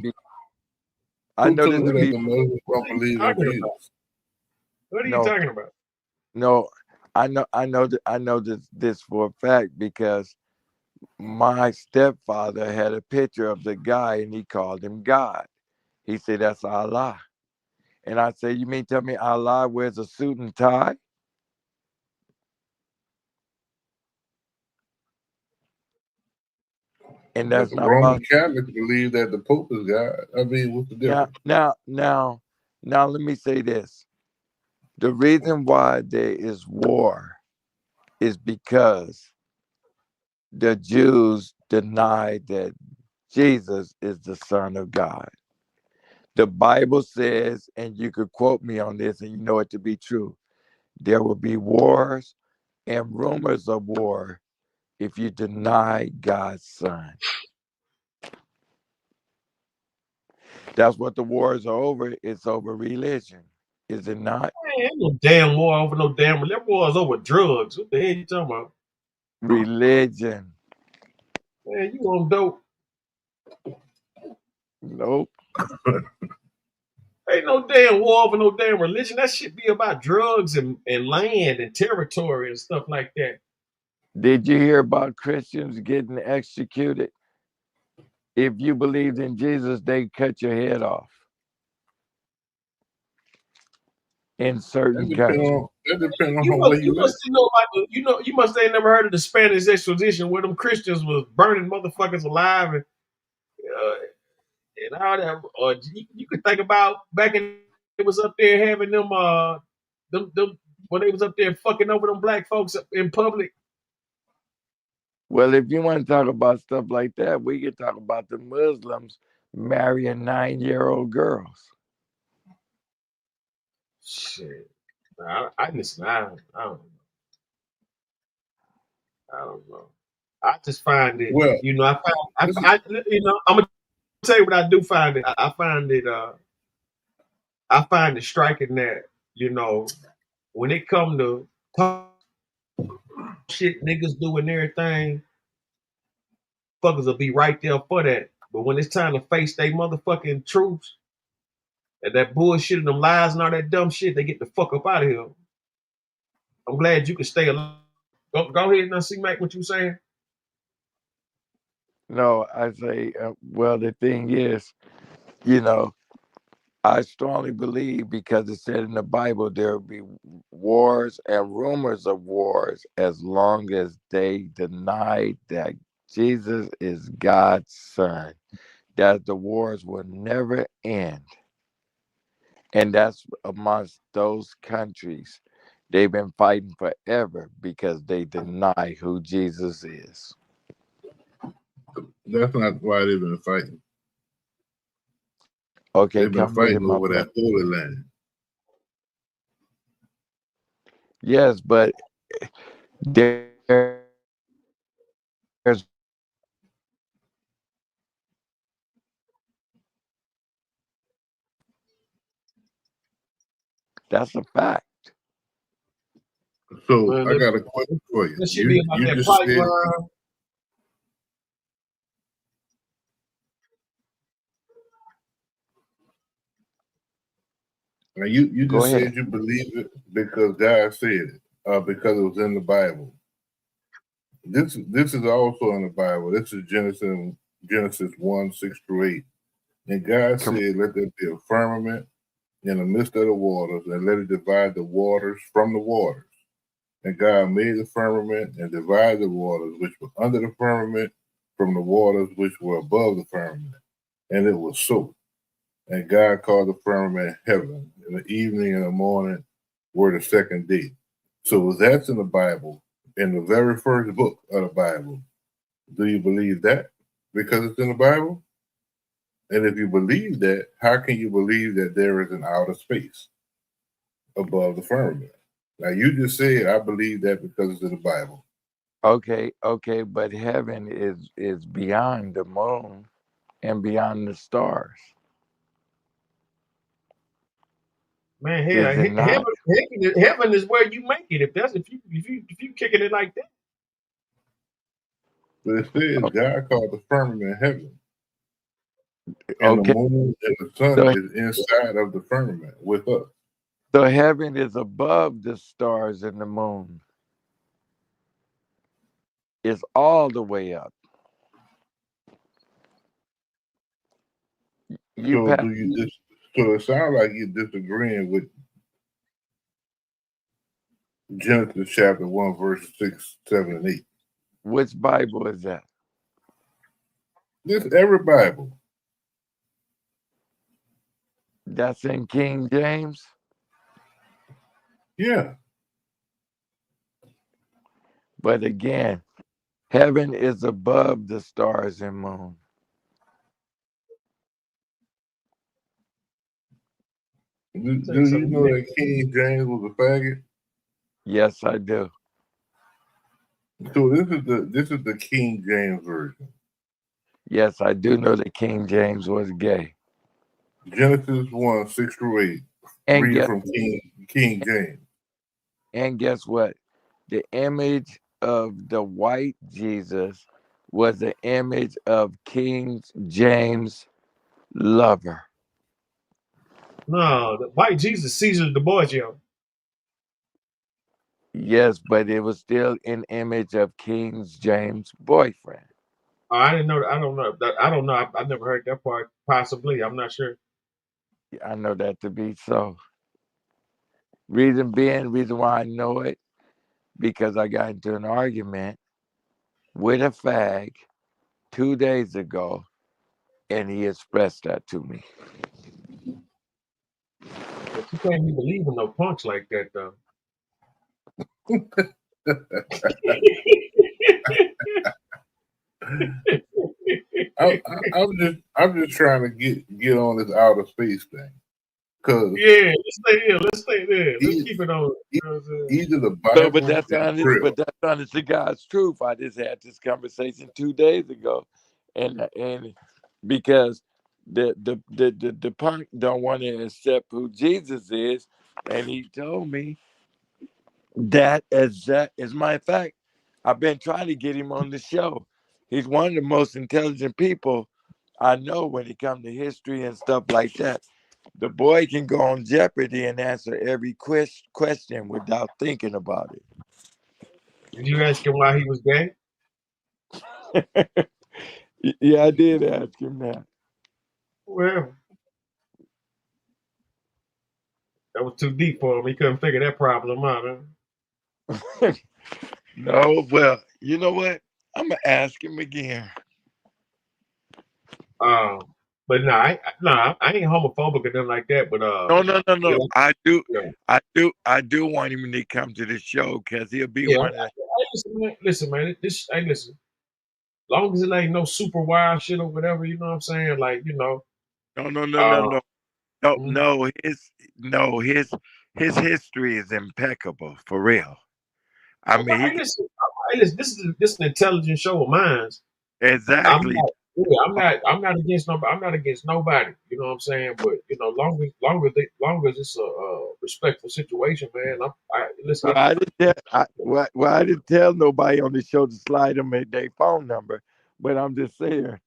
C: I know this to be.
N: The Muslims don't believe in Jesus.
O: What are you talking about?
C: No, I know this for a fact because my stepfather had a picture of the guy and he called him God. He said that's Allah. And I said, you mean tell me Allah wears a suit and tie? And that's not
N: Roman Catholics believe that the Pope is God. I mean, what's the difference?
C: Now, let me say this. The reason why there is war is because the Jews deny that Jesus is the Son of God. The Bible says, and you could quote me on this, and you know it to be true, there will be wars and rumors of war if you deny God's Son. That's what the wars are over. It's over religion. Is it not?
O: Man, ain't no damn war over no damn. That war is over drugs. What the hell you talking about?
C: Religion.
O: Man, you on dope.
C: Nope.
O: Ain't no damn war over no damn religion. That shit be about drugs and land and territory and stuff like that.
C: Did you hear about Christians getting executed? If you believed in Jesus, they cut your head off. In certain countries.
N: That depends on where you live.
O: You must have never heard of the Spanish Inquisition where them Christians was burning motherfuckers alive and all that. Or you could think about back in it was up there having them when they was up there fucking over them black folks in public.
C: Well, if you want to talk about stuff like that, we could talk about the Muslims marrying 9-year-old girls.
O: Shit. I don't know. I just find it.
N: Well,
O: I'm gonna tell you what I do find it. I find it striking that when it come to shit niggas do and everything, fuckers will be right there for that. But when it's time to face they motherfucking truths and that bullshit and them lies and all that dumb shit, they get the fuck up out of here. I'm glad you can stay alive. Go ahead now, see Mac, what you saying?
C: No, I say, well, the thing is, I strongly believe because it said in the Bible there will be wars and rumors of wars as long as they deny that Jesus is God's son, that the wars will never end. And that's amongst those countries. They've been fighting forever because they deny who Jesus is.
N: That's not why they've been fighting.
C: Okay,
N: they've been
C: come with it,
N: fighting
C: my
N: over
C: brother.
N: that holy land.
C: Yes, but there's that's a fact.
N: So
O: Man,
N: I got a question for you.
O: This should be about
N: You
O: that
N: just said
O: pipeline.
N: now you
C: Go
N: just
C: ahead.
N: said you believe it because God said it, because it was in the Bible. This is also in the Bible. This is Genesis 1:6-8. And God said, "Let there be a firmament in the midst of the waters, and let it divide the waters from the waters." And God made the firmament and divided the waters which were under the firmament from the waters which were above the firmament. And it was so. And God called the firmament heaven. And the evening and the morning were the second day. So that's in the Bible, in the very first book of the Bible. Do you believe that? Because it's in the Bible? And if you believe that, how can you believe that there is an outer space above the firmament? Now you just said I believe that because it's in the Bible.
C: Okay, but heaven is beyond the moon and beyond the stars.
O: Man,
C: Is it not?
O: heaven is where you make it. If you kicking it like that.
N: But it says God called the firmament heaven. And the
C: Okay.
N: moon and the sun
C: So,
N: is inside of the firmament with us.
C: so heaven is above the stars and the moon. It's all the way up.
N: So so it sounds like you're disagreeing with Genesis chapter 1, verses 6, 7, and 8.
C: Which Bible is that?
N: This every Bible.
C: That's in King James?
N: Yeah.
C: But again, heaven is above the stars and moon.
N: Do you know that King James was a faggot?
C: Yes, I do.
N: So this is the King James version.
C: Yes, I do know that King James was gay.
N: Genesis 1:6-8.
C: And
N: Read from King James.
C: And guess what? The image of the white Jesus was the image of King James' lover.
O: No, the white Jesus, Caesar the Borgia.
C: Yes, but it was still an image of King James' boyfriend.
O: I didn't know. I don't know. I don't know. I've never heard that part. Possibly, I'm not sure.
C: I know that to be so. Reason why I know it, because I got into an argument with a fag 2 days ago, and he expressed that to me.
O: But you can't be believing no punks like that, though.
N: I'm just trying to get on this outer space thing. Cause
O: yeah, let's stay there. Let's keep it on.
N: Either the Bible
C: But that's honest to God's truth. I just had this conversation 2 days ago, and because the punk don't want to accept who Jesus is, and he told me that as a matter of fact, I've been trying to get him on the show. He's one of the most intelligent people I know when it comes to history and stuff like that. The boy can go on Jeopardy and answer every question without thinking about
O: Did you ask him why he was gay?
C: it. Yeah, I did ask him that.
O: Well, that was too deep for him. He couldn't figure that problem out. Huh?
C: No, well, you know what? I'm gonna ask him again.
O: But I ain't homophobic or nothing like that. But
C: No.
O: yeah,
C: I do want him to come to the show because he'll be
O: yeah.
C: one of the.
O: Listen, man. Listen. Long as it ain't no super wild shit or whatever, you know what I'm saying? Like, you know.
C: No.
O: Mhm.
C: His history is impeccable for real. I
O: Well,
C: mean, he
O: listen, this is an intelligent show of mine.
C: exactly.
O: I'm not against nobody. I'm not against nobody. You know what I'm saying? But you know, long as it's a respectful situation, man. Listen.
C: Well, I didn't tell nobody on the show to slide them their phone number, but I'm just saying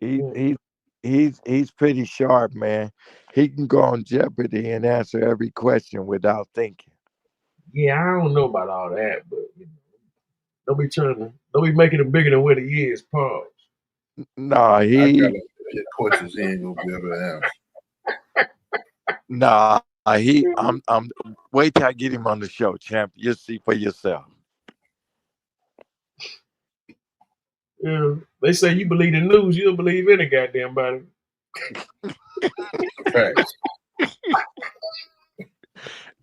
C: he's pretty sharp, man. He can go on Jeopardy and answer every question without thinking.
O: Yeah, I don't know about all that, but you know, don't be making it bigger than what it is. Pause.
C: Nah,
N: I got questions he ain't gonna be able to answer.
C: Nah, I'm wait till I get him on the show, champ. You'll see for yourself.
O: Yeah, they say you believe the news, you don't believe any goddamn body.
N: Facts.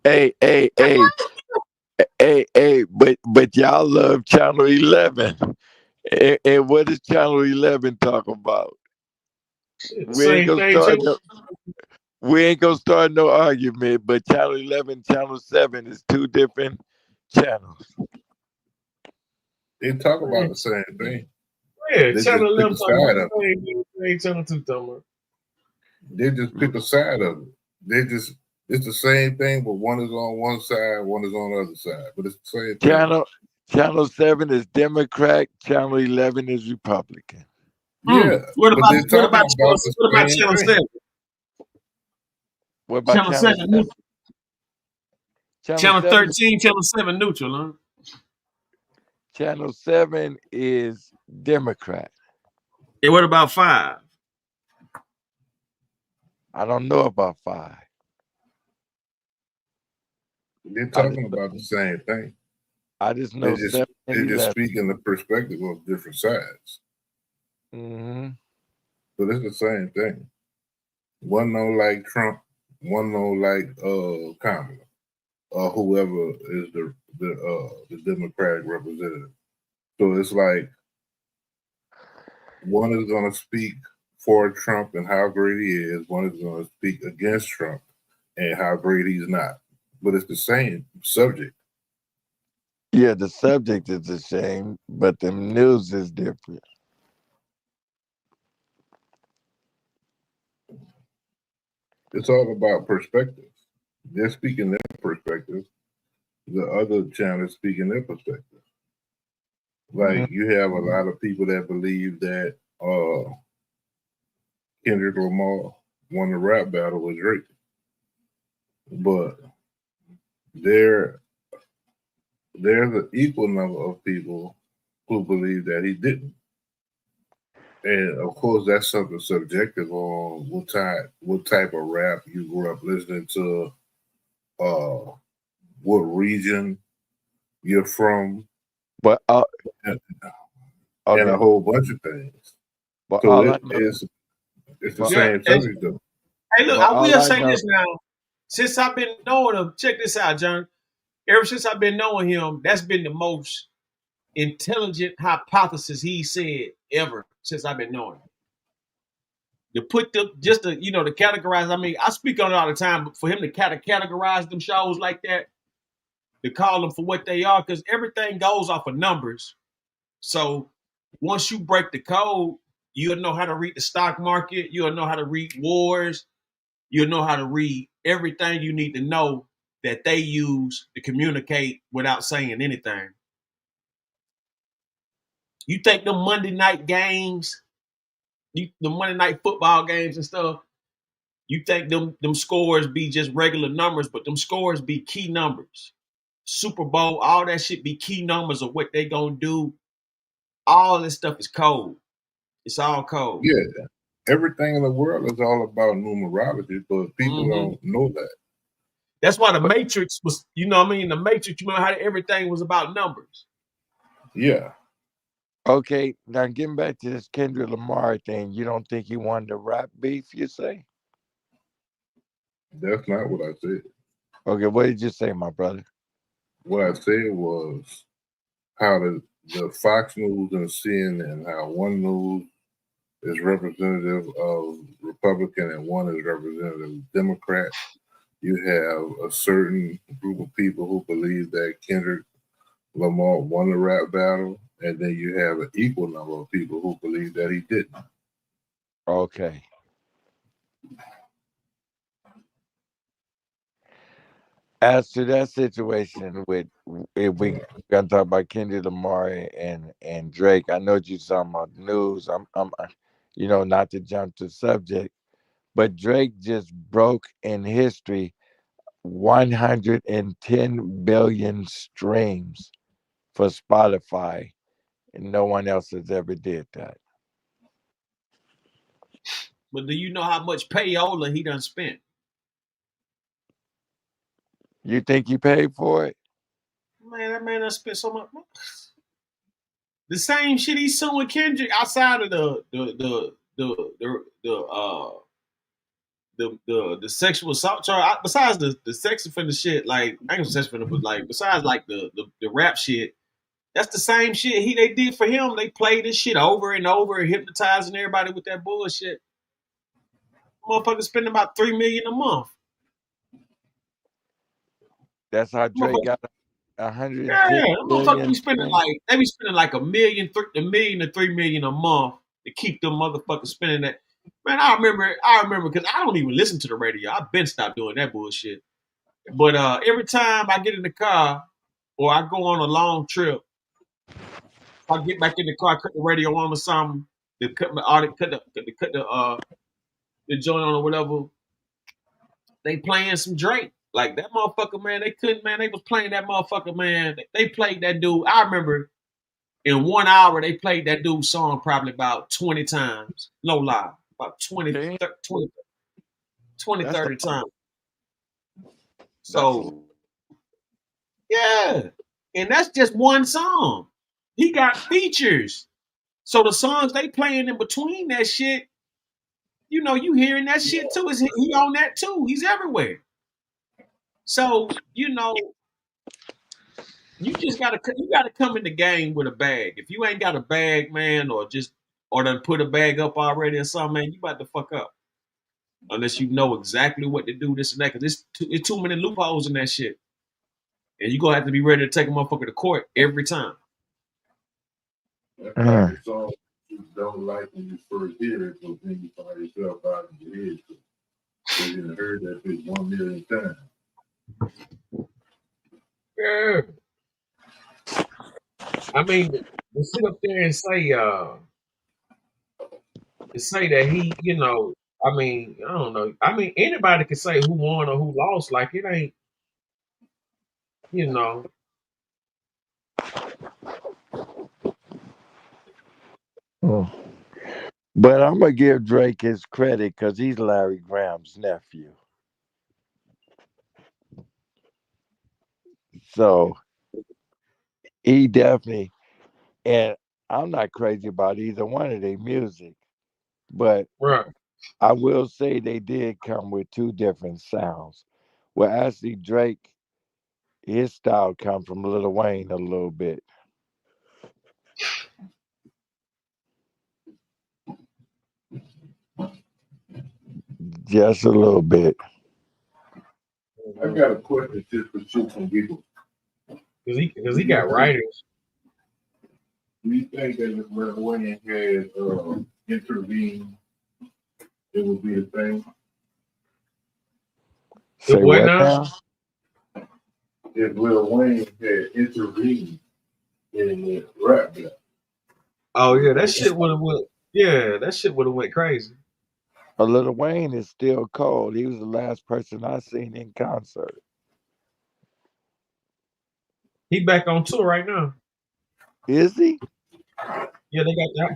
C: Hey, but y'all love Channel 11. And what does Channel 11 talk about?
O: Shit, the
C: We ain't
O: same
C: gonna
O: thing
C: start
O: too.
C: no, we ain't gonna start no argument, but Channel 11, Channel 7 is two different channels.
N: They talk about the same thing.
O: Yeah,
N: They
O: Channel
N: just pick
O: 11
N: a
O: talking
N: side
O: about
N: of
O: the
N: it.
O: same thing Channel 2 talking about.
N: They just pick a side of it. It's the same thing, but one is on one side, one is on the other side. But it's the same thing.
C: Channel 7 is Democrat, Channel 11 is Republican.
N: Yeah.
O: What
N: But
O: about
N: they're talking about the same
O: Channel
N: thing.
O: 7?
C: What about
O: Channel 7
C: 7?
O: neutral. Channel
C: 7?
O: 13, Channel 7 neutral, huh?
C: Channel 7 is Democrat.
O: And what about 5?
C: I don't know about 5.
N: They're talking about the same thing.
C: I just know 7 and
N: they just
C: 11.
N: speak in the perspective of different sides.
C: Mm-hmm.
N: But it's the same thing. One don't like Trump, one don't like Kamala, or whoever is the Democratic representative. So it's like one is going to speak for Trump and how great he is. One is going to speak against Trump and how great he's not. But it's the same subject.
C: Yeah, the subject is the same, but the news is different.
N: It's all about perspective. They're speaking their perspective. The other channels speaking their perspective. Like you have a lot of people that believe that Kendrick Lamar won the rap battle with Drake. But there's an equal number of people who believe that he didn't. And of course, that's something subjective on what type of rap you grew up listening to, what region you're from,
C: but
N: and a whole bunch of things.
C: But
N: So it's the same subject though.
O: Hey, look, I will say this now. Since I've been knowing him, check this out, John. Ever since I've been knowing him, that's been the most intelligent hypothesis he said ever since I've been knowing him. To put them, just to, you know, to categorize, I mean, I speak on it all the time, but for him to categorize them shows like that, to call them for what they are, because everything goes off of numbers. So once you break the code, you'll know how to read the stock market, you'll know how to read wars, you'll know how to read everything you need to know that they use to communicate without saying anything.
B: You think the Monday night games, the Monday night football games and stuff, you think them scores be just regular numbers, but them scores be key numbers. Super Bowl, all that shit be key numbers of what they gonna do. All this stuff is code. It's all code.
N: Yeah, everything in the world is all about numerology, but people don't know that.
B: That's why the Matrix was, you know what I mean? The Matrix, you remember how everything was about numbers.
N: Yeah.
C: Okay, now getting back to this Kendrick Lamar thing, you don't think he wanted to rap beef, you say?
N: That's not what I said.
C: Okay, what did you say, my brother?
N: What I said was how the Fox News and CNN, how one news is representative of Republican and one is representative of Democrat. You have a certain group of people who believe that Kendrick Lamar won the rap battle, and then you have an equal number of people who believe that he didn't.
C: Okay. As to that situation with, if we gonna talk about Kendrick Lamar and Drake, I know you talking about news. I'm you know, not to jump to subject, but Drake just broke in history 110 billion streams for Spotify, and no one else has ever did that.
B: But do you know how much payola he done spent?
C: You think he paid for it?
B: Man, that man done spent so much. The same shit he's suing Kendrick outside of the sexual assault charge. Besides the sex offender shit, like I ain't sex offender, but like besides like the rap shit, that's the same shit they did for him. They played this shit over and over and hypnotizing everybody with that bullshit. Motherfuckers spending about $3 million a month.
C: That's how Drake got 110
B: Yeah, motherfuckers be spending
C: streams.
B: like they be spending like $1 million to $3 million a month to keep them motherfuckers spending that. Man, I remember because I don't even listen to the radio. I've been stopped doing that bullshit. But every time I get in the car or I go on a long trip, if I get back in the car, cut the radio on or something, they cut the joint on or whatever. They playing some Drake. Like that motherfucker, man, they couldn't, man. They was playing that motherfucker, man. They played that dude. I remember in 1 hour, they played that dude's song probably about 20 times. No lie. About 20, 30 times. So, yeah. And that's just one song. He got features. So the songs they playing in between that shit, you know, you hearing that shit too. He on that too. He's everywhere. So, you know, you just gotta come in the game with a bag. If you ain't got a bag, man, or done put a bag up already or something, man, you about to fuck up. Unless you know exactly what to do, this and that, because it's too many loopholes in that shit. And you gonna have to be ready to take a motherfucker to court every time.
N: That's like a song you don't like when you first hear it, but then you find yourself out in your head. So you done heard that bitch 1 million times.
O: Yeah. I mean, to sit up there and say that he, you know, I mean, I don't know. I mean, anybody can say who won or who lost. Like it ain't, you know.
C: But I'm gonna give Drake his credit because he's Larry Graham's nephew. So he definitely, and I'm not crazy about either one of their music, but
O: right.
C: I will say they did come with two different sounds. Well, actually, Drake, his style come from Lil Wayne a little bit. Just a little bit.
N: I got a question just for shits and giggles.
O: Because he got writers.
N: Do you think that if Lil Wayne had intervened, it would be a thing?
C: Say what now?
N: If Lil Wayne had intervened in the rap battle,
O: Oh yeah, that shit would have went. Yeah, that shit would have went crazy.
C: Lil Wayne is still cold. He was the last person I seen in concert.
O: He back on tour right now.
C: Is he?
O: Yeah,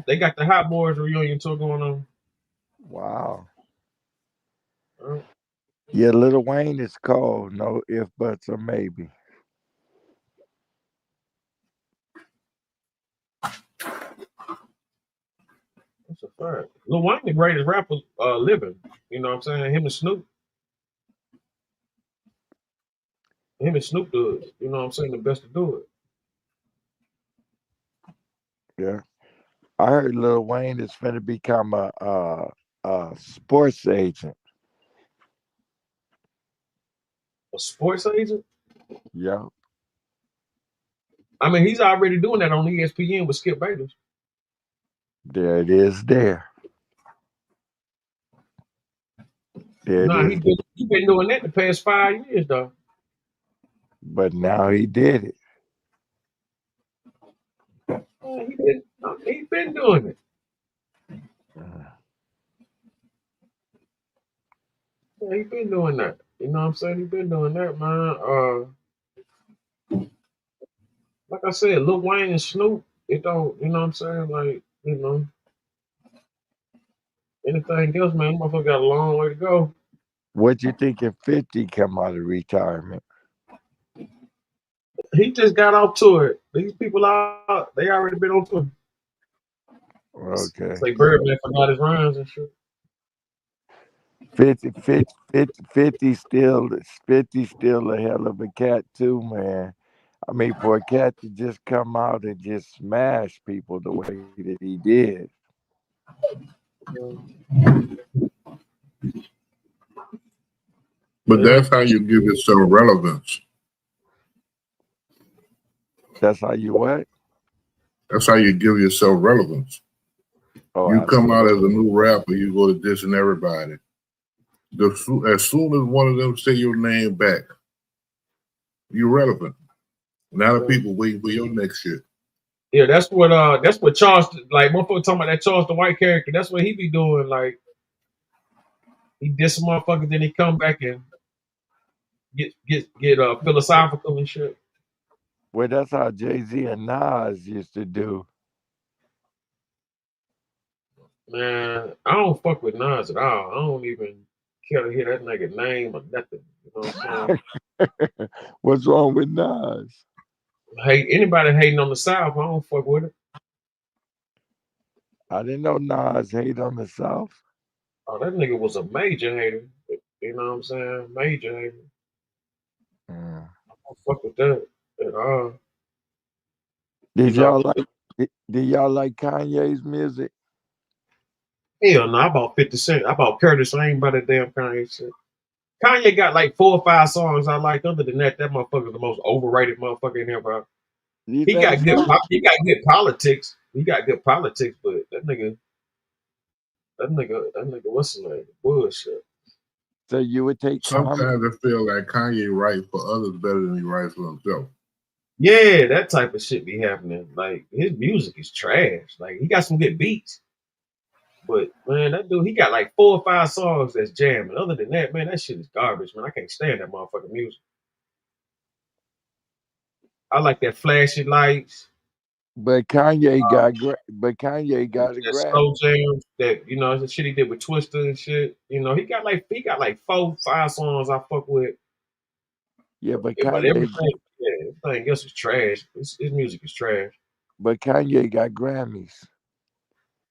O: they got the Hot Boys reunion tour going on.
C: Wow. Yeah, Lil Wayne is cold. No if, buts, or maybe.
O: That's a fact. Lil Wayne, the greatest rapper living. You know what I'm saying? Him and Snoop. Him and Snoop does. You know what I'm saying? The best to do it.
C: Yeah. I heard Lil Wayne is finna become a sports agent.
O: A sports agent?
C: Yeah.
O: I mean, he's already doing that on ESPN with Skip Bayless.
C: There it is there. There
O: Nah,
C: it is.
O: he been doing that the past 5 years though.
C: But now he did it.
O: Yeah, he been doing it. Yeah, he been doing that. You know what I'm saying? He been doing that, man. Like I said, Lil Wayne and Snoop, it don't, you know what I'm saying? Like, you know, anything else, man, motherfucker got a long way to go.
C: What you think if 50 come out of retirement?
O: He just got off tour. These people out, they already been on tour.
C: Okay.
O: Say Birdman forgot his rhymes and shit.
C: 50 still a hell of a cat too, man. I mean, for a cat to just come out and just smash people the way that he did.
N: But that's how you give yourself relevance.
C: That's how you what?
N: That's how you give yourself relevance.
C: Oh,
N: you come out as a new rapper, you go to dissing everybody. As soon as one of them say your name back, you're relevant. Now the people waiting for your next shit.
O: Yeah, that's what Charles, like motherfucker talking about that Charles the White character. That's what he be doing. Like he diss some motherfuckers, then he come back and get philosophical and shit.
C: Well, that's how Jay-Z and Nas used to do.
O: Man, I don't fuck with Nas at all. I don't even care to hear that nigga name or nothing. You know what I'm saying?
C: What's wrong with Nas?
O: Hate anybody hating on the South, I don't fuck with it.
C: I didn't know Nas hate on the South.
O: Oh, that nigga was a major hater. You know what I'm saying? Major hater. I don't fuck with that at all.
C: Did y'all like Kanye's music?
O: Hell no, I bought 50 Cent. I bought Curtis. I ain't about that damn Kanye shit. Kanye got like 4 or 5 songs I like. Other than that, that motherfucker's the most overrated motherfucker in here, bro. He got good politics. He got good politics, but that nigga, what's his name? Bullshit.
C: So you would take.
N: Sometimes I feel like Kanye writes for others better than he writes for himself.
O: Yeah, that type of shit be happening. Like his music is trash. Like he got some good beats, but man, that dude, he got like 4 or 5 songs that's jamming. Other than that, man, that shit is garbage, man. I can't stand that motherfucking music. I like that flashy lights.
C: But Kanye got a
O: That
C: Grammy.
O: slow jam, that you know, the shit he did with Twister and shit. You know, he got like 4, 5 songs I fuck with.
C: Yeah, but
O: everything else is trash. His music is trash.
C: But Kanye got Grammys.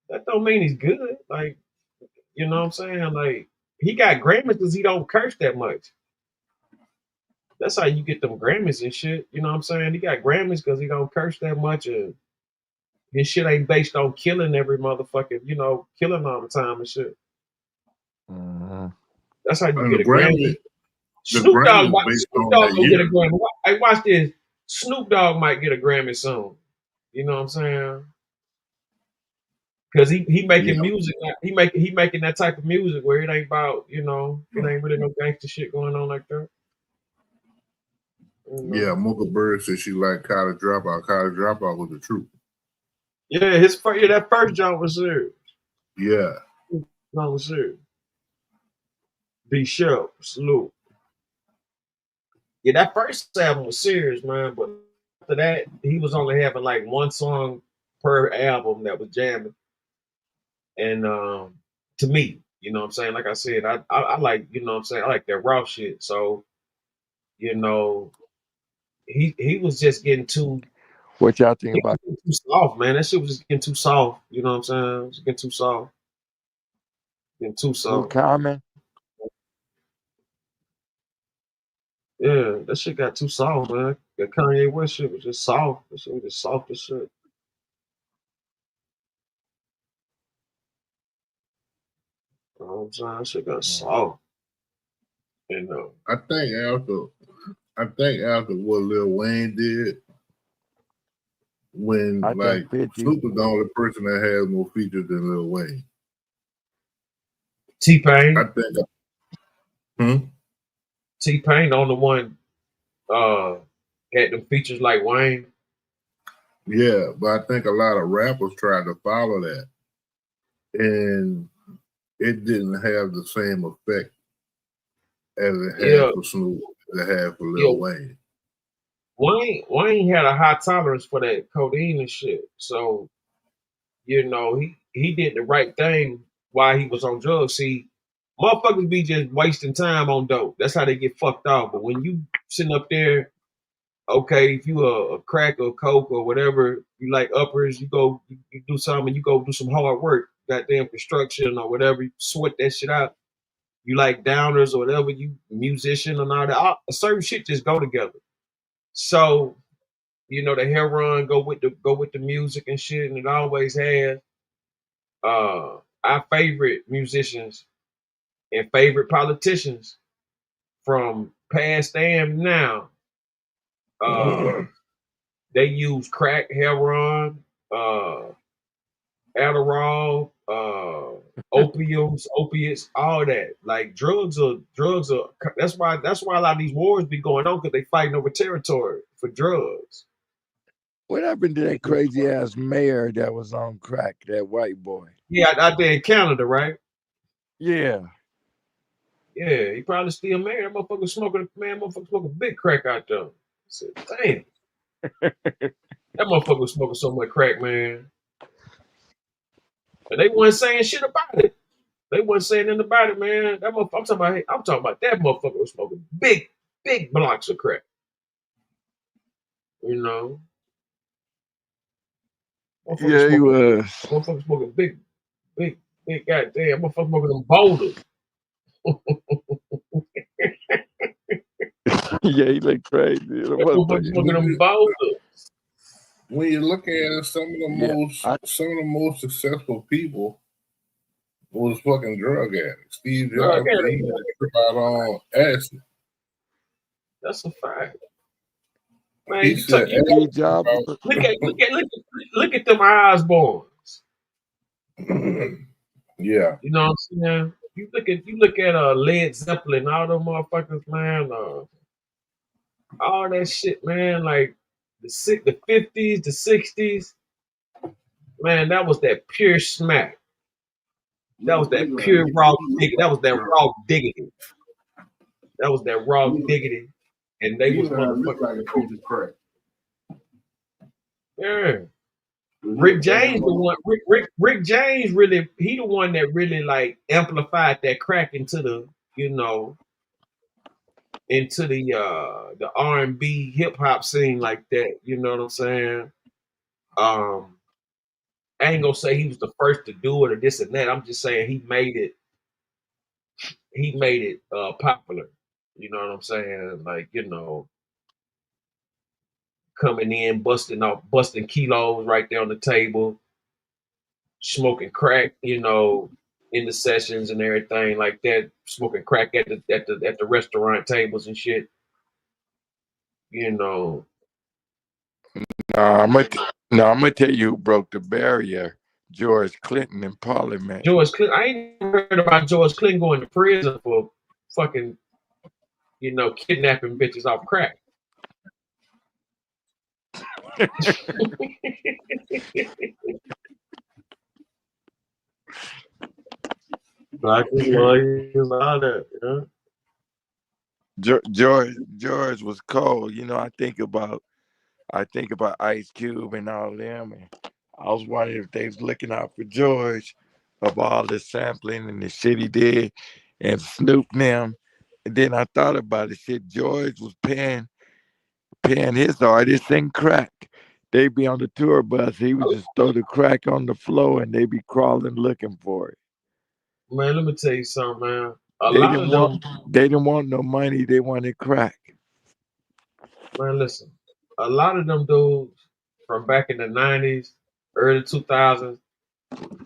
O: That don't mean he's good. Like, you know what I'm saying? Like, he got Grammys because he don't curse that much. That's how you get them Grammys and shit. You know what I'm saying? He got Grammys because he don't curse that much, and his shit ain't based on killing every motherfucking, you know, killing all the time and shit. That's how you get a Grammy. Snoop Dogg gonna get a Grammy. Hey, watch this. Snoop Dogg might get a Grammy soon. You know what I'm saying? Because he making music. He making that type of music where it ain't about, you know, it ain't really no gangster shit going on like that.
N: Yeah, Mocha Bird said she liked College Dropout. College Dropout was the truth.
O: Yeah, that first joint was serious.
N: Yeah.
O: No, was serious. Be sure, salute. Yeah, that first album was serious, man. But after that, he was only having like one song per album that was jamming. And to me, you know what I'm saying? Like I said, I like, you know what I'm saying, I like that raw shit. So, you know, he was just getting too
C: What y'all think about
O: too soft, man. That shit was just getting too soft. You know what I'm saying? It was getting too soft. Getting too
C: New
O: soft.
C: Common?
O: Yeah, that shit got too soft, man. That Kanye West shit was just soft. That shit was just soft as shit. You know what I'm saying? That shit got soft. You
N: I think after what Lil Wayne did, when
C: I
N: like
C: think 50.
N: Snoop is the only person that has more features than Lil Wayne.
O: T-Pain.
N: I think.
O: T-Pain the only one had them features like Wayne.
N: Yeah, but I think a lot of rappers tried to follow that, and it didn't have the same effect as it had for Snoop, as it had for Lil Wayne.
O: Wayne had a high tolerance for that codeine and shit. So, you know, he did the right thing while he was on drugs. See, motherfuckers be just wasting time on dope. That's how they get fucked off. But when you sitting up there, okay, if you a crack or coke or whatever, you like uppers, you go you do something, you go do some hard work, goddamn construction or whatever, you sweat that shit out. You like downers or whatever, you musician and all that. Certain shit just go together. So, you know, the heroin go with the music and shit, and it always has. Our favorite musicians and favorite politicians from past and now, they use crack, heroin, Adderall, opiates, all that. Like drugs are. That's why a lot of these wars be going on, because they fighting over territory for drugs.
C: What happened to that crazy ass mayor that was on crack, that white boy?
O: Yeah, out there in Canada, right?
C: Yeah.
O: Yeah, he probably still married. That motherfucker smoking big crack out there. I said, damn. That motherfucker was smoking so much crack, man. And they wasn't saying shit about it. They wasn't saying nothing about it, man. That motherfucker, I'm talking about that motherfucker was smoking big blocks of crack. You know?
C: Yeah, he was.
O: Motherfucker smoking big goddamn. Motherfucker smoking them boulders.
C: Yeah, he looked crazy.
O: Motherfucker smoking them boulders.
N: When you look at it, some of the most successful people was fucking drug addicts. Steve Jobs, he trip out on acid.
O: That's a fact. Man,
N: He said,
O: look at them Osbournes.
N: Yeah.
O: You know what I'm saying? You look at Led Zeppelin, all them motherfuckers, man. All that shit, man. Like the 50s, the 60s, man. That was that pure smack. That was that pure raw diggity. That was that raw diggity. That was that raw diggity, and they was motherfucking. Yeah. Rick James, the one. Rick James really. He the one that really like amplified that crack into the, you know, into the R&B hip hop scene like that. You know what I'm saying? I ain't gonna say he was the first to do it or this and that. I'm just saying he made it. He made it popular. You know what I'm saying? Like, you know, coming in, busting kilos right there on the table, smoking crack, you know, in the sessions and everything like that, smoking crack at the restaurant tables and shit. You know.
C: No, I'm gonna tell you who broke the barrier. George Clinton in Parliament.
O: George Clinton. I ain't heard about George Clinton going to prison for fucking, you know, kidnapping bitches off crack. Black lawyers, all that,
C: George was cold. You know, I think about Ice Cube and all them, and I was wondering if they was looking out for George of all the sampling and the shit he did, and Snoop and them. And then I thought about it. Shit, George was paying his artists and crack. They be on the tour bus. He would just throw the crack on the floor, and they be crawling looking for it.
O: Man, let me tell you something, man.
C: They didn't want no money. They wanted crack.
O: Man, listen. A lot of them dudes from back in the 90s, early 2000s,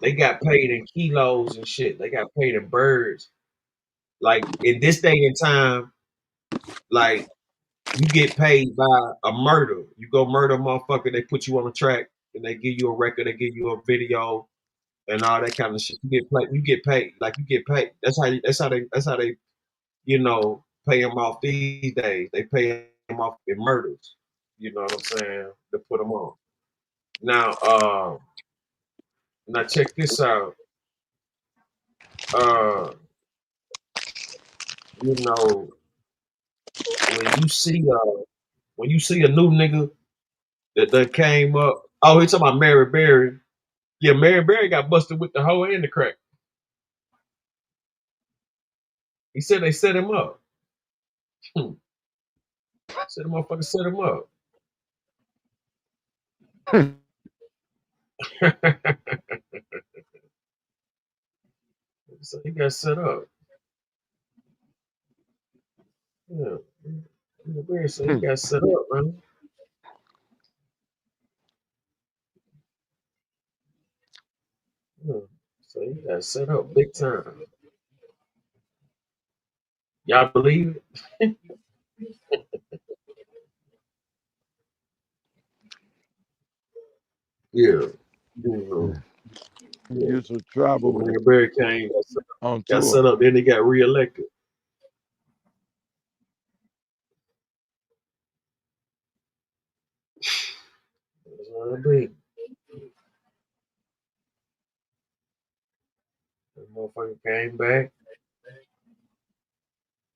O: they got paid in kilos and shit. They got paid in birds. Like in this day and time, like you get paid by a murder. You go murder a motherfucker, they put you on a track and they give you a record, they give you a video and all that kind of shit. You get paid. That's how they pay them off these days. They pay them off in murders. You know what I'm saying? To put them on. Now check this out. You know, when you see a new nigga that came up. Oh, he's talking about Mary Berry. Yeah, Mary Berry got busted with the hoe and the crack. He said they set him up. Said the motherfucker set him up. So he got set up. Yeah. Mary Berry said he got set up, man. Yeah. So he got set up big time. Y'all believe it? Yeah.
C: Used to travel with
O: Mary Berry came,
C: on
O: got
C: tour.
O: set up, then he got reelected. That's what I mean. That motherfucker came back.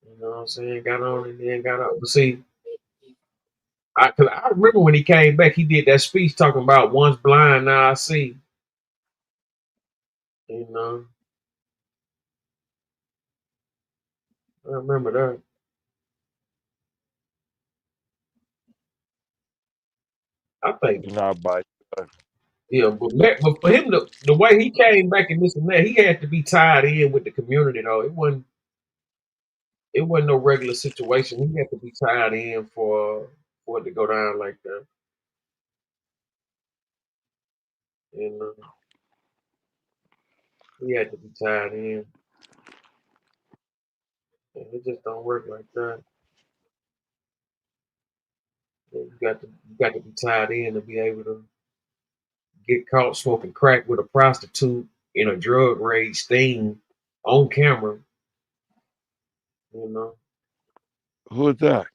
O: You know what I'm saying? Got on and then got up. But see, I remember when he came back, he did that speech talking about once blind, now I see. You know, I remember that. I think, yeah, but for him, the way he came back and this and that, he had to be tied in with the community, though. It wasn't no regular situation. He had to be tied in for it to go down like that. You know, he had to be tied in. And it just don't work like that. You got to be tied in to be able to get caught smoking crack with a prostitute in a drug raid sting on camera. You know,
C: Who is that?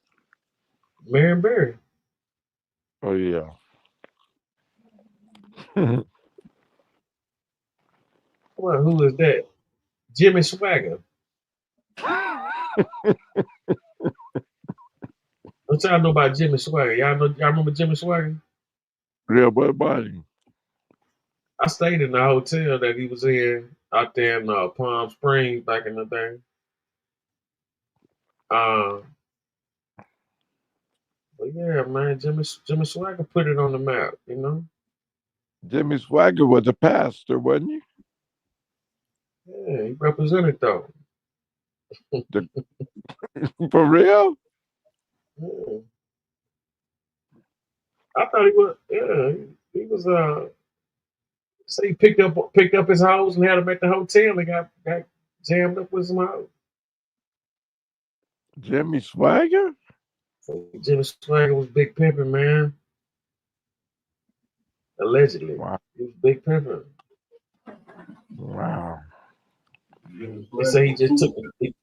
O: Mary Berry.
C: Oh yeah.
O: Well, who is that? Jimmy Swagger. What y'all know about Jimmy Swagger? Y'all remember Jimmy Swagger?
C: Yeah, what about him?
O: I stayed in the hotel that he was in out there in Palm Springs back in the day. But yeah, man, Jimmy Swagger put it on the map, you know.
C: Jimmy Swagger was a pastor, wasn't he?
O: Yeah, he represented though.
C: For real?
O: Yeah. I thought he was. Yeah, he was. So he picked up his hoes and had them at the hotel and got jammed up with some hoes.
C: Jimmy Swagger?
O: So Jimmy Swagger was big pimping, man. Allegedly,
C: wow.
O: He was big pimping.
C: Wow.
O: They say he just took the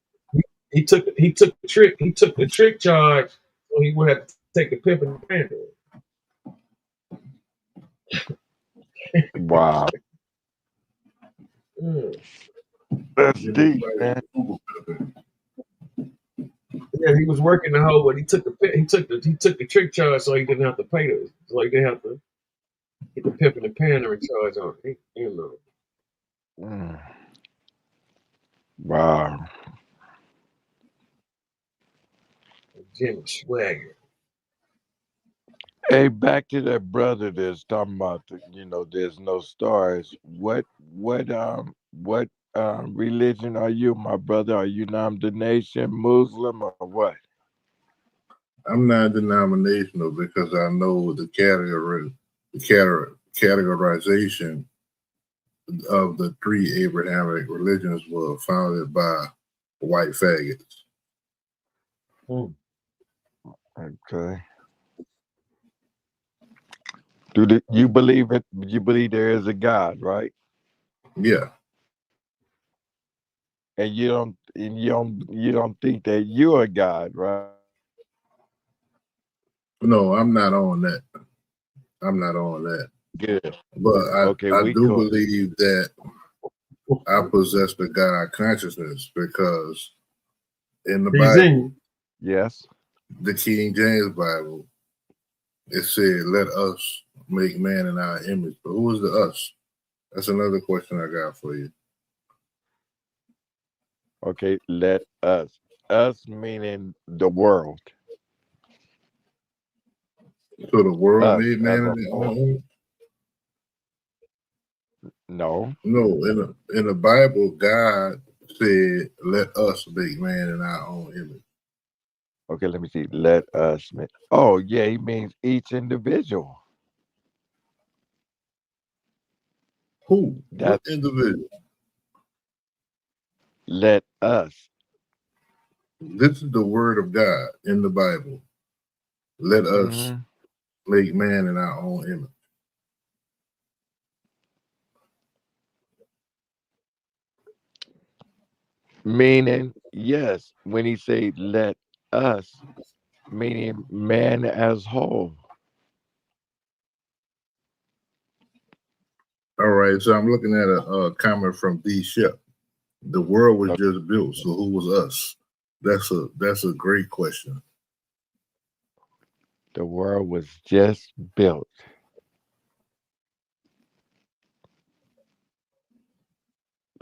O: trick charge, so he would have to take the pimping and handle.
C: Wow. That's deep, man.
O: Yeah, he was working the hoe, but he took the trick charge so he didn't have to pay the so he didn't have to get the pimp and the pandering charge on it. You know.
C: Wow.
O: Jimmy Swagger.
C: Hey, back to that brother that's talking about there's no stars. What religion are you, my brother? Are you non-denomination, Muslim, or what?
N: I'm non-denominational because I know the categorization of the three Abrahamic religions were founded by white faggots.
C: Okay. You believe it? You believe there is a God, right?
N: Yeah.
C: And you don't think that you're a God, right?
N: No, I'm not on that. I'm not on that.
C: Good.
N: But I do
C: cool.
N: believe that I possess the God consciousness because in the Bible,
C: yes,
N: the King James Bible, it said, "Let us make man in our image." But who is the us? That's another question I got for you.
C: Okay, let us. Us meaning the world.
N: So the world made man in their own image?
C: No.
N: No, in the Bible, God said, "Let us make man in our own image."
C: Okay, let me see. Let us make. Oh, yeah, he means each individual.
N: Who? What individual?
C: Let us.
N: This is the word of God in the Bible. Let us make man in our own image.
C: Meaning, yes, when he say let us, meaning man as whole.
N: All right, so I'm looking at a comment from D. Shep. The world was just built, so who was us? That's a great question.
C: The world was just built.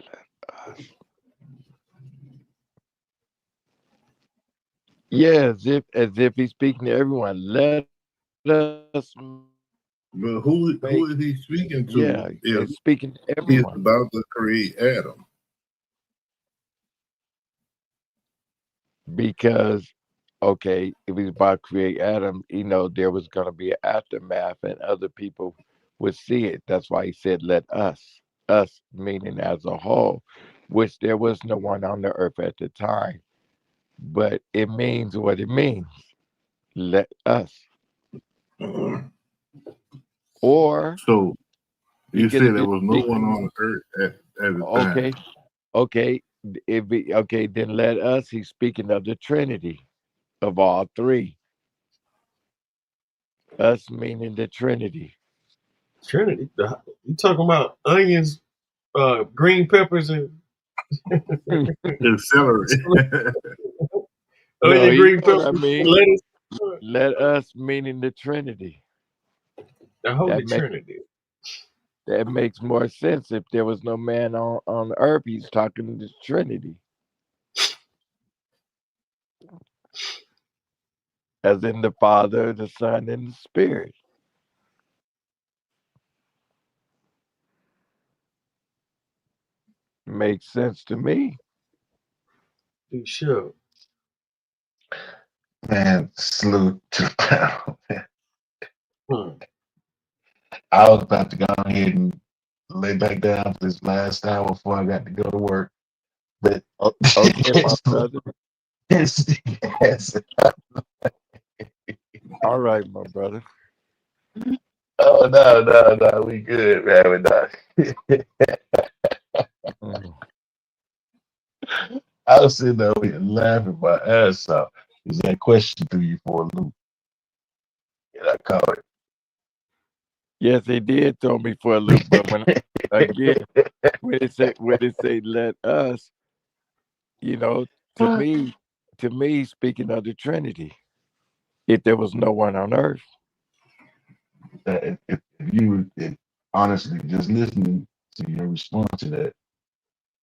C: Let us. Yeah, as if he's speaking to everyone. Let us.
N: But who is he speaking to?
C: Yeah,
N: If
C: he's speaking to
N: he's
C: everyone.
N: about to create Adam.
C: Because, okay, if he's about to create Adam, there was going to be an aftermath and other people would see it. That's why he said, let us meaning as a whole, which there was no one on the earth at the time. But it means what it means. Let us. Or
N: so you said there was no
C: speaking,
N: one on the earth at the time.
C: Okay. Then let us. He's speaking of the Trinity, of all three. Us meaning the Trinity.
O: Trinity. You talking about onions, green peppers, and
N: celery.
O: Onion, green peppers, lettuce.
C: Let us meaning the Trinity.
O: The Holy Trinity.
C: That makes more sense. If there was no man on the earth, he's talking to the Trinity. As in the Father, the Son, and the Spirit. Makes sense to me.
O: You sure?
P: Man, salute to the panel. I was about to go ahead and lay back down for this last hour before I got to go to work. But
C: okay, my brother.
P: Yes.
C: All right, my brother.
P: Oh no, we good, man. We're not. I was sitting over here laughing my ass off. Is that question threw you for a loop? And I caught it.
C: Yes, they did throw me for a loop, but again, when they say let us, you know, to me, speaking of the Trinity, if there was no one on earth,
P: if you if honestly just listening to your response to that,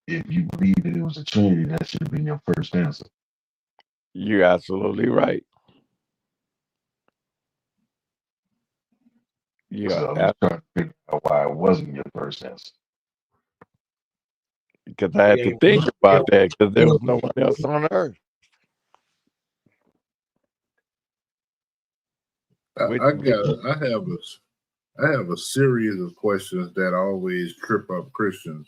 P: if you believe that it was a Trinity, that should have been your first answer.
C: you're absolutely right.
P: So
C: Yeah,
P: I'm just trying to figure out why it wasn't your first answer.
C: because I had to think about that because there was no one else on earth.
N: I have a series of questions that always trip up Christians.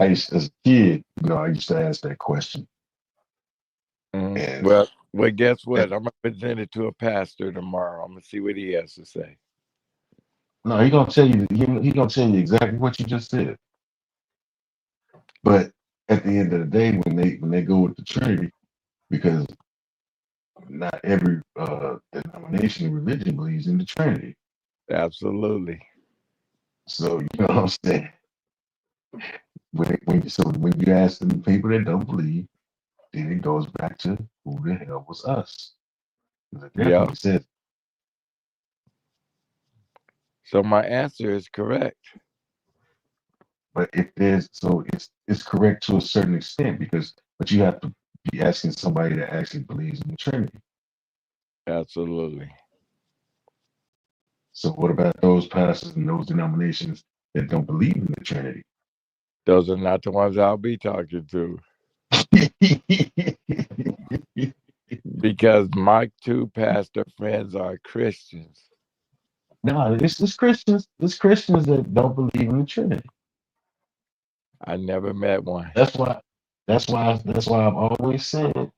P: As a kid, I used to ask that question.
C: And well, guess what? I'm gonna present it to a pastor tomorrow. I'm gonna see what he has to say.
P: No, he's gonna tell you. He's gonna tell you exactly what you just said. But at the end of the day, when they go with the Trinity, because not every denomination or religion believes in the Trinity.
C: Absolutely.
P: So you know what I'm saying. When you ask the people that don't believe, then it goes back to who the hell was us. It definitely says.
C: So my answer is correct.
P: But if there's it's correct to a certain extent but you have to be asking somebody that actually believes in the Trinity.
C: Absolutely.
P: So what about those pastors and those denominations that don't believe in the Trinity?
C: Those are not the ones I'll be talking to. Because my two pastor friends are Christians.
P: No, it's Christians. It's Christians that don't believe in the Trinity.
C: I never met one.
P: That's why I've always said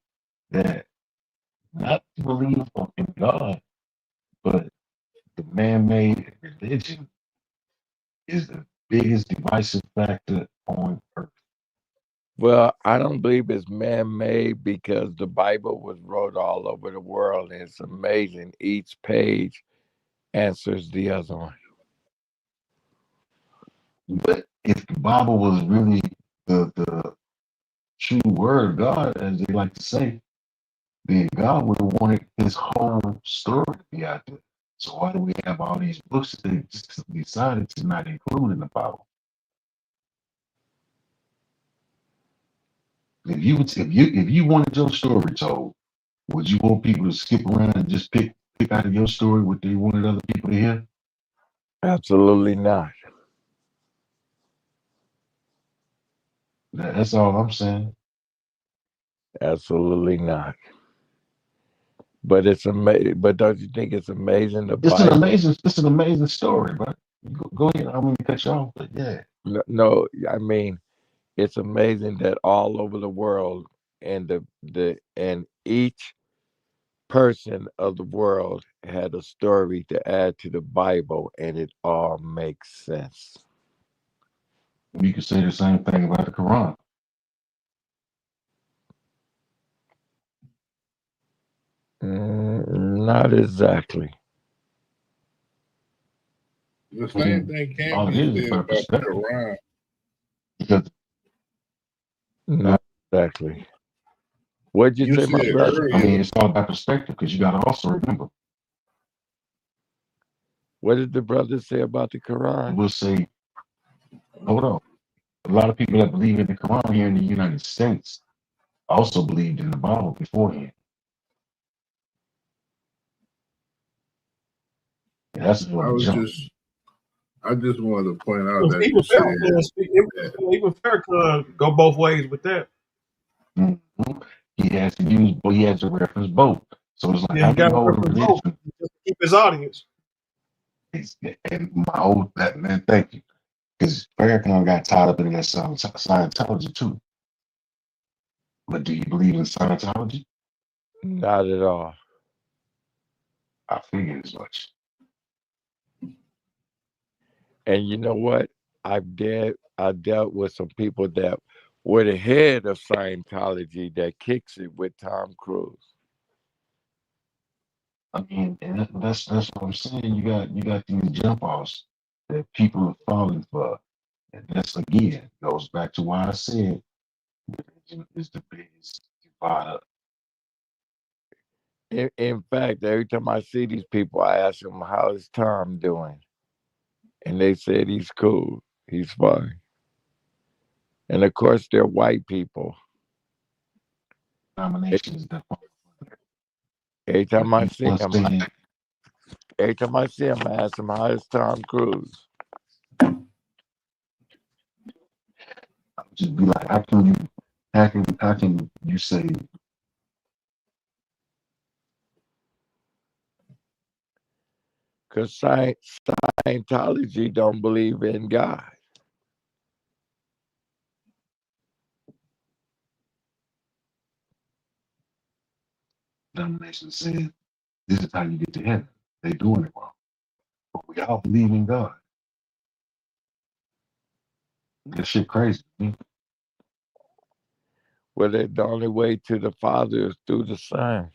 P: that not to believe in God, but the man-made religion is the biggest divisive factor on earth.
C: Well, I don't believe it's man-made because the Bible was wrote all over the world, and it's amazing. Each page answers the other one.
P: But if the Bible was really the true word of God, as they like to say, then God would have wanted his whole story to be out there. So why do we have all these books that they just decided to not include in the Bible? If you wanted your story told, would you want people to skip around and just pick out of your story what they wanted other people to hear?
C: Absolutely not.
P: That's all I'm saying.
C: Absolutely not. But it's amazing. But don't you think it's amazing?
P: It's an amazing story, but go ahead. I'm gonna cut you off, but yeah.
C: No, I mean, it's amazing that all over the world and and each person of the world had a story to add to the Bible, and it all makes sense.
P: We could say the same thing about the Quran.
C: Not exactly.
N: The same thing can be said about the Quran.
P: Because
C: not exactly. What'd you say, my brother?
P: I mean, it's all about perspective because you got to also remember.
C: What did the brother say about the Quran?
P: We'll say, hold on. A lot of people that believe in the Quran here in the United States also believed in the Bible beforehand. That's
N: I just wanted to point out that you said
O: even Farrakhan go both ways with that.
P: Mm-hmm. He has to reference both. So it's like
O: Yeah,
P: how
O: he got
P: can
O: to
P: hold a
O: reference
P: religion?
O: both just to keep his audience.
P: And my old that man, thank you. Because Farrakhan got tied up in that Scientology too. But do you believe in Scientology?
C: Not at all.
P: I figured as much.
C: And you know what? I dealt with some people that were the head of Scientology that kicks it with Tom Cruise.
P: I mean, and that's what I'm saying. You got these jump offs that people are falling for, and that's again goes back to why I said religion is the biggest divider.
C: In fact, every time I see these people, I ask them, "How is Tom doing?" And they said he's cool, he's fine. And of course, they're white people.
P: Nominations that
C: Every time I see
P: people are
C: him,
P: saying,
C: every time I see him, I ask him, "How is Tom Cruise?"
P: just be like, how can you say
C: Because Scientology don't believe in God.
P: denomination said this is how you get to heaven? They doing it wrong. But we all believe in God. That shit crazy.
C: Well, the only way to the Father is through the Son.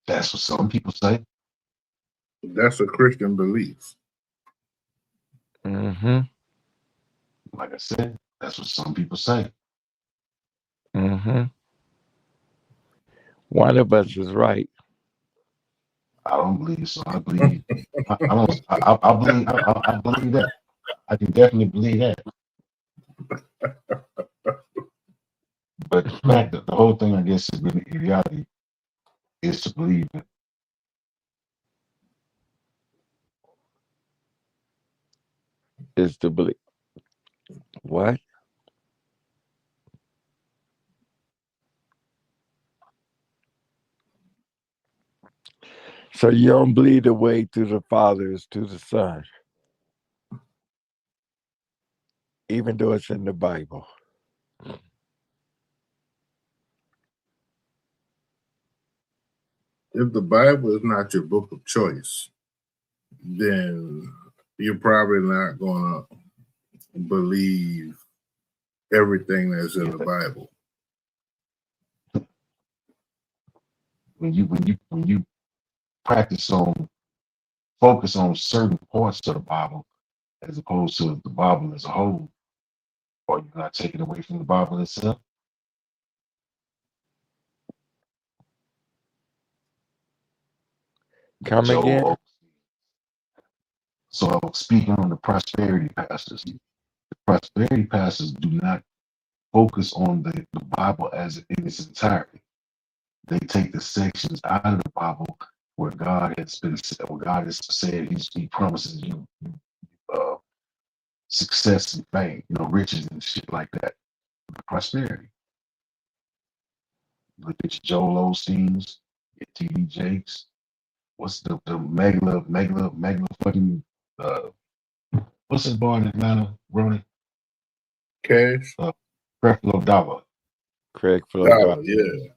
P: That's what some people say.
N: That's a Christian belief.
C: Mm-hmm.
P: Like I said, that's what some people say.
C: Mm-hmm. One of us is right.
P: I don't believe so. I believe I don't. I believe that. I can definitely believe that. But the fact that the whole thing, I guess, is really reality is to believe it.
C: Is to believe. What? So you don't believe the way to the Father is to the Son, even though it's in the Bible.
N: If the Bible is not your book of choice, then you're probably not going to believe everything that's in the Bible.
P: When you focus on certain parts of the Bible as opposed to the Bible as a whole, or you're not taking away from the Bible itself.
C: Come again?
P: So speaking on the prosperity pastors, the prosperity pastors do not focus on the Bible as in its entirety. They take the sections out of the Bible where God has said he promises you success and fame, riches and shit like that. Prosperity. Look at your Joel Osteen's, your T.D. Jakes. What's the megla fucking what's his boy in Atlanta, Ronnie?
N: Cash?
P: Creflo Dollar.
C: Dollar,
N: yeah.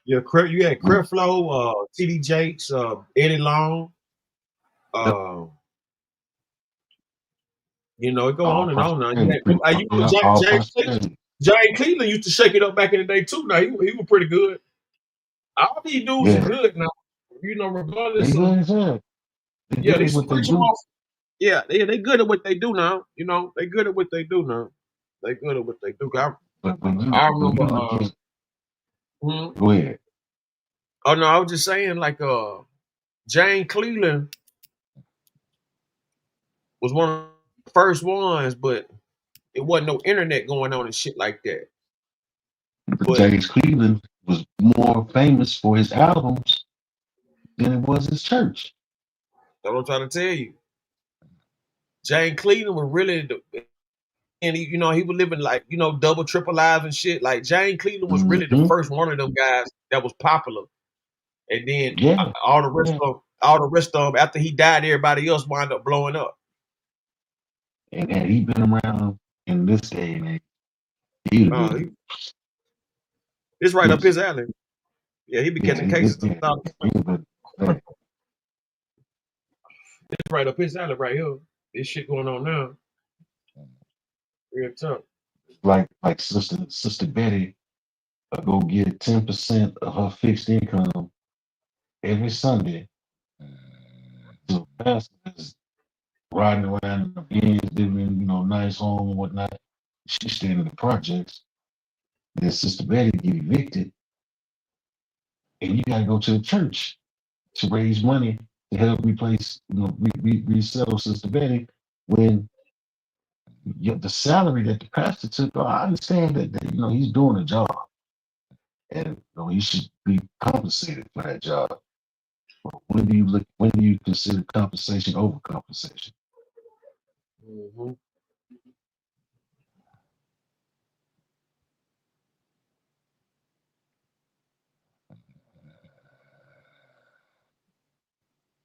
O: Yeah, you had Creflo, T.D. Jakes, Eddie Long. It go on and on. Now. James Cleveland used to shake it up back in the day too. Now he was pretty good. All these dudes are good now. Regardless of these preaching off. Yeah, they good at what they do now. They good at what they do now. They good at what they do. I remember.
P: Go ahead.
O: Oh no, I was just saying like James Cleveland was one of the first ones, but it wasn't no internet going on and shit like that.
P: But James Cleveland was more famous for his albums than it was his church.
O: That's what I'm trying to tell you. James Cleveland was really and he was living like, double, triple lives and shit. Like James Cleveland was really the first one of them guys that was popular. And then all the rest of them, after he died, everybody else wound up blowing up.
P: And had he been around in this day and age, he'd have been.
O: It's right up his alley. Yeah, he be catching cases. It's right up his alley right here. This shit going on now. Real tough.
P: Like Sister Betty go get 10% of her fixed income every Sunday. So pastor is riding around in the Benz, living in, nice home and whatnot. She's staying in the projects. Then Sister Betty get evicted, and you got to go to the church to raise money to help replace, resettle Sister Betty when the salary that the pastor took. I understand that he's doing a job, and he should be compensated for that job. But when do you consider compensation overcompensation?
O: Mm-hmm.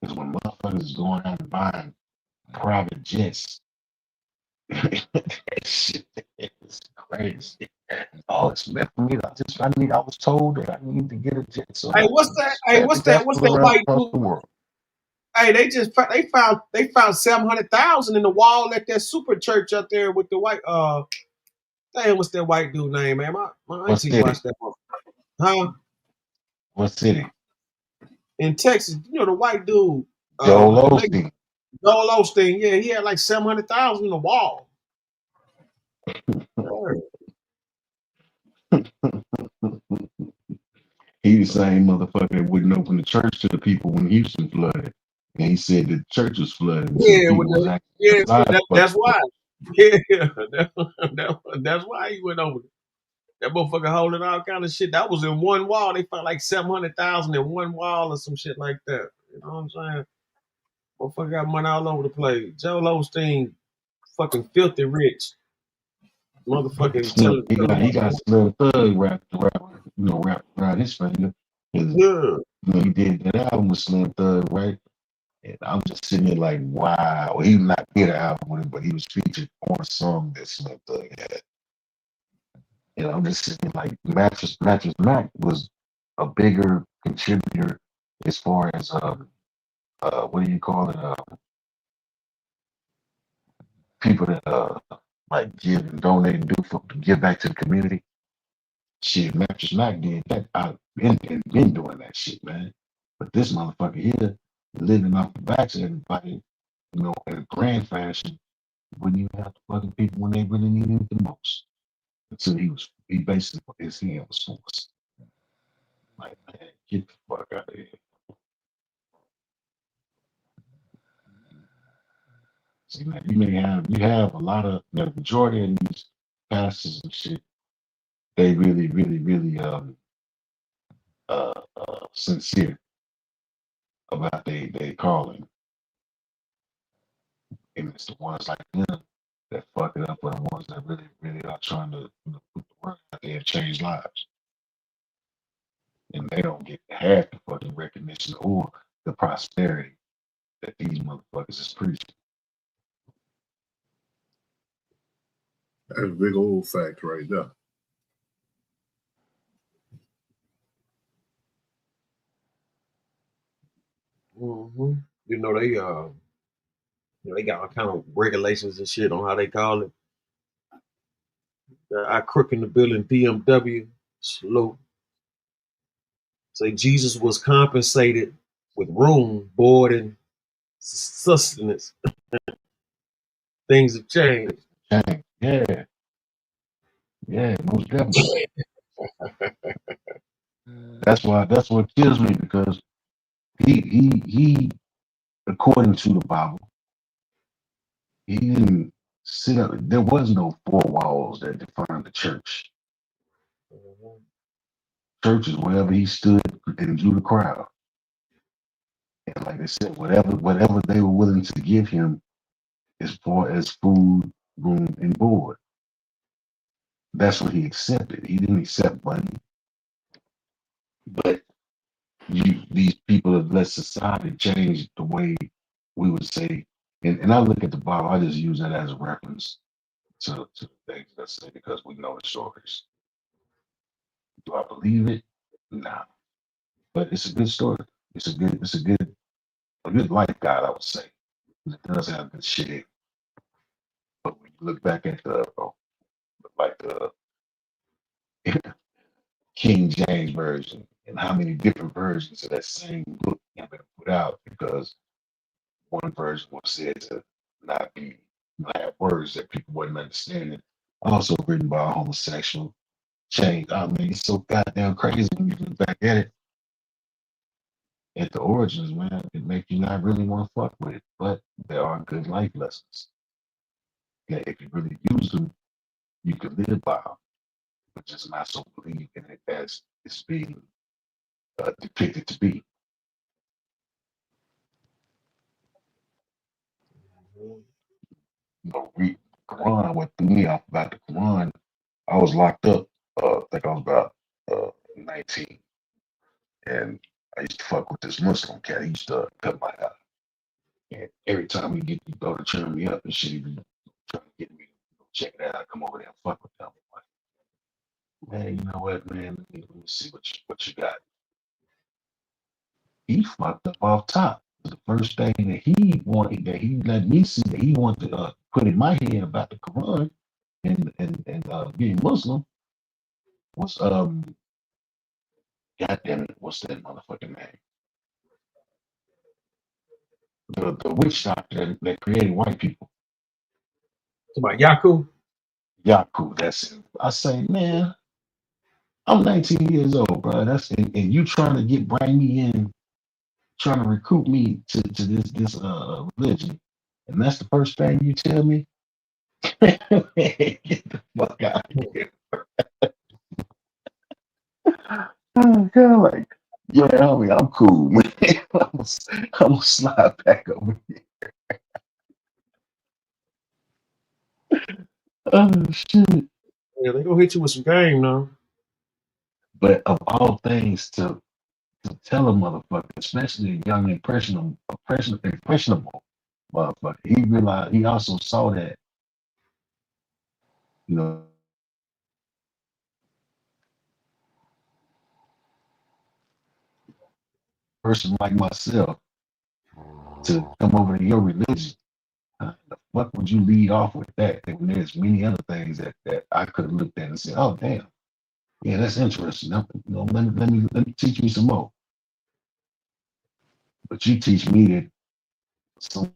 P: Because when motherfuckers is going out and buying private jets, that shit is crazy. Oh, it's meant for me. I was told that I need to get a jet so
O: Hey,
P: I
O: what's
P: can
O: that? Hey,
P: spread the
O: what's that? What's
P: gospel
O: that
P: around
O: white
P: across
O: dude?
P: the world.
O: Hey, they found 700,000 in the wall at that super church up there with the white Dang, what's that white dude name, man? My
P: What
O: auntie
P: city?
O: watched that one. Huh?
P: What city?
O: In Texas, the white dude,
P: Joel
O: the late
P: Osteen.
O: Joel Osteen. Yeah, he had like 700,000 in the wall.
P: He the same motherfucker that wouldn't open the church to the people when Houston flooded. And he said the church was flooded until the
O: Yeah,
P: people was actually inside.
O: that's why. Yeah, that's why he went over there. That motherfucker holding all kind of shit. That was in one wall. They found like 700,000 in one wall or some shit like that. You know what I'm saying? Motherfucker got money all over the place. Joel Osteen, fucking filthy rich. Motherfucking
P: He got Slim Thug wrapped around his finger.
O: Yeah.
P: He did that album with Slim Thug, right? And I'm just sitting there like, wow. He not did an album with him, but he was featured on a song that Slim Thug had. And I'm just sitting there like, Mattress Mac was a bigger contributor as far as what do you call it? People that like give and donate and to give back to the community. Shit, Mattress Mac did that. I've been doing that shit, man. But this motherfucker here, living off the backs of everybody, in a grand fashion, wouldn't even have to fucking people when they really needed it the most. Until he basically put his hand was forced. Like, man, get the fuck out of here. See, man, you have a lot of the majority of these pastors and shit. They really, really, really sincere about they calling. And it's the ones like them that fuck it up are the ones that really, really are trying to put the word out there and change lives. And they don't get half the fucking recognition or the prosperity that these motherfuckers is preaching.
N: That's a big old fact right there.
O: Mm-hmm. They got all kind of regulations and shit on how they call it. I crook in the building, BMW, slow. Say Jesus was compensated with room, board, and sustenance. Things have changed.
P: Yeah. Yeah, most definitely. That's what kills me, because he according to the Bible, he didn't sit up. There was no four walls that defined the church. Church is wherever he stood and drew the crowd. And like I said, whatever they were willing to give him as far as food, room, and board, that's what he accepted. He didn't accept money. But these people have let society change the way we would say, and I look at the Bible, I just use that as a reference to the things that I say because we know the stories. Do I believe it? Nah. But it's a good story. It's a good life guide, I would say. It does have good shit in it. But when you look back at the King James version, and how many different versions of that same book have been put out, because one version was said to not be have words that people wouldn't understand. Also written by a homosexual. Change. I mean, it's so goddamn crazy when you look back at the origins, man. It makes you not really want to fuck with it, but there are good life lessons that if you really use them, you can live by them, but just not so believe in it as it's being depicted to be. You know, read Quran. What threw me off about the Quran, I was locked up. I think I was about 19, and I used to fuck with this Muslim cat. He used to cut my hair. And every time we get to go to turn me up and shit, he be trying to get me to check it out. I come over there and fuck with them. Like, man, you know what, man? Let me see what you got. He fucked up off top. The first thing that he wanted, that he let me see, that he wanted to put in my head about the Quran and being Muslim was goddamn it, what's that motherfucking name? The witch doctor that created white people.
O: It's about Yaku.
P: Yaku, that's it. I say, man, I'm 19 years old, bro. And you trying to bring me in, trying to recruit me to this religion, and that's the first thing you tell me. Get the fuck out of here. Oh god, like, yeah, homie, I'm cool, man. I'm gonna slide back over here. Oh shit.
O: Yeah, they gonna hit you with some game now.
P: But of all things to tell a motherfucker, especially a young impressionable motherfucker, he realized, he also saw that, you know, person like myself to come over to your religion. The fuck would you lead off with that? When there's many other things that I could have looked at and said, oh damn, yeah, that's interesting. You know, let me teach me some more. But you teach me that some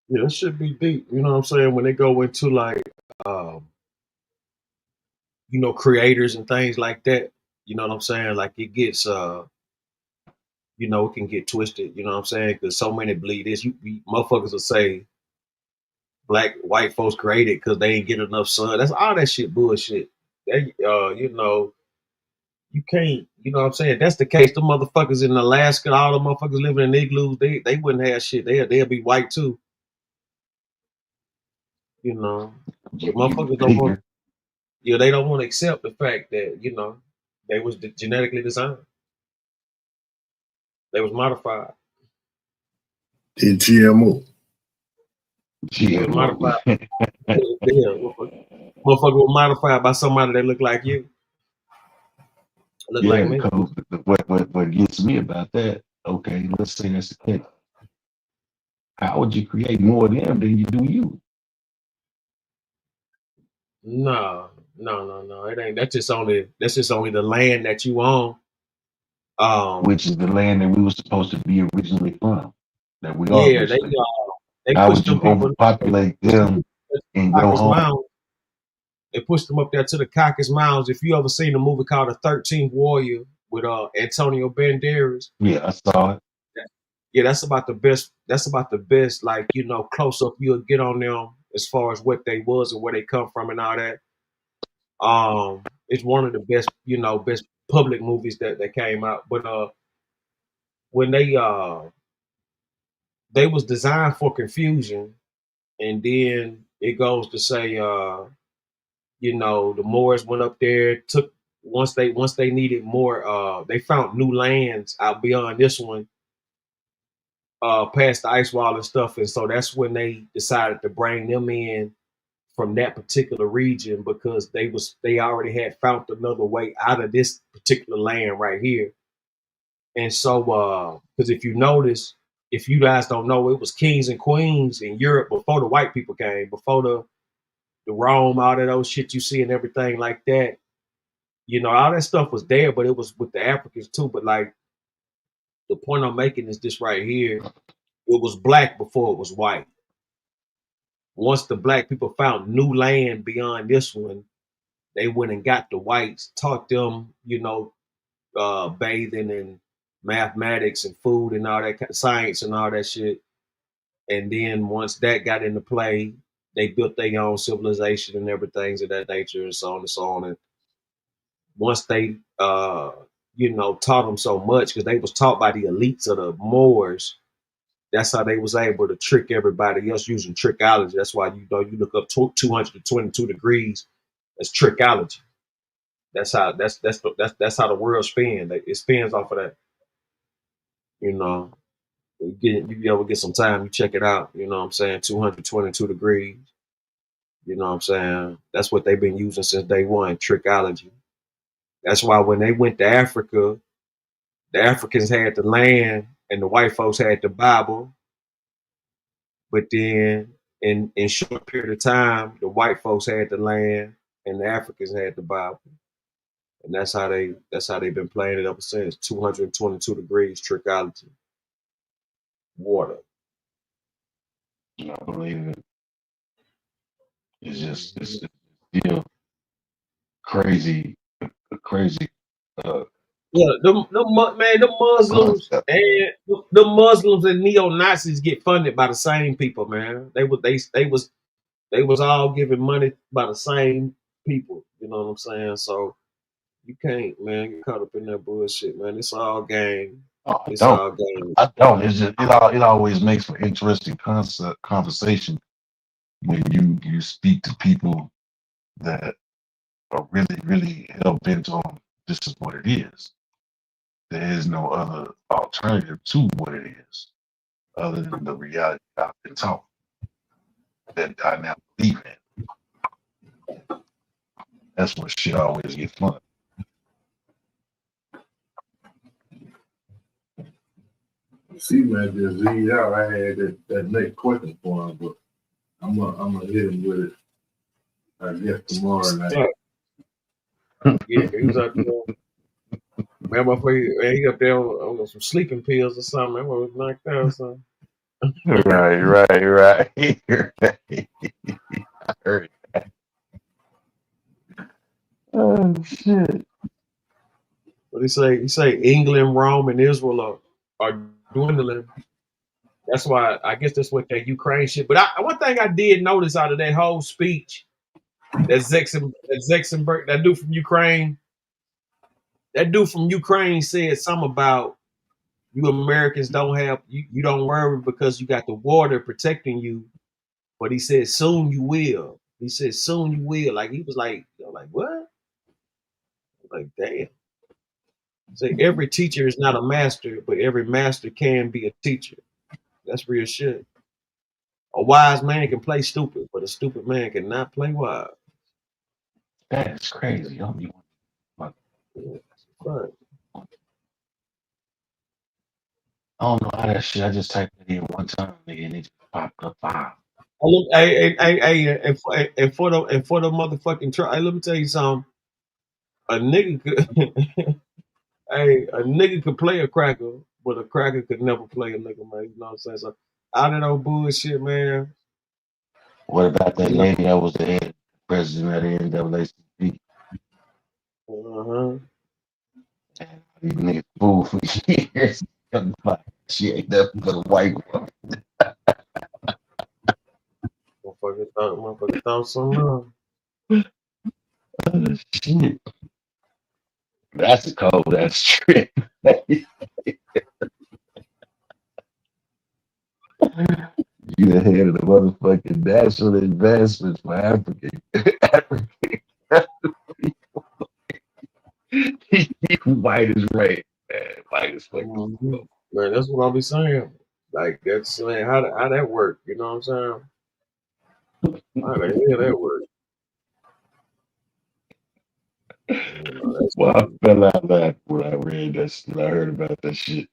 O: Yeah, it should be deep. You know what I'm saying? When they go into like, um, creators and things like that. You know what I'm saying? Like it gets, it can get twisted. You know what I'm saying? Because so many believe this. Motherfuckers will say white folks created because they ain't get enough sun. That's all that shit bullshit. They, you can't. You know what I'm saying? That's the case. The motherfuckers in Alaska, all the motherfuckers living in igloos, they wouldn't have shit. They'll be white too. You know, but motherfuckers don't want. Yeah, they don't want to accept the fact that they was genetically designed. They was modified.
N: In GMO.
O: They was modified. Motherfucker was modified by somebody that looked like you. Look
P: yeah,
O: like me.
P: What gets me about that, okay, let's say that's the case. How would you create more of them than you do you?
O: No. It ain't. That's just only the land that you own.
P: Which is the land that we were supposed to be originally from. That we are
O: Yeah,
P: originally.
O: they
P: How
O: pushed
P: would you
O: them people
P: overpopulate them in your
O: Caucasus
P: home?
O: Mounds. They pushed them up there to the Caucasus Mounds. If you ever seen a movie called The 13th Warrior with Antonio Banderas.
P: Yeah, I saw it.
O: Yeah, that's about the best. That's about the best, like, close up you'll get on them as far as what they was and where they come from and all that. It's one of the best, best public movies that came out. But when they was designed for confusion, and then it goes to say, the Moors went up there, took once they needed more, they found new lands out beyond this one, past the ice wall and stuff, and so that's when they decided to bring them in from that particular region because they already had found another way out of this particular land right here. And so, because if you notice, if you guys don't know, it was kings and queens in Europe before the white people came, before the Rome, all of those shit you see and everything like that. You know, all that stuff was there, but it was with the Africans too. But like the point I'm making is this right here. It was black before it was white. Once the black people found new land beyond this one, they went and got the whites, taught them, you know, bathing and mathematics and food and all that science and all that shit. And then once that got into play, they built their own civilization and everything of that nature and so on and so on. And once they, you know, taught them so much, because they was taught by the elites of the Moors, that's how they was able to trick everybody else using trickology. That's why you know you look up 222 degrees. That's trickology. That's how how the world spins. It spins off of that. You know, you ever get some time, you check it out. You know what I'm saying? 222 degrees. You know what I'm saying? That's what they've been using since day one, trickology. That's why when they went to Africa, the Africans had the land and the white folks had the Bible. But then in short period of time, the white folks had the land and the Africans had the Bible. And that's how they've been playing it ever since. 222 degrees trickology. Water.
P: I believe it. It's still crazy, crazy.
O: Yeah, the Muslims
P: concept.
O: and the Muslims and neo-Nazis get funded by the same people, man. They was all giving money by the same people. You know what I'm saying? So you can't, man, get caught up in that bullshit, man. It's all game.
P: Oh,
O: It's all game.
P: I don't. It's just it always makes for interesting conversation when you speak to people that are really hell bent on this is what it is. There is no other alternative to what it is, other than the reality I've been taught that I now believe in. That's what shit always get fun.
N: See, man, just leave out. I had that next question for him, but I'm gonna hit him with it. I guess tomorrow night.
O: Yeah, he was out there. Man, he up there on some sleeping pills or something. That was knocked out or something.
P: Right. I heard that. Oh shit.
O: But he say England, Rome, and Israel are dwindling. That's why I guess that's what that Ukraine shit. But one thing I did notice out of that whole speech, that Zexenberg, that dude from Ukraine said something about you Americans don't have you don't worry because you got the water protecting you. But he said soon you will. He said soon you will. Like he was like, like what? Like damn. Say every teacher is not a master, but every master can be a teacher. That's real shit. A wise man can play stupid, but a stupid man cannot play wise.
P: That's crazy. Right. I don't know how that shit. I just typed it in one time, nigga, and it just popped up 5.
O: And for the motherfucking try, let me tell you something. A nigga could, a nigga could play a cracker, but a cracker could never play a nigga, man. You know what I'm saying? So out of no bullshit, man.
P: What about that lady that was the head president of the NAACP? These niggas fool for years. She ain't nothing but a white woman.
O: Motherfucker thought something.
P: Oh, shit. That's cold. That's trick. You the head of the motherfucking national advancements for African. White is right, man. White is fucking.
O: Man, that's what I'll be saying. Like that's man, how that work? You know what I'm saying? How the hell that work? You know,
P: Well, I fell out laughing when I read that. When I heard about that shit.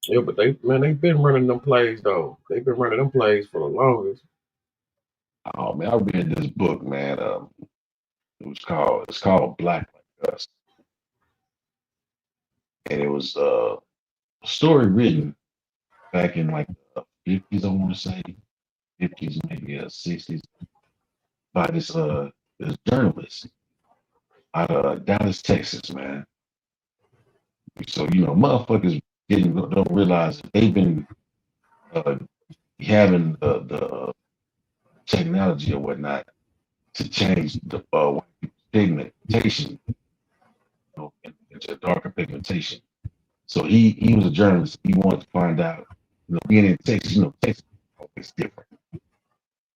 O: Yeah, but they've been running them plays though. They've been running them plays for the longest.
P: Oh man, I read this book, man. It's called Black Like Us, and it was a story written back in like the 50s, I want to say 50s, maybe 60s, by this journalist out of Dallas, Texas, man. So motherfuckers don't realize that they've been uh, having the technology or whatnot to change the white people's pigmentation, into darker pigmentation. So he was a journalist. He wanted to find out, being in Texas, Texas is always different.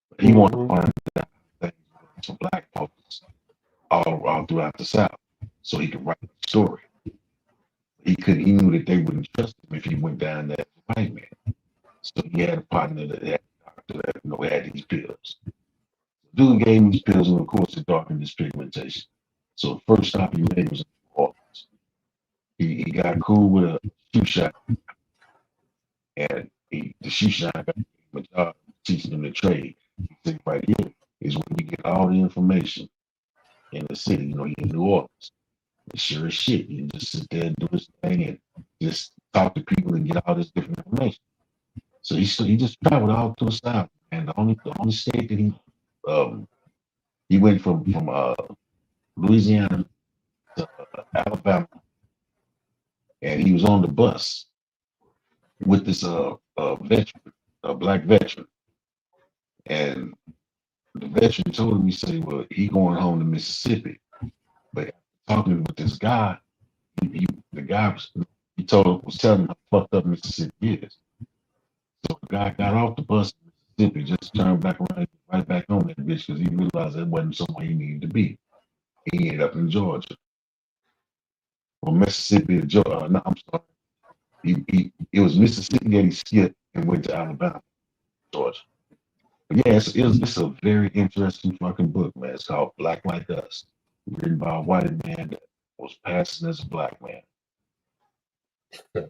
P: But he wanted to find out things to black folks all throughout the South, so he could write a story. He knew that they wouldn't trust him if he went down there as a white man. So he had a partner that had a doctor that had these pills. Dude gave him these pills, and of course it darkened his pigmentation. So the first stop he made was in New Orleans. He got cool with a shoe shop, and the shoe shop got him a job teaching him the trade. He said, right here is where you get all the information in the city, in New Orleans. And sure as shit, you just sit there and do this thing and just talk to people and get all this different information. So he just traveled all through the South, and the only state that he went from Louisiana to Alabama, and he was on the bus with this veteran, a black veteran, and the veteran told him, he said, well, he going home to Mississippi, but talking with this guy, the guy was telling him how fucked up Mississippi is. So the guy got off the bus in Mississippi, just turned back around, right back on that bitch, because he realized it wasn't somewhere he needed to be. He ended up in Georgia. From Mississippi to Georgia. No, I'm sorry. It was Mississippi that he skipped and went to Alabama, Georgia. But yeah, it's a very interesting fucking book, man. It's called Black Like Us, written by a white man that was passing as a black man.
O: They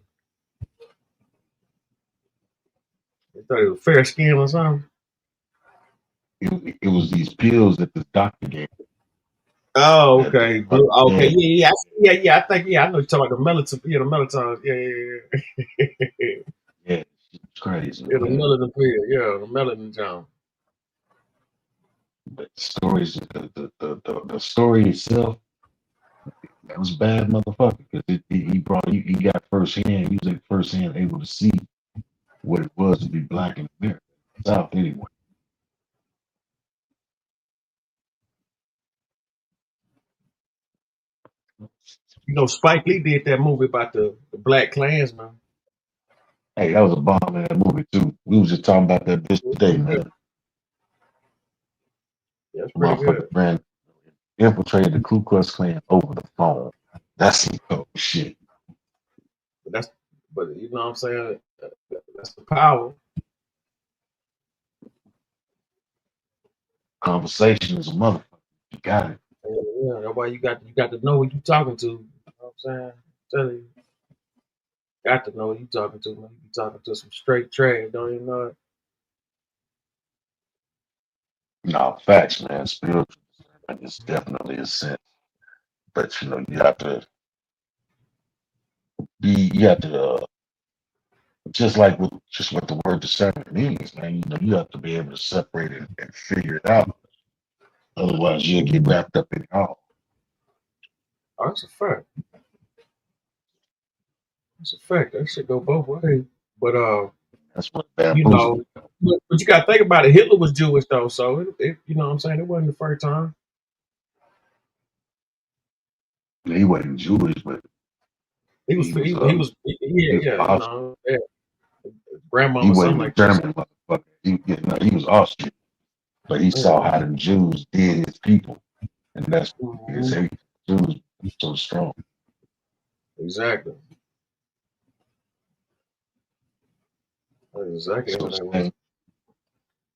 O: thought it was fair skin or something.
P: It was these pills that the doctor gave.
O: Oh, okay. Okay. Yeah. I think I know you're talking about the melatonin. Yeah, the melatonin. Yeah.
P: Yeah, it's crazy.
O: Yeah, the melanin pill. Yeah, the melanin John.
P: But the story itself, that was bad, motherfucker. Because he got firsthand. He was like firsthand able to see what it was to be black in America, South anyway.
O: Spike Lee did that movie about the Black Klansman.
P: Hey, that was a bomb in that movie too. We was just talking about that bitch today, man.
O: Yeah, that's pretty good.
P: Brand infiltrated the Ku Klux Klan over the phone. That's some shit.
O: But you know what I'm saying? That's the power.
P: Conversation is a motherfucker. You got it.
O: Yeah, that's why you got to know who you talking to. You know what I'm saying? Tell you. Got to know who you talking to, man. You talking to some straight trash, don't even know it.
P: No, facts, man. Spiritual is definitely a sense. But you have to just what the word discernment means, man. You have to be able to separate it and figure it out. Otherwise, you'll get wrapped up in it all.
O: Oh, that's a fact. That's a fact. That shit go both ways. But
P: that's what
O: but you got to think about it. Hitler was Jewish though, so it you know what I'm saying, it wasn't the first time.
P: He wasn't Jewish, but
O: he was grandma
P: he
O: or something
P: wasn't
O: like
P: German motherfucker. He was Austrian, but he saw how the Jews did his people, and that's his hate. Jews so strong.
O: Exactly. That's exactly what that was.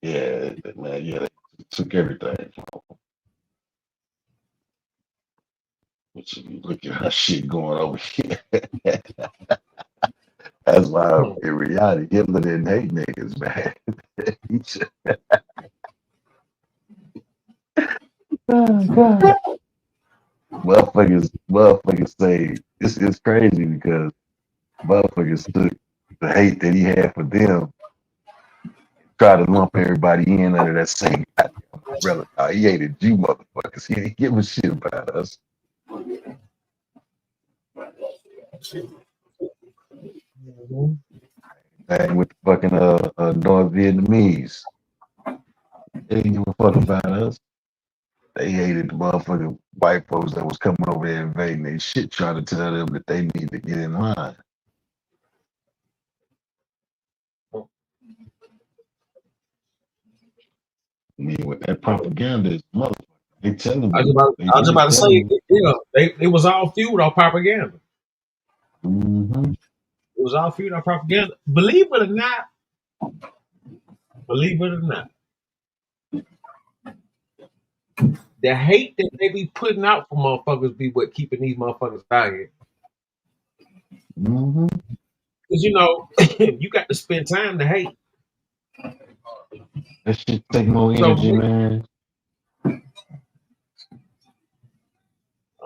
P: Yeah, man. Yeah, they took everything. But you look at her shit going over here. That's why in reality, Hitler didn't hate niggas, man. He just- oh, God. Motherfuckers say this is crazy because motherfuckers took the hate that he had for them, try to lump everybody in under that same umbrella. He hated you motherfuckers. He didn't give a shit about us. Thing with the fucking North Vietnamese. They didn't give a fuck about us. They hated the motherfucking white folks that was coming over there invading their shit, trying to tell them that they need to get in line. I mean, with that propaganda is motherfucker. They telling
O: I
P: you.
O: was about to say, it was all fueled off propaganda.
P: Mm-hmm.
O: It was all fueled off propaganda. Believe it or not, the hate that they be putting out for motherfuckers be what keeping these motherfuckers out here.
P: Mm-hmm.
O: Because you got to spend time to hate.
P: That shit take more energy, man.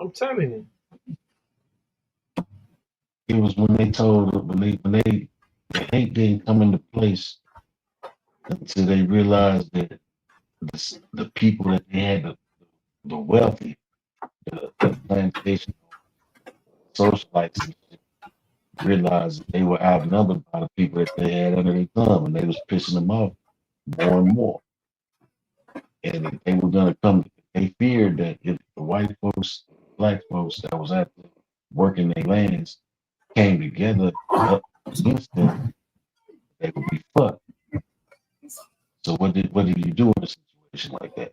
O: I'm telling you.
P: It was when they told the hate didn't come into place until they realized that the people that they had, the wealthy, the plantation socialites, realized that they were outnumbered by the people that they had under their thumb, and they was pissing them off more and more. And if they were gonna come, they feared that if the white folks, black folks that was out there working their lands came together up against them, they would be fucked. So what did you do in a situation like that?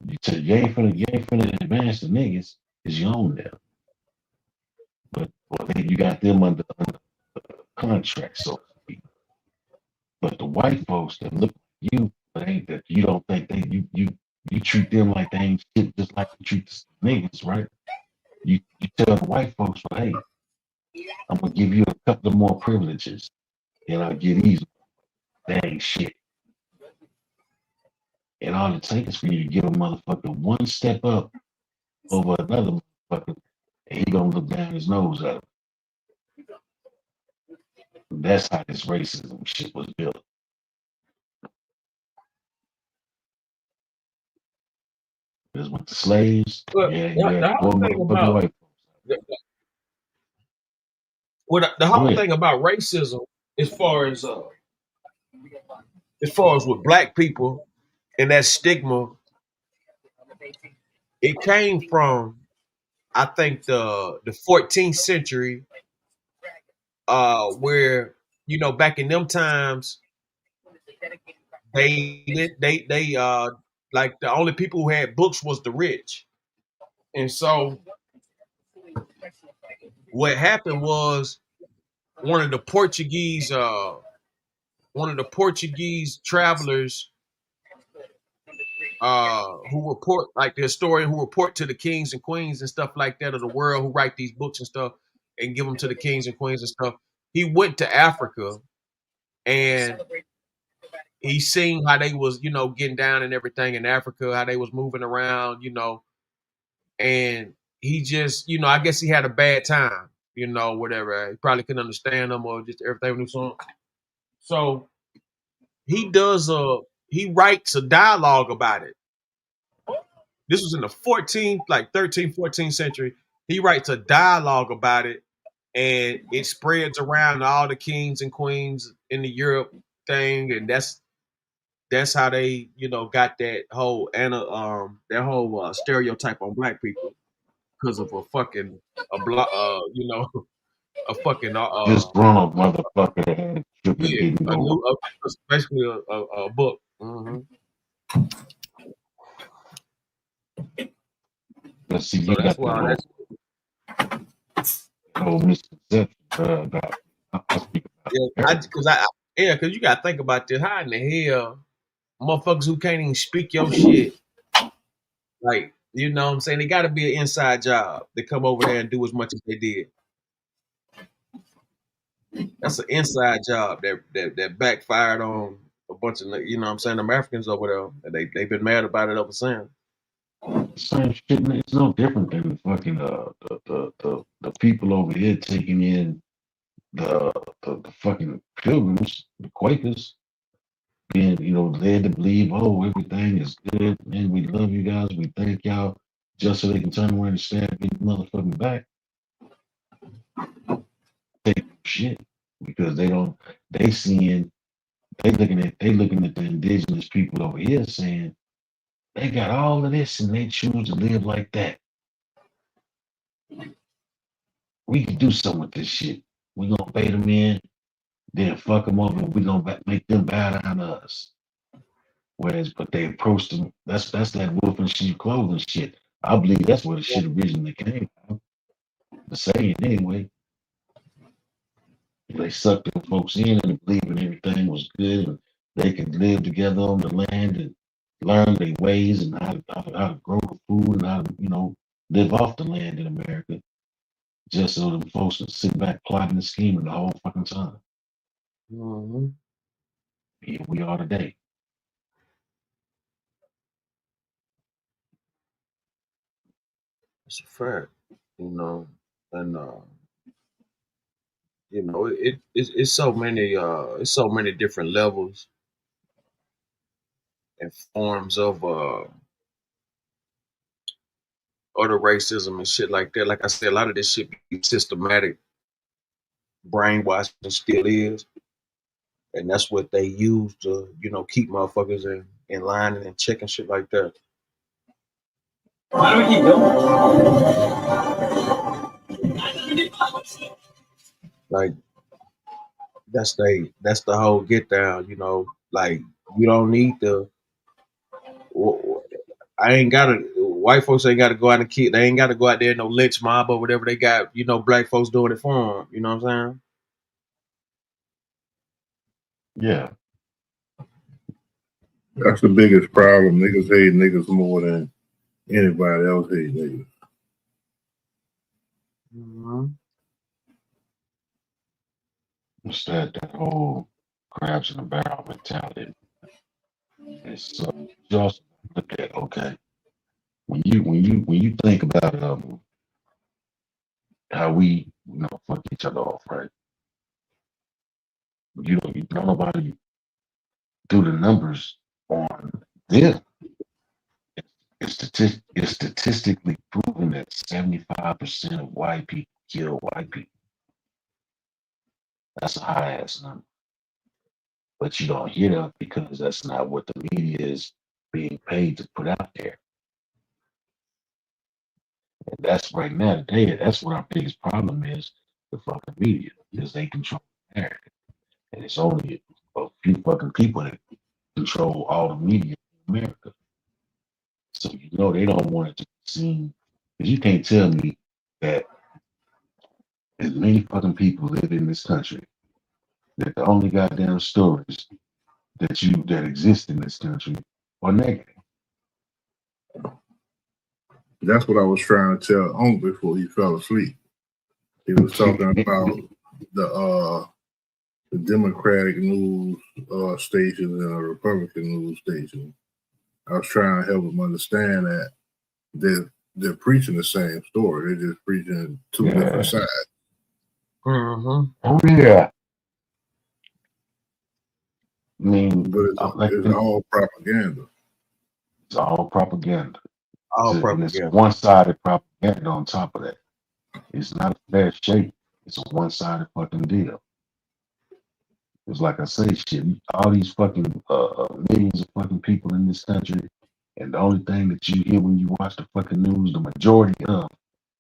P: You said you ain't finna advance the niggas because you own them. But then you got them under contract, so to speak. But the white folks that look like you, but ain't that you don't think they you treat them like they ain't shit just like you treat the niggas, right? You tell the white folks, well, hey, I'm gonna give you a couple of more privileges, and I'll give these. That ain't shit. And all it takes is for you to give a motherfucker one step up over another motherfucker, and he gonna look down his nose at him. That's how this racism shit was built. Because with the slaves,
O: But
P: you had
O: the
P: four
O: whole thing
P: motherfucking
O: about
P: white
O: the whole thing about racism, as far as with black people and that stigma, it came from, I think, the 14th century, where back in them times they like the only people who had books was the rich, and so what happened was one of the Portuguese travelers who report, like the historian who report to the kings and queens and stuff like that of the world, who write these books and stuff and give them to the kings and queens and stuff. He went to Africa and he seen how they was, getting down and everything in Africa, how they was moving around, and he just, I guess he had a bad time, whatever. He probably couldn't understand them or just everything was on. So he writes a dialogue about it. This was in the 13th, 14th century. He writes a dialogue about it, and it spreads around to all the kings and queens in the Europe thing, and that's how they, got that whole stereotype on black people because of a fucking a fucking
P: disgruntled motherfucker that had shit that didn't go up.
O: basically a book. Mm-hmm.
P: Let's see,
O: So
P: you
O: that's
P: got
O: why
P: that whole misconception about. I'll speak about
O: because you gotta think about this. How in the hell motherfuckers who can't even speak your shit, like
B: You know what I'm saying? It got to be an inside job to come over there and do as much as they did. That's an inside job that backfired on a bunch of, you know what I'm saying, them Africans over there. They've been mad about it ever since.
P: Same shit, man. It's no different than fucking the people over here taking in the fucking pilgrims, the Quakers, being, you know, led to believe, oh, everything is good, man. We love you guys. We thank y'all, just so they can turn around and stab you motherfucking back. Take shit because they looking at the indigenous people over here saying they got all of this and they choose to live like that. We can do something with this shit. We gonna bait them in, then fuck them over. We gonna make them bow down to us. But they approached them. That's that wolf in sheep clothing shit. I believe that's where the shit originally came from. The saying anyway. They sucked them folks in and believing everything was good and they could live together on the land and learn their ways and how to grow the food and how to, you know, live off the land in America. Just so them folks would sit back plotting and scheming the whole fucking time.
B: Mm-hmm.
P: Here we are today.
B: It's a fact, you know, and you know, it's so many different levels and forms of other racism and shit like that. Like I said, a lot of this shit be systematic brainwashing still is. And that's what they use to, you know, keep motherfuckers in line and in check and shit like that.
L: Why do we keep going?
B: Like that's the whole get down, you know. Like you don't need to. I ain't gotta. White folks ain't gotta go out and kill. They ain't gotta go out there and no lynch mob or whatever they got. You know, black folks doing it for them. You know what I'm saying?
P: Yeah.
N: That's the biggest problem. Niggas hate niggas more than anybody else hate niggas.
B: Mm-hmm.
P: What's that whole crabs in the barrel mentality? It's you also look at, okay, when you think about how we, you know, fuck each other off, right? You don't nobody do the numbers on them. It's statistically proven that 75% of white people kill white people. That's a high ass number. But you don't hear that because that's not what the media is being paid to put out there. And that's right now today, that's what our biggest problem is, the fucking media, because they control America. And it's only a few fucking people that control all the media in America. So you know they don't want it to be seen. Because you can't tell me that as many fucking people live in this country, that the only goddamn stories that exist in this country are negative.
N: That's what I was trying to tell Unc before he fell asleep. He was talking about the Democratic news stations and a Republican news station. I was trying to help him understand that they're preaching the same story. They're just preaching two different sides.
B: Mm-hmm.
P: Oh yeah. I mean,
N: but it's all propaganda.
P: It's all propaganda.
B: All propaganda.
P: And it's a one-sided propaganda on top of that. It's not a fair shake. It's a one-sided fucking deal. It's like I say, shit. All these fucking millions of fucking people in this country, and the only thing that you hear when you watch the fucking news, the majority of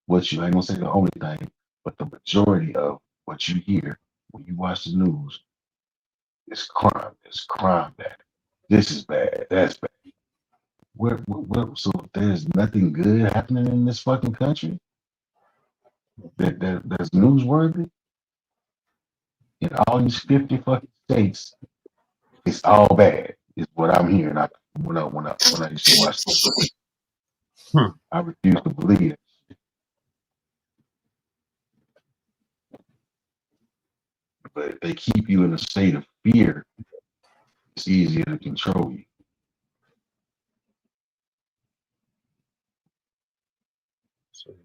P: what you, I ain't gonna say the only thing, but the majority of what you hear when you watch the news is crime. It's crime bad. This is bad. That's bad. So there's nothing good happening in this fucking country that's newsworthy. In all these 50 fucking states, it's all bad. Is what I'm hearing. When I used to watch. I refuse to believe it. But if they keep you in a state of fear, it's easier to control you.
O: So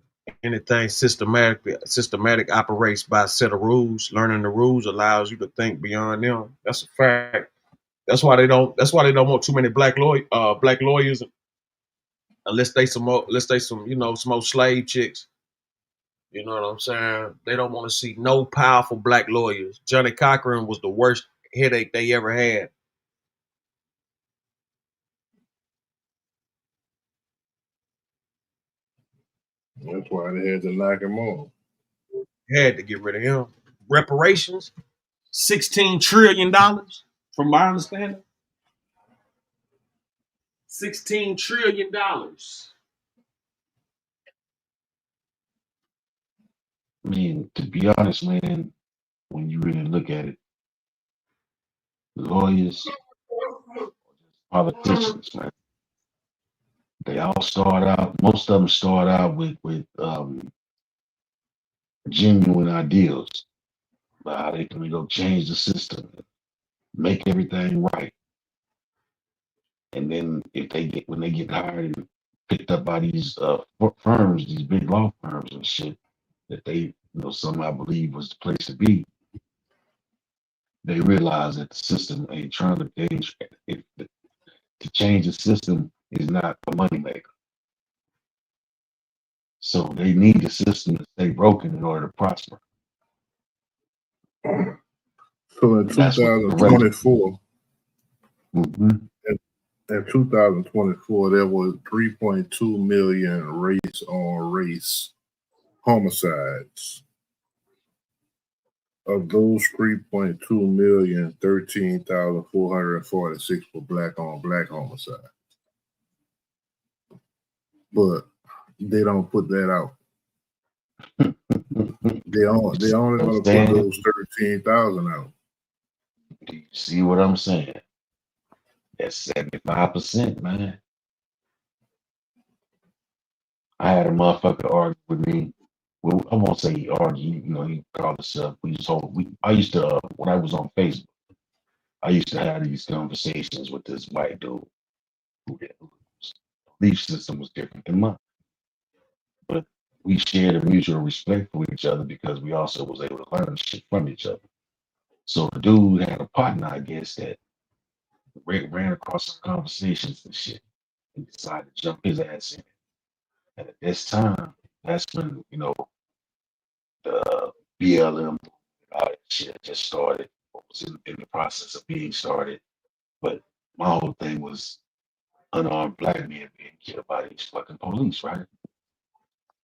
O: anything systematic operates by a set of rules. Learning the rules allows you to think beyond them. That's a fact. That's why they don't want too many black lawyers unless they some some old slave chicks. You know what I'm saying? They don't want to see no powerful black lawyers. Johnny Cochran was the worst headache they ever had.
N: That's why they had to knock him off.
O: Had to get rid of him. Reparations, $16 trillion, from my understanding. $16 trillion.
P: I mean, to be honest, man, when you really look at it, lawyers, politicians, man, they all start out, most of them start out with genuine ideals about how they can go change the system, make everything right. And then when they get hired and picked up by these firms, these big law firms and shit that they somehow believe was the place to be, they realize that the system ain't trying to change. To change the system is not a moneymaker. So they need the system to stay broken in order to prosper.
N: So in 2024, in 2024, there was 3.2 million race-on-race homicides. Of those 3.2 million, 13,446 were black-on-black homicides. But they don't put that out. They only going to put those 13,000 out.
P: Do you see what I'm saying? That's 75%, man. I had a motherfucker argue with me. Well, I won't say he argued, he called himself. I used to, when I was on Facebook, I used to have these conversations with this white dude whose belief system was different than mine. But we shared a mutual respect for each other because we also was able to learn shit from each other. So the dude had a partner, I guess, that ran across some conversations and shit and decided to jump his ass in. And at this time, that's when, the BLM, all that shit just started, or was in the process of being started. But my whole thing was unarmed black men being killed by these fucking police, right?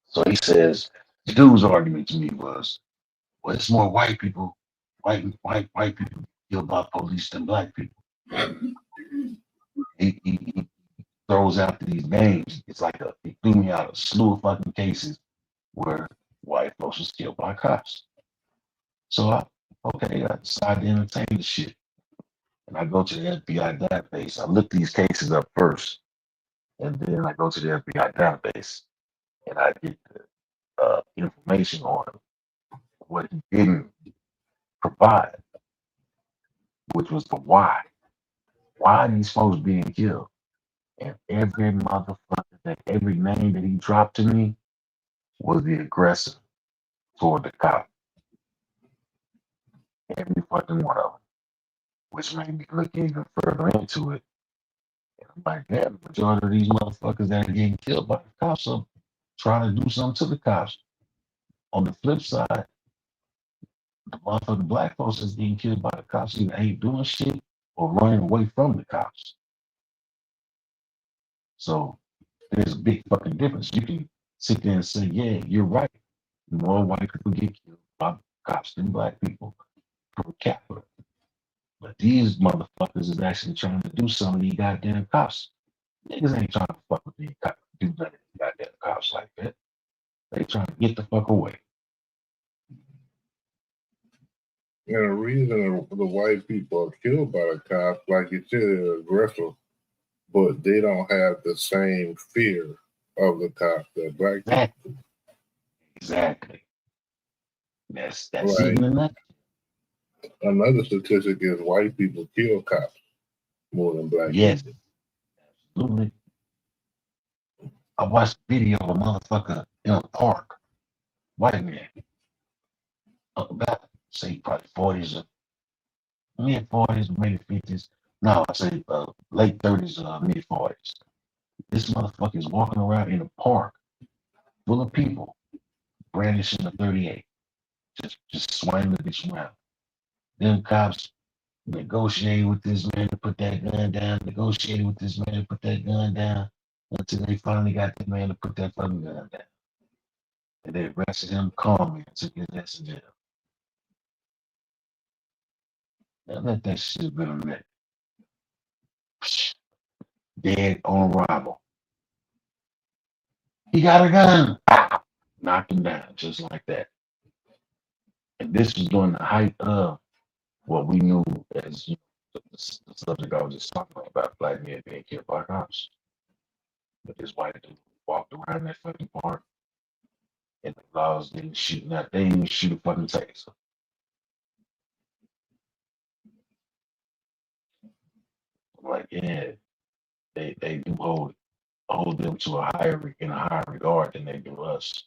P: So he says, the dude's argument to me was, well, it's more white people killed by police than black people. He throws out these names. It's like he threw me out a slew of fucking cases where white folks was killed by cops. So I decided to entertain the shit. And I go to the FBI database. I look these cases up first. And then I go to the FBI database and I get the information on what he didn't provide, which was the why. Why are these folks being killed? And every motherfucker, every name that he dropped to me was the aggressor toward the cop. Every fucking one of them, which made me look even further into it. And I'm like, damn, the majority of these motherfuckers that are getting killed by the cops are trying to do something to the cops. On the flip side, the motherfucking black folks that's getting killed by the cops either ain't doing shit or running away from the cops. So there's a big fucking difference. You can sit there and say, yeah, you're right. More white people get killed by cops than black people per capita. But these motherfuckers is actually trying to do some of these goddamn cops. Niggas ain't trying to fuck with these cops, do none of these goddamn cops like that. They trying to get the fuck away.
N: And the reason the white people are killed by the cops, like you said, they're aggressive, but they don't have the same fear of the cops that black people.
P: Exactly. That's it
N: Right.
P: in a nutshell.
N: Another statistic is white people kill cops more than black
P: Yes,
N: people.
P: absolutely. I watched a video of a motherfucker in a park, white man, about say probably 40s or mid 40s, maybe 50s. No, I say late 30s, mid 40s. This motherfucker is walking around in a park full of people, brandishing a 38, just swinging the bitch around. Them cops negotiate with this man to put that gun down, negotiate with this man to put that gun down, until they finally got the man to put that fucking gun down. And they arrested him calmly and took his ass to jail. Now let that shit been a minute. Dead on arrival. He got a gun. Ah, knocked him down just like that. And this was during the height of what we knew as the subject I was just talking about black men being killed by cops. But this white dude walked around that fucking park and the laws didn't shoot. Now they didn't even shoot a fucking taser. Like, yeah, they do hold them to a higher regard than they do us.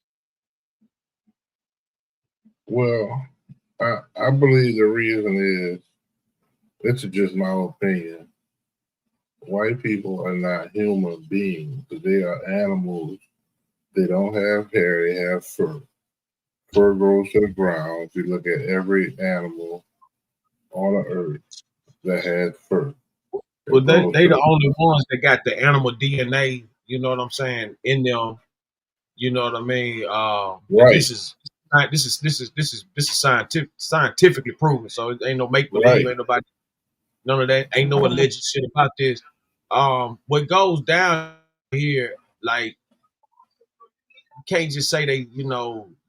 N: Well, I believe the reason is, this is just my opinion, white people are not human beings. They are animals. They don't have hair, they have fur. Fur grows to the ground. If you look at every animal on the earth that has fur.
O: Well, they the only ones that got the animal DNA, you know what I'm saying, in them. You know what I mean?
N: Right.
O: This is scientifically proven. So it ain't no make believe,
N: Right.
O: ain't nobody, none of that, ain't no alleged shit about this. What goes down here, like, you can't just say they,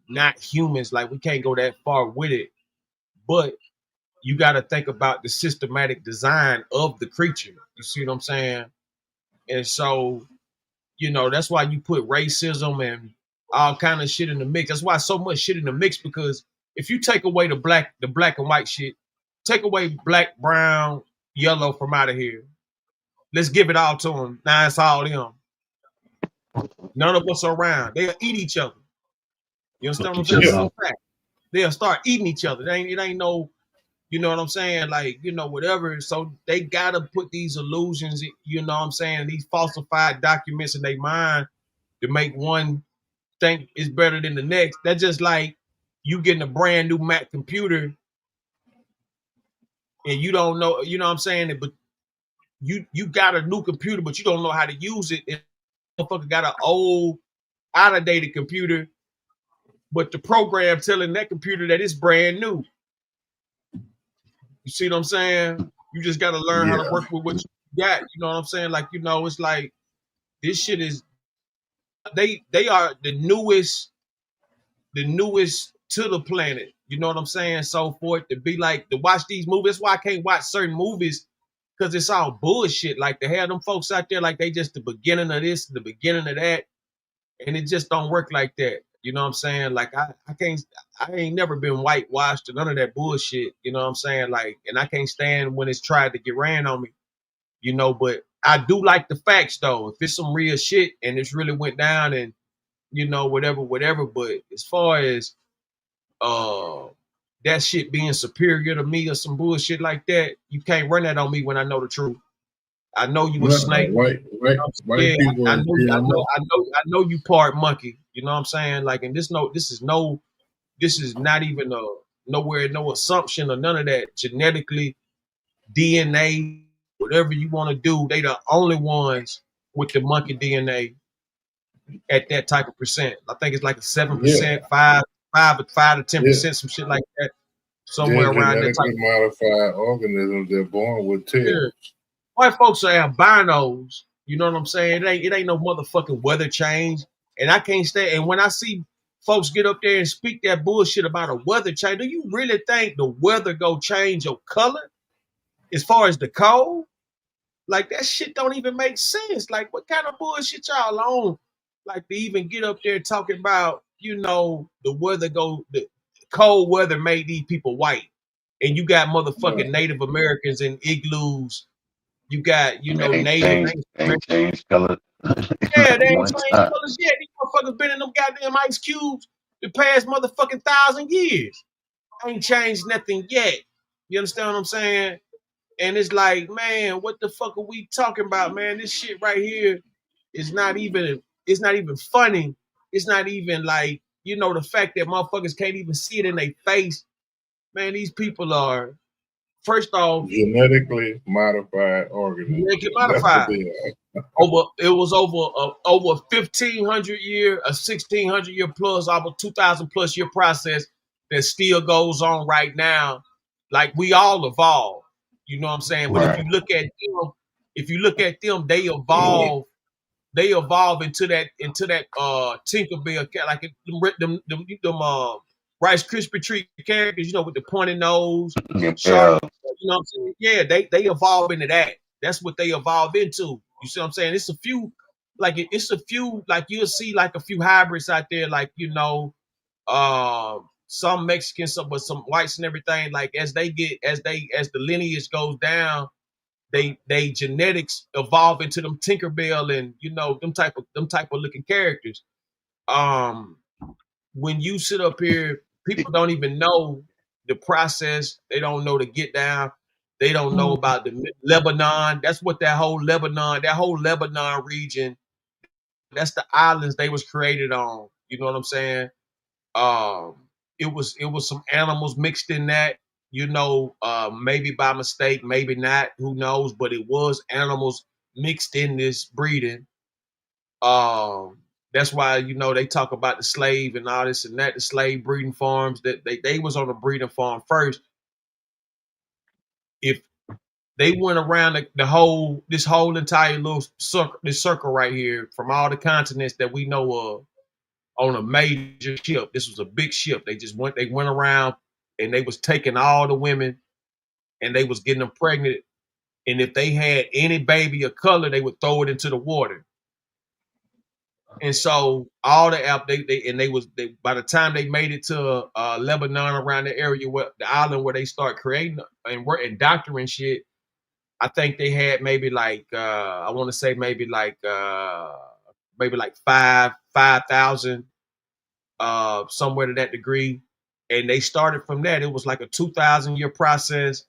O: not humans. Like, we can't go that far with it, but you got to think about the systematic design of the creature. You see what I'm saying? And so, that's why you put racism and all kind of shit in the mix. That's why so much shit in the mix, because if you take away the black and white shit, take away black, brown, yellow from out of here. Let's give it all to them. Now it's all them. None of us are around. They'll eat each other. You understand what I'm saying? It's a fact. They'll start eating each other. It ain't no, you know what I'm saying? Like, whatever. So they gotta put these illusions, you know what I'm saying, these falsified documents in their mind to make one think it's better than the next. That's just like you getting a brand new Mac computer and you don't know, you know what I'm saying? But you got a new computer, but you don't know how to use it. And motherfucker got an old, out of dated computer, but the program telling that computer that it's brand new. You see what I'm saying? You just got to learn how to work with what you got. You know what I'm saying? Like, it's like this shit is, they are the newest to the planet. You know what I'm saying? So for it to be like, to watch these movies, that's why I can't watch certain movies, because it's all bullshit. Like, to have them folks out there like they just the beginning of this, the beginning of that, and it just don't work like that. You know what I'm saying? Like, I ain't never been whitewashed or none of that bullshit. You know what I'm saying? Like, and I can't stand when it's tried to get ran on me, but I do like the facts though. If it's some real shit and it's really went down and, whatever. But as far as that shit being superior to me or some bullshit like that, you can't run that on me when I know the truth. I know you a snake.
N: White people.
O: I know you part monkey. You know what I'm saying? Like, and this is not even no assumption or none of that. Genetically, DNA, whatever you want to do, they the only ones with the monkey DNA at that type of percent. I think it's like a 7%, 5 to 10%, some shit like that. Somewhere around that type.
N: Genetically modified organisms, they're born with tails.
O: Yeah. White folks are albinos. You know what I'm saying? It ain't no motherfucking weather change. And I can't stand. And when I see folks get up there and speak that bullshit about a weather change, do you really think the weather go change your color as far as the cold? Like, that shit don't even make sense. Like, what kind of bullshit y'all on? Like to even get up there talking about, the cold weather made these people white. And you got motherfucking Native Americans in igloos. You got, natives.
P: Ain't changed color.
O: Yeah, they ain't
P: One
O: changed
P: time.
O: colors yet. These motherfuckers been in them goddamn ice cubes the past motherfucking 1,000 years. Ain't changed nothing yet. You understand what I'm saying? And it's like, man, what the fuck are we talking about, man? This shit right here is not even, it's not even funny. It's not even like, the fact that motherfuckers can't even see it in their face. Man, these people are, first off,
N: genetically modified organisms.
O: genetically
N: That's what
O: modified.
N: they are.
O: It was over 1,500 year, a 1,600 year plus, over 2,000 plus year process that still goes on right now. Like we all evolve, you know what I'm saying? But if you look at them, they evolve into that Tinkerbell, like them Rice Krispie treat characters, with the pointed nose, sharp, you know what I'm saying? Yeah, they evolve into that. That's what they evolve into. You see what I'm saying? It's a few, like you'll see like a few hybrids out there, like some Mexicans, but some whites and everything. Like as the lineage goes down, they genetics evolve into them Tinkerbell and them type of looking characters. When you sit up here, people don't even know the process. They don't know the get down. They don't know about the Lebanon. That's what that whole Lebanon region, that's the islands they was created on. You know what I'm saying? It was some animals mixed in that, maybe by mistake, maybe not, who knows, but it was animals mixed in this breeding. That's why, they talk about the slave and all this and that, the slave breeding farms, that they was on a breeding farm first. If they went around this whole entire little circle right here from all the continents that we know of on a major ship. This was a big ship. They went around and they was taking all the women and they was getting them pregnant. And if they had any baby of color, they would throw it into the water. And so all the by the time they made it to Lebanon, around the area where the island where they start creating and doctoring shit, I think they had maybe like I want to say maybe like 5,000 somewhere to that degree. And they started from that. It was like a 2,000 year process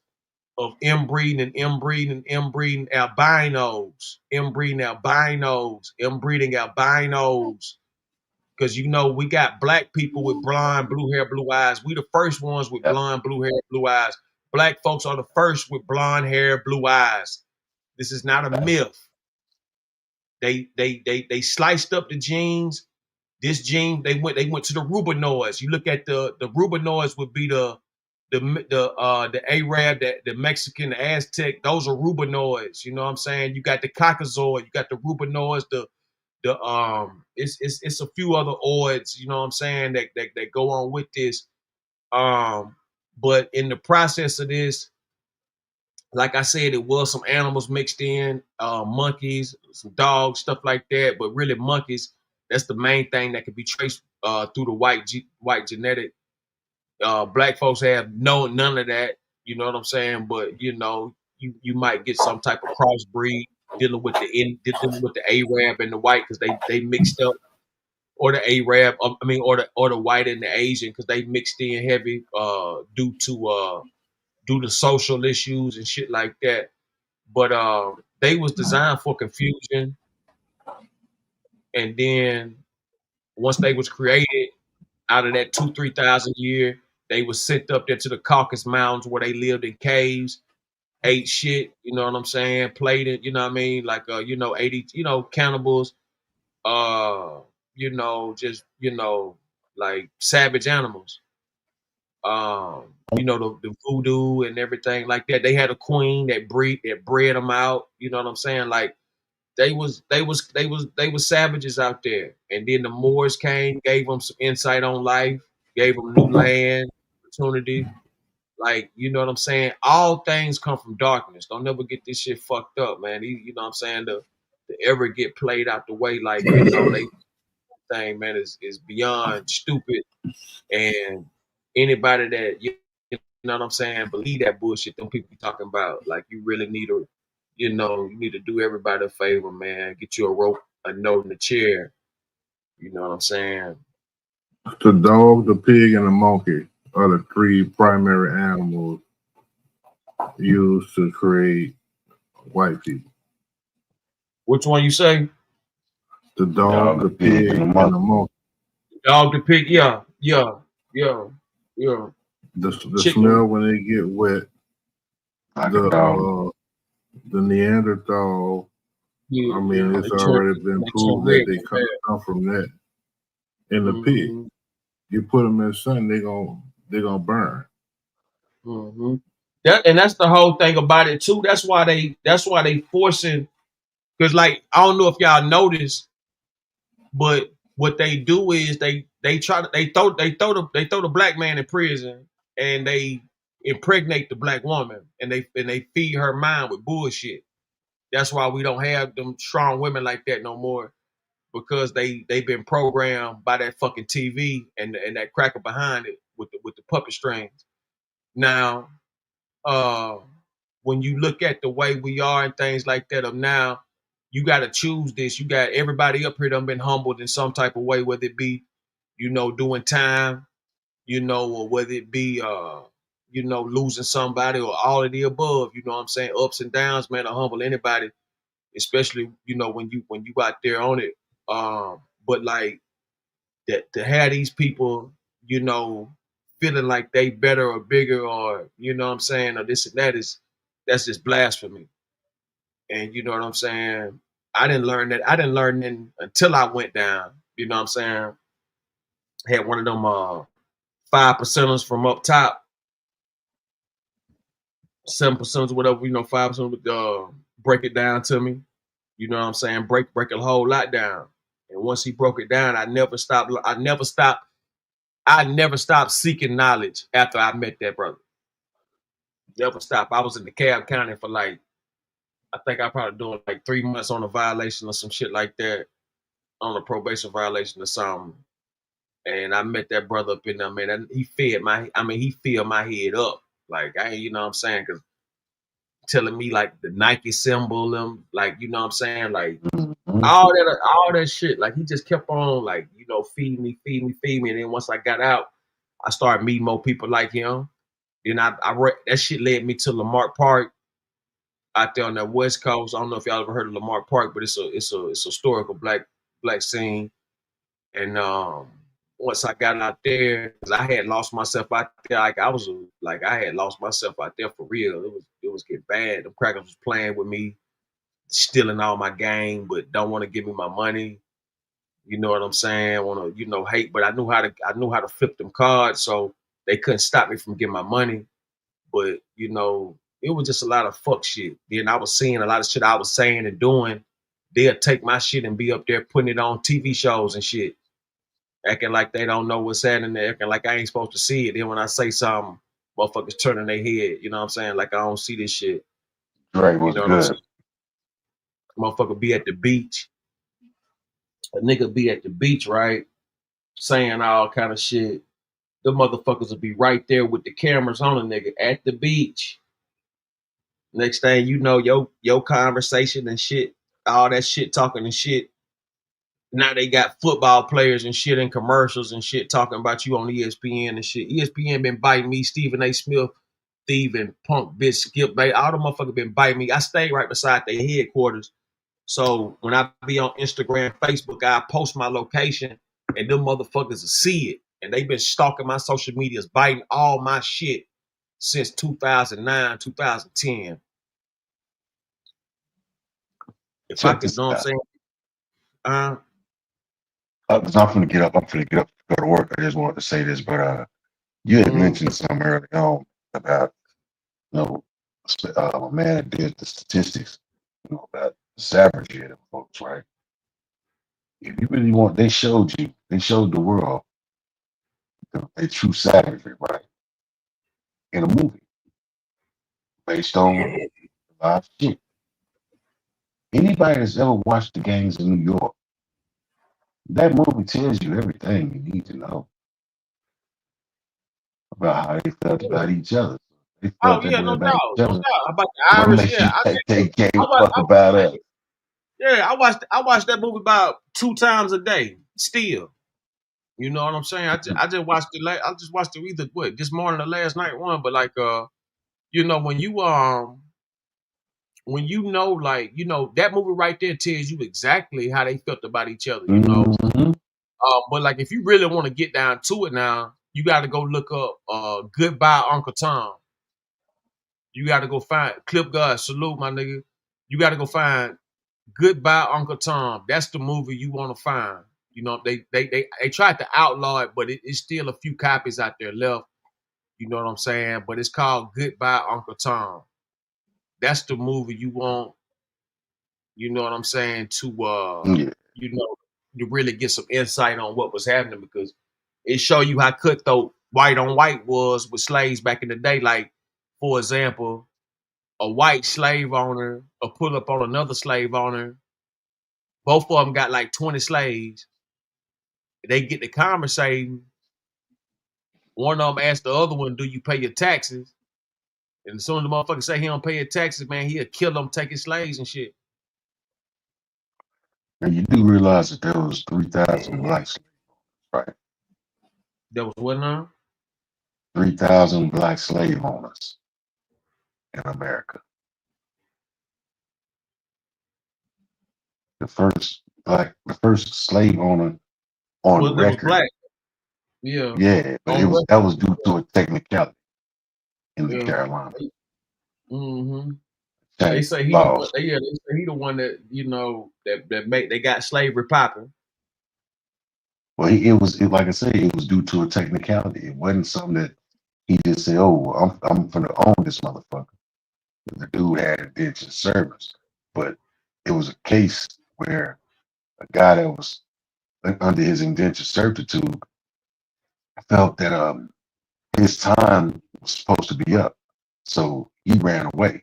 O: of inbreeding albinos. Because we got black people with blonde, blue hair, blue eyes. We the first ones with blonde, blue hair, blue eyes. Black folks are the first with blonde hair, blue eyes. This is not a myth. They sliced up the genes. This gene, they went to the Rubinoids. You look at the Rubinoids would be the Arab, the Mexican, the Aztec. Those are Rubinoids. You know what I'm saying? You got the Caucasoid, you got the Rubinoids, it's a few other oids, you know what I'm saying, that go on with this. But in the process of this, like I said, it was some animals mixed in, monkeys, some dogs, stuff like that. But really, monkeys, that's the main thing that could be traced through the white genetic. Black folks have none of that. You know what I'm saying? But you might get some type of crossbreed dealing with the Arab and the white because they mixed up, or the Arab, or the white and the Asian because they mixed in heavy due to social issues and shit like that. But they was designed for confusion, and then once they was created out of that 2,000-3,000 year, they was sent up there to the Caucasus Mountains where they lived in caves, ate shit, you know what I'm saying, played it, you know what I mean, like 80, cannibals, just like savage animals. The voodoo and everything like that. They had a queen that bred them out, you know what I'm saying? Like they was savages out there. And then the Moors came, gave them some insight on life, gave them new land, opportunity. Like, you know what I'm saying? All things come from darkness. Don't never get this shit fucked up, man. You know what I'm saying? To ever get played out the way, like,
B: thing, man, is beyond stupid. And anybody that you know what I'm saying, believe that bullshit them people be talking about. Like you really need to, you need to do everybody a favor, man. Get you a rope, a note in the chair. You know what I'm saying?
N: The dog, the pig, and the monkey are the three primary animals used to create white people.
B: Which one you say?
N: The dog, the pig, and the monkey.
B: Dog, the pig, yeah.
N: The smell when they get wet. The Neanderthal. I mean, it's already been proved that they come from that. And the pig, you put them in the sun, they're gonna burn.
B: That's the whole thing about it too. That's why they forcing, because like I don't know if y'all noticed, but what they do is they throw the black man in prison and they impregnate the black woman and they feed her mind with bullshit. That's why we don't have them strong women like that no more, because they've been programmed by that fucking TV and that cracker behind it with the puppet strings. Now, when you look at the way we are and things like that of now, you got to choose this. You got everybody up here done been humbled in some type of way, whether it be, doing time, or whether it be, losing somebody or all of the above. You know what I'm saying? Ups and downs, man, to humble anybody, especially, when you out there on it. But like that to have these people, feeling like they better or bigger or, you know what I'm saying, or this and that's just blasphemy. And you know what I'm saying? I didn't learn that. I didn't learn it until I went down. You know what I'm saying? Had one of them 5%ers from up top, 7% or whatever, 5% would break it down to me. You know what I'm saying? Break a whole lot down. And once he broke it down, I never stopped seeking knowledge after I met that brother. Never stopped. I was in the cab county for like, I think I probably doing like 3 months on a violation or some shit like that, on a probation violation or something. And I met that brother up in there, man. And he filled my head up. Like, you know what I'm saying? Because telling me like the Nike symbol, like, you know what I'm saying? Like all that shit. Like he just kept on like, feed me. And then once I got out, I started meeting more people like him. Then that shit led me to Lamar Park out there on that West Coast. I don't know if y'all ever heard of Lamar Park, but it's a historical black scene. And once I got out there, because I had lost myself out there, I had lost myself out there for real. It was getting bad. The crackers was playing with me, stealing all my game, but don't want to give me my money. You know what I'm saying? Want to, hate, but I knew how to flip them cards, so they couldn't stop me from getting my money. But it was just a lot of fuck shit. Then I was seeing a lot of shit I was saying and doing. They'll take my shit and be up there putting it on TV shows and shit, acting like they don't know what's happening there, acting like I ain't supposed to see it. Then when I say something, motherfuckers turning their head. You know what I'm saying? Like I don't see this shit.
P: Right, was
B: what
P: good.
B: I'm saying? Motherfucker be at the beach. A nigga be at the beach, right? Saying all kind of shit. The motherfuckers will be right there with the cameras on a nigga at the beach. Next thing you know, your conversation and shit, all that shit talking and shit. Now they got football players and shit in commercials and shit talking about you on ESPN and shit. ESPN been biting me, Stephen A. Smith, thieving, punk, bitch, Skip, baby. All the motherfuckers been biting me. I stay right beside their headquarters. So when I be on Instagram, Facebook, I post my location and them motherfuckers will see it. And they been stalking my social medias, biting all my shit since 2009, 2010. If I could, know what I'm saying?
P: Because I'm finna get up. to go to work. I just wanted to say this, but you had mentioned something early on about, a man that did the statistics, about the savagery of folks, right? If you really want, they showed the world a true savagery, right? In a movie based on live shit. Anybody that's ever watched the gangs in New York That movie tells you everything you need to know about how they felt about each other. They
B: Oh
P: felt that
B: yeah,
P: way
B: no
P: about
B: doubt,
P: each
B: no
P: other.
B: doubt about the
P: What
B: Irish.
P: makes
B: Yeah,
P: you think they gave a fuck about us?
B: yeah, I watched that movie about 2 times a day. Still, you know what I'm saying? I just watched it. I just watched it either this morning or last night one. But like you know when you know like that movie right there tells you exactly how they felt about each other. You know,
P: Mm-hmm.
B: but like if you really want to get down to it now, you got to go look up Goodbye Uncle Tom. You got to go find Clip God, salute my nigga. You got to go find Goodbye Uncle Tom. That's the movie you want to find. You know, they tried to outlaw it, but it's still a few copies out there left. You know what I'm saying? But it's called Goodbye Uncle Tom. That's the movie you want, you know what I'm saying, to
P: Yeah.
B: you know, to really get some insight on what was happening, because it show you how cutthroat white on white was with slaves back in the day. Like, for example, a white slave owner will pull up on another slave owner. Both of them got like 20 slaves. They get to conversating. One of them asked the other one, "Do you pay your taxes?" And as soon as the motherfucker say he don't pay his taxes, man, he'll kill them, take his slaves and shit.
P: And you do realize that there was 3,000 black slaves, right?
B: That was what now?
P: 3,000 black slave owners in America. The first slave owner on
B: Well, that was
P: record.
B: black. Yeah.
P: Yeah, but that was due to a technicality in the
B: Yeah.
P: Carolinas.
B: Mm-hmm. They
P: Change
B: say he the one.
P: laws.
B: They say he the one that they got slavery popping.
P: Well, like I said, it was due to a technicality. It wasn't something that he just said, "Oh, well, I'm gonna own this motherfucker." The dude had indentured service, but it was a case where a guy that was under his indentured servitude felt that his time was supposed to be up, so he ran away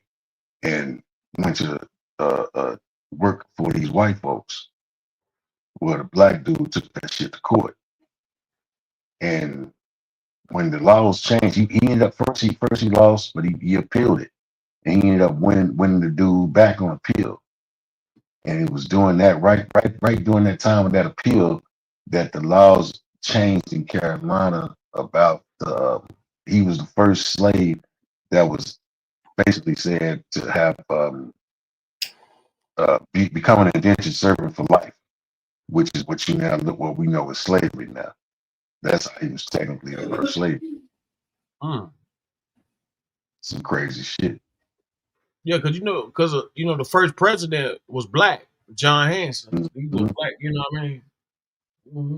P: and went to work for these white folks. Well, the black dude took that shit to court, and when the laws changed, he ended up first he lost, but he appealed it, and he ended up winning the dude back on appeal. And it was doing that right during that time of that appeal that the laws changed in Carolina about he was the first slave that was basically said to have become an indentured servant for life, which is what we know as slavery now. That's how he was technically the first slave. Some crazy shit.
B: Yeah, because the first president was black, John Hanson. He was black. You know what I mean? Mm-hmm.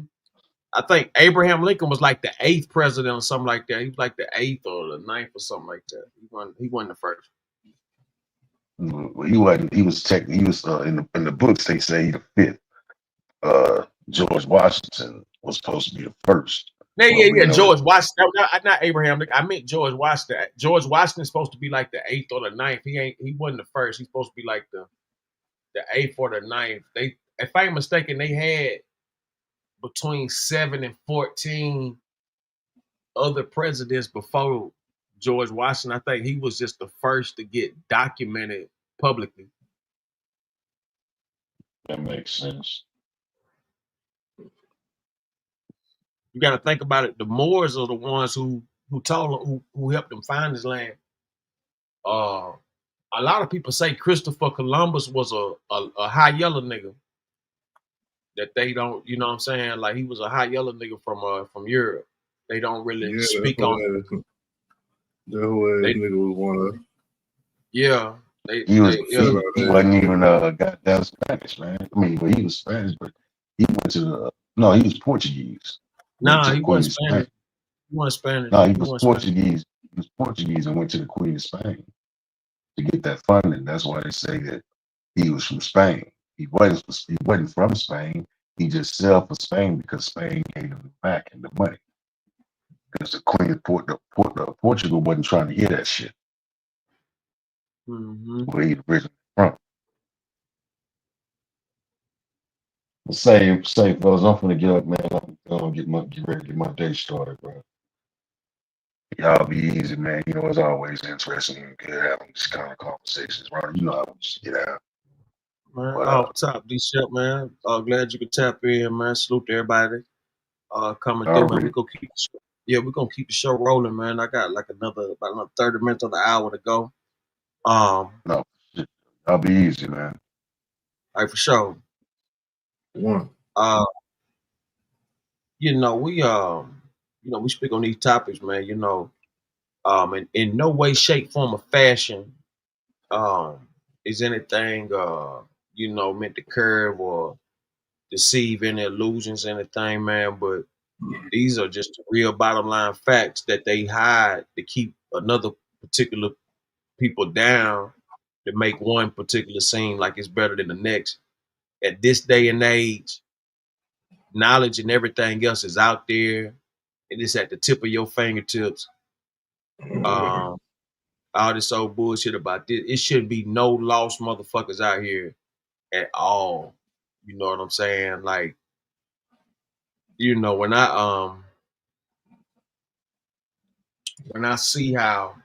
B: I think Abraham Lincoln was like the 8th president or something like that. He was like the 8th or the 9th or something like that. He wasn't the first.
P: Well, he wasn't. He was in the books. They say the 5th. George Washington was supposed to be the first.
B: Yeah. George Washington. Not Abraham Lincoln. I meant George Washington. George Washington's supposed to be like the 8th or the 9th. He wasn't the first. He's supposed to be like the 8th or the 9th. If I ain't mistaken, they had between 7 and 14 other presidents before George Washington. I think he was just the first to get documented publicly.
P: That makes sense.
B: You got to think about it. The Moors are the ones who helped them find this land. A lot of people say Christopher Columbus was a high yellow nigga. That they don't, you know what I'm saying? Like he was a high yellow nigga from Europe. They don't really speak on it.
N: That nigga was one of.
B: Yeah.
P: He wasn't even goddamn Spanish, man. I mean, he was Spanish, but he went to he was Portuguese.
B: Nah, he wasn't Spanish. He wasn't Spanish.
P: No, he was Portuguese. He was Portuguese and went to the Queen of Spain to get that funding. That's why they say that he was from Spain. He wasn't from Spain. He just sailed for Spain because Spain gave him back the money. Because the Queen of Portugal wasn't trying to hear that shit.
B: Mm-hmm.
P: Where he originally from. Say, fellas, I'm finna get up, man. I'm gonna get ready to get my day started, bro. Y'all be easy, man. You know, it's always interesting and good having these kind of conversations, bro. You know how we just get out.
B: Man,
P: But,
B: off top, D Shep, man. Glad you could tap in, man. Salute to everybody. Coming through, man.
P: already,
B: We're gonna keep the show rolling, man. I got like about another 30 minutes of the hour to go.
P: no, y'all be easy, man.
B: Like for sure.
N: One.
B: We speak on these topics, man, and in no way, shape, form, or fashion, is anything meant to curve or deceive any illusions, anything, man. But these are just real bottom line facts that they hide to keep another particular people down, to make one particular seem like it's better than the next. At this day and age, knowledge and everything else is out there. It is at the tip of your fingertips. All this old bullshit about this. It shouldn't be no lost motherfuckers out here at all. You know what I'm saying? Like, when I see how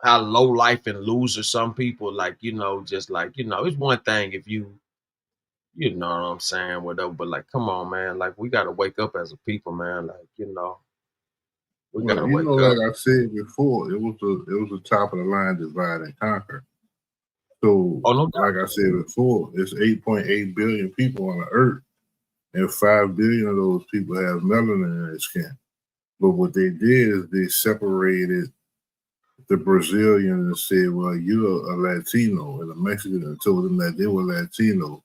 B: low life and loser some people, like, just like, it's one thing if you know what I'm saying, whatever, but like, come on, man, like, we gotta wake up as a people, man. Like, we gotta wake up.
N: Like I said before, it was a top of the line divide and conquer. So, like I said before, it's 8.8 billion people on the earth, and 5 billion of those people have melanin in their skin. But what they did is they separated the Brazilian and said, well, you're a Latino, and the Mexican told them that they were Latino.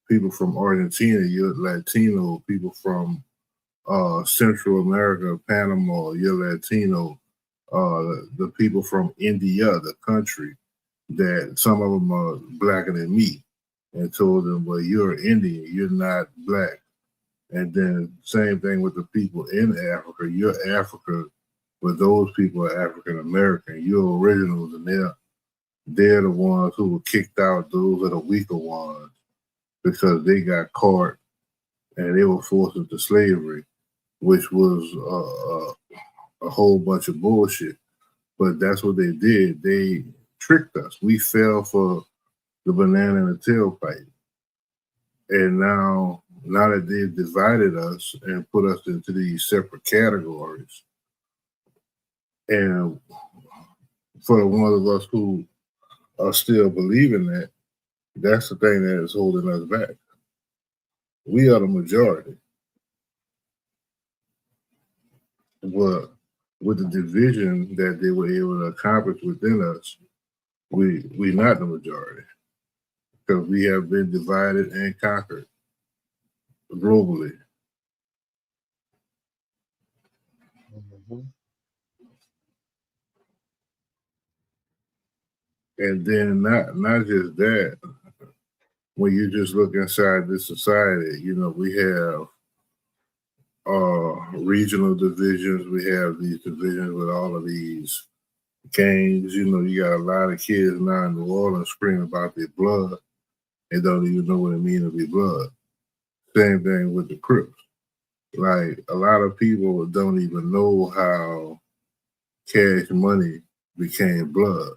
N: People from Argentina, you're Latino. People from Central America, Panama, you're Latino. The people from India, the country, that some of them are blacker than me, and told them, well, you're Indian, you're not black. And then same thing with the people in Africa. You're Africa, but those people are African American. You're originals, and they're the ones who were kicked out. Those are the weaker ones because they got caught and they were forced into slavery, which was a whole bunch of bullshit. But that's what they did. They tricked us. We fell for the banana and the tailpipe. And now that they've divided us and put us into these separate categories, and for the ones of us who are still believing that, that's the thing that is holding us back. We are the majority. But with the division that they were able to accomplish within us, we're not the majority because we have been divided and conquered globally. And then not just that, when you just look inside this society, we have regional divisions. We have these divisions with all of these gangs. You got a lot of kids now in New Orleans screaming about their blood and don't even know what it means to be blood. Same thing with the Crips. Like, a lot of people don't even know how Cash Money became blood.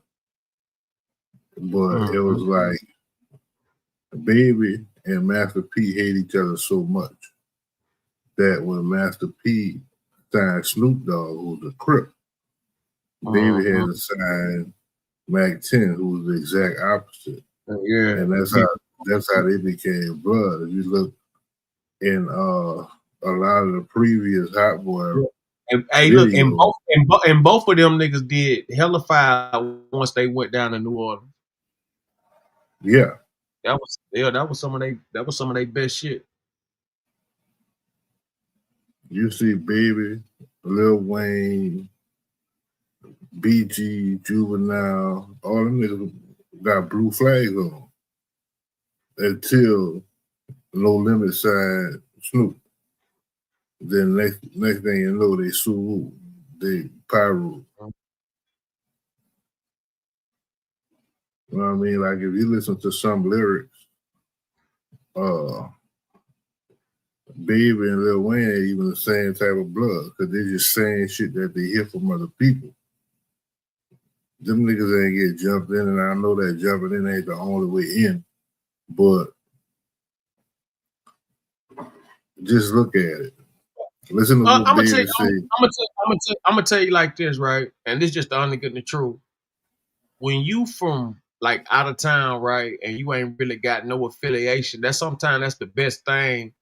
N: But it was like Baby and Master P hate each other so much that when Master P signed Snoop Dogg, who was a Crip, Baby had to sign Mac 10, who was the exact opposite.
B: Yeah.
N: And that's how they became blood. If you look in a lot of the previous Hot Boy
B: Look, and both of them niggas did hella fire once they went down to New Orleans.
N: Yeah.
B: That was some of their best shit.
N: You see Baby, Lil Wayne, BG, Juvenile, all them niggas got blue flags on them until No Limit signed Snoop. Then next thing you know, they sue, they pyro. You know what I mean? Like, if you listen to some lyrics, Baby and Lil Wayne ain't even the same type of blood because they're just saying shit that they hear from other people. Them niggas ain't get jumped in, and I know that jumping in ain't the only way in, but just look at it. Listen to what Baby say.
O: I'm gonna tell you like this, right? And this is just the honest and the truth. When you from like out of town, right, and you ain't really got no affiliation, that's the best thing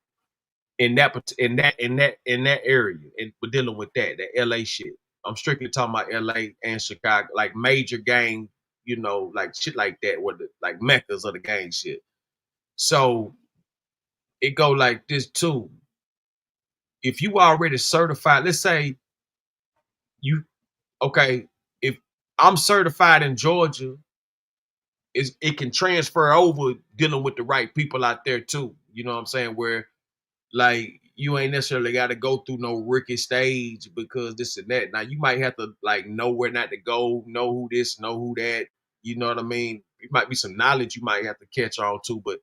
O: in that area, and we're dealing with that LA shit. I'm strictly talking about LA and Chicago, like major gang, like shit like that, where like meccas of the gang shit. So it go like this too. If you already certified, let's say if I'm certified in Georgia, it can transfer over dealing with the right people out there too. You know what I'm saying? Where like you ain't necessarily got to go through no rookie stage because this and that. Now you might have to like know where not to go, know who this, know who that. You know what I mean? It might be some knowledge you might have to catch on to, but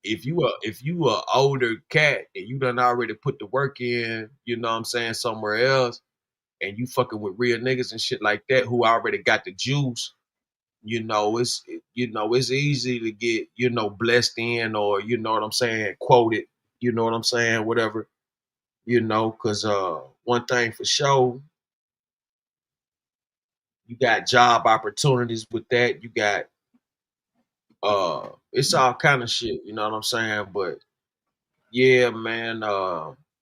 O: if you a older cat and you done already put the work in, you know what I'm saying, somewhere else, and you fucking with real niggas and shit like that who already got the juice, it's easy to get, blessed in, or you know what I'm saying, quoted, you know what I'm saying, whatever, because one thing for sure, you got job opportunities with that. You got it's all kind of shit, you know what I'm saying? But yeah, man,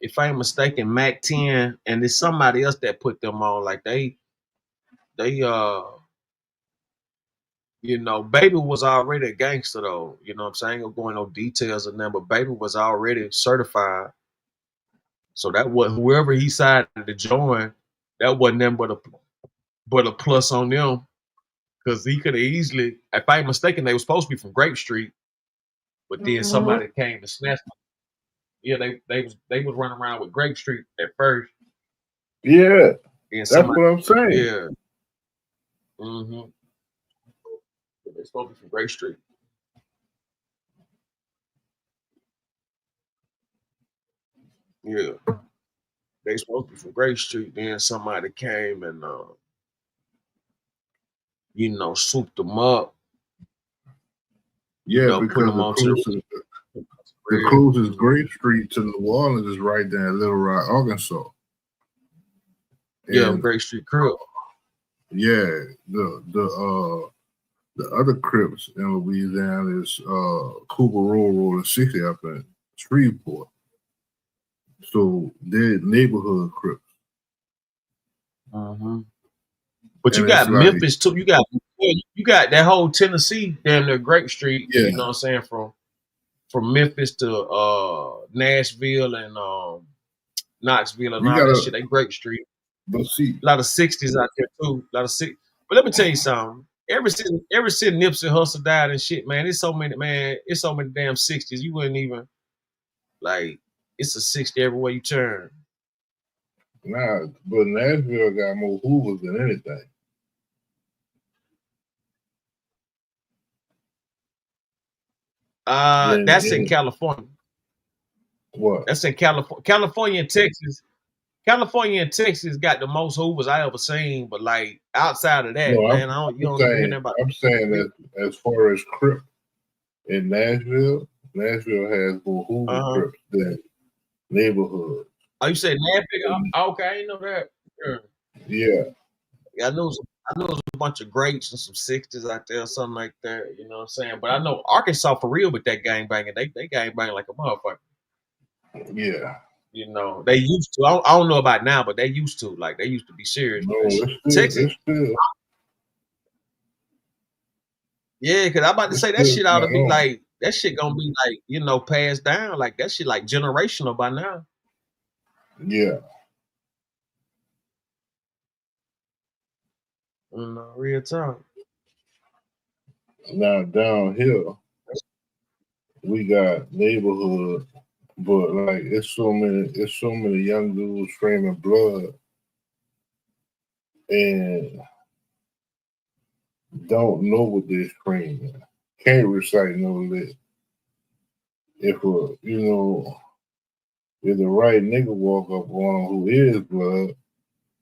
O: if I ain't mistaken, Mac 10 and it's somebody else that put them on, like they Baby was already a gangster though. You know what I'm saying? I ain't gonna go into no details of them, but Baby was already certified. So that was whoever he decided to join, that wasn't them but a plus on them. Cause he could have easily, if I ain't mistaken, they were supposed to be from Grape Street, but then somebody came to snatch them. Yeah, they was running around with Grape Street at first.
N: Yeah,
O: that's
N: what I'm saying.
O: Yeah. Mm-hmm. They supposed to be from Grape Street. Yeah. They supposed to be from Grape Street. Then somebody came and swooped them up.
N: Yeah,
O: put
N: because
O: them onto
N: the closest Grape Street to New Orleans is right there in Little Rock, Arkansas.
O: Yeah, Grape Street Crip.
N: Yeah, the other Crips in Louisiana is Cooper Roll and 60 up in Shreveport. So they're neighborhood Crips.
O: Mm-hmm. But
N: And
O: you got
N: like,
O: Memphis too. You got that whole Tennessee damn near Grape Street.
N: Yeah.
O: You know what I'm saying? From Memphis to Nashville and Knoxville and all that shit. They Grape Street.
N: But see,
O: a lot of 60s out there too. A lot of 60s. But let me tell you something. Ever since Nipsey Hussle died and shit, man, it's so many damn 60s. You wouldn't even like. It's a 60 everywhere you turn.
N: Nah, but Nashville got more Hoovers than anything.
O: That's in California.
N: What?
O: That's in California. California and Texas. California and Texas got the most Hoovers I ever seen, but like outside of that,
N: No,
O: man, you don't hear nothing about.
N: I'm saying that as far as Crip in Nashville has more Hoover Crips than neighborhood.
O: Oh, you said Nashville? Okay, I didn't know that.
N: Yeah.
O: I know it was a bunch of grapes and some 60s out there, or something like that. You know what I'm saying? But I know Arkansas for real with that gang banging. They gang bang like a motherfucker.
N: Yeah.
O: They used to. I don't know about now, but they used to. Like they used to be serious.
N: No, it's still.
O: Yeah, because I'm about to say that shit ought to be like, that shit gonna be like, passed down. Like that shit like generational by now.
N: Yeah.
O: Real talk.
N: Now down here, we got neighborhood, but like it's so many young dudes screaming blood and don't know what they're screaming. Can't recite no lit. if if the right nigga walk up on them who is blood,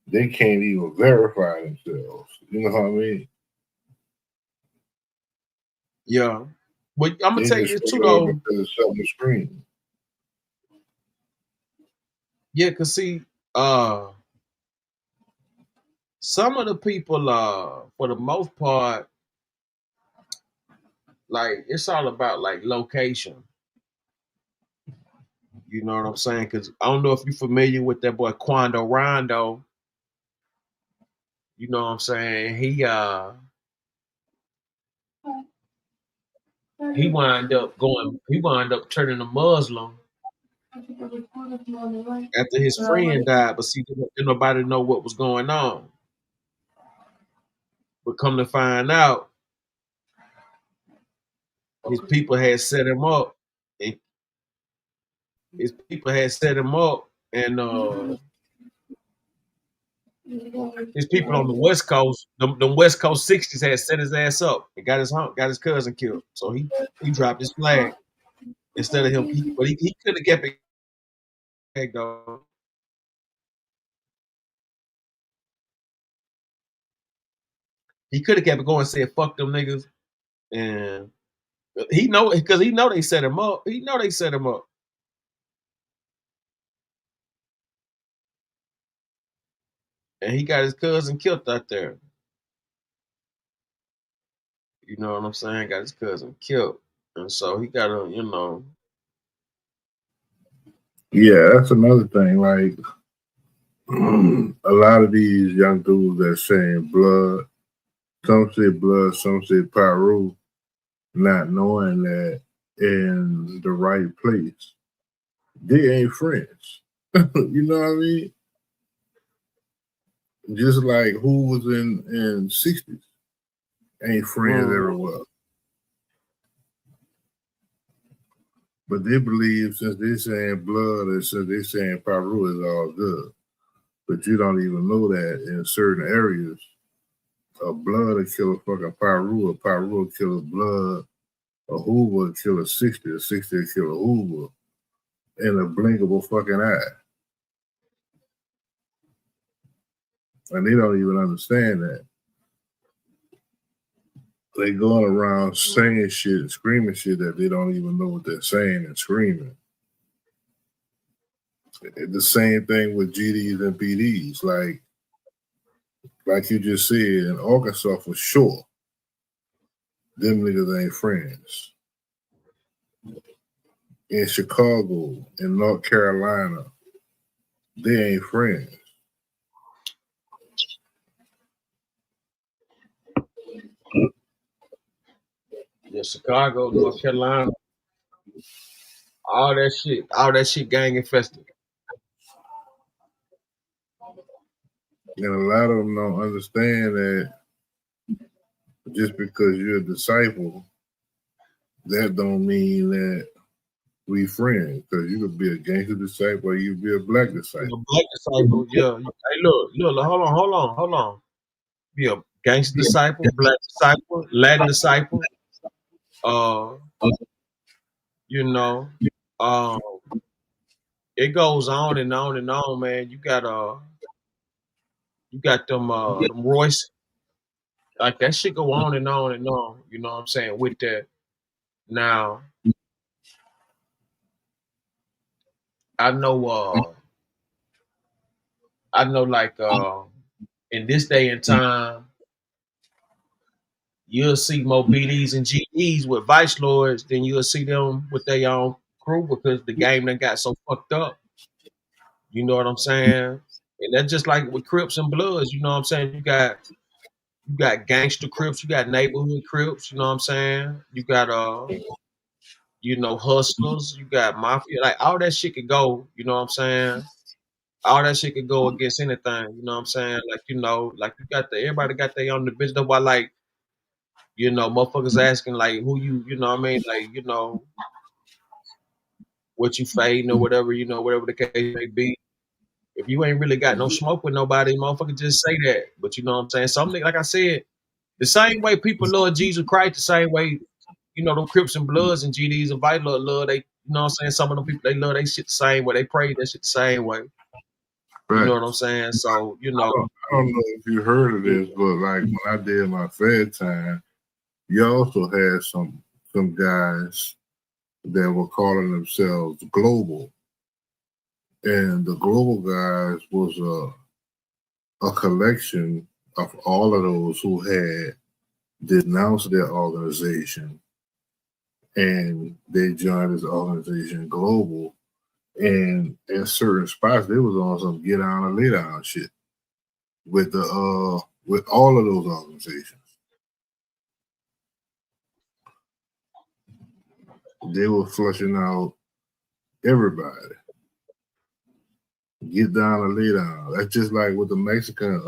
N: they can't even verify themselves. You know what I mean?
O: Yeah. But I'm gonna
N: They
O: tell you
N: just
O: this too
N: straight up
O: though.
N: because of something screen.
O: Yeah, cause see, some of the people, for the most part, like it's all about like location. You know what I'm saying? Cause I don't know if you're familiar with that boy Quando Rondo. You know what I'm saying? He wound up turning a Muslim after his friend died, but see, didn't nobody know what was going on. But come to find out, his people had set him up, and his people had set him up, and his people on the West Coast, them West Coast 60s had set his ass up and got his cousin killed. So he dropped his flag instead of him. But he could have kept it though. He could have kept it going and said, fuck them niggas. And he know because he know they set him up. He know they set him up. And he got his cousin killed out there. You know what I'm saying? Got his cousin killed. And so he got to,
N: Yeah, that's another thing. Like a lot of these young dudes that saying blood, some say blood, some say pyro, not knowing that in the right place, they ain't friends. You know what I mean? Just like who was in 60s ain't friends everywhere. But they believe since they saying blood and since they saying pyro is all good. But you don't even know that in certain areas, a blood will kill a fucking pyro, a pyro will kill a blood, a Hoover will kill a 60 will kill a Hoover in a blink of a fucking eye. And they don't even understand that. They going around saying shit, screaming shit that they don't even know what they're saying and screaming. The same thing with GDs and PDs. Like you just said, in Arkansas for sure, them niggas ain't friends. In Chicago, in North Carolina, they ain't friends.
O: Yeah, Chicago, North Carolina, all that shit gang infested.
N: And a lot of them don't understand that just because you're a disciple, that don't mean that we friends. Because you could be a gangster disciple or you be a black disciple.
O: A black disciple, yeah. Hey, look, hold on. Be a gangster disciple, black disciple, Latin disciple. It goes on and on and on, man. You got them Royce. Like that shit go on and on and on. You know what I'm saying? With that. Now, I know like in this day and time, you'll see more BDs and GEs with vice lords than you'll see them with their own crew because the game done got so fucked up. You know what I'm saying? And that's just like with Crips and Bloods, you know what I'm saying? You got gangster Crips, you got neighborhood Crips, you know what I'm saying? You got hustlers, you got mafia, like all that shit could go, you know what I'm saying? All that shit could go against anything, you know what I'm saying? Like, like you got everybody got their own division. That's why, like, motherfuckers asking like who you know what I mean? Like, what you fading or whatever, whatever the case may be. If you ain't really got no smoke with nobody, motherfucker just say that. But you know what I'm saying? Something like I said, the same way people love Jesus Christ, the same way, them Crips and Bloods and GDs and Vital love
B: You know what I'm saying? Some of them people, they love they shit the same way. They pray that shit the same way. Right. You know what I'm saying? So, you know.
N: I don't know if you heard of this, but like when I did my Fed time, you also had some guys that were calling themselves global. And the global guys was a collection of all of those who had denounced their organization, and they joined this organization global. And in certain spots, they was on some get down and lay down shit with with all of those organizations. They were flushing out everybody. Get down and lay down. That's just like with the Mexican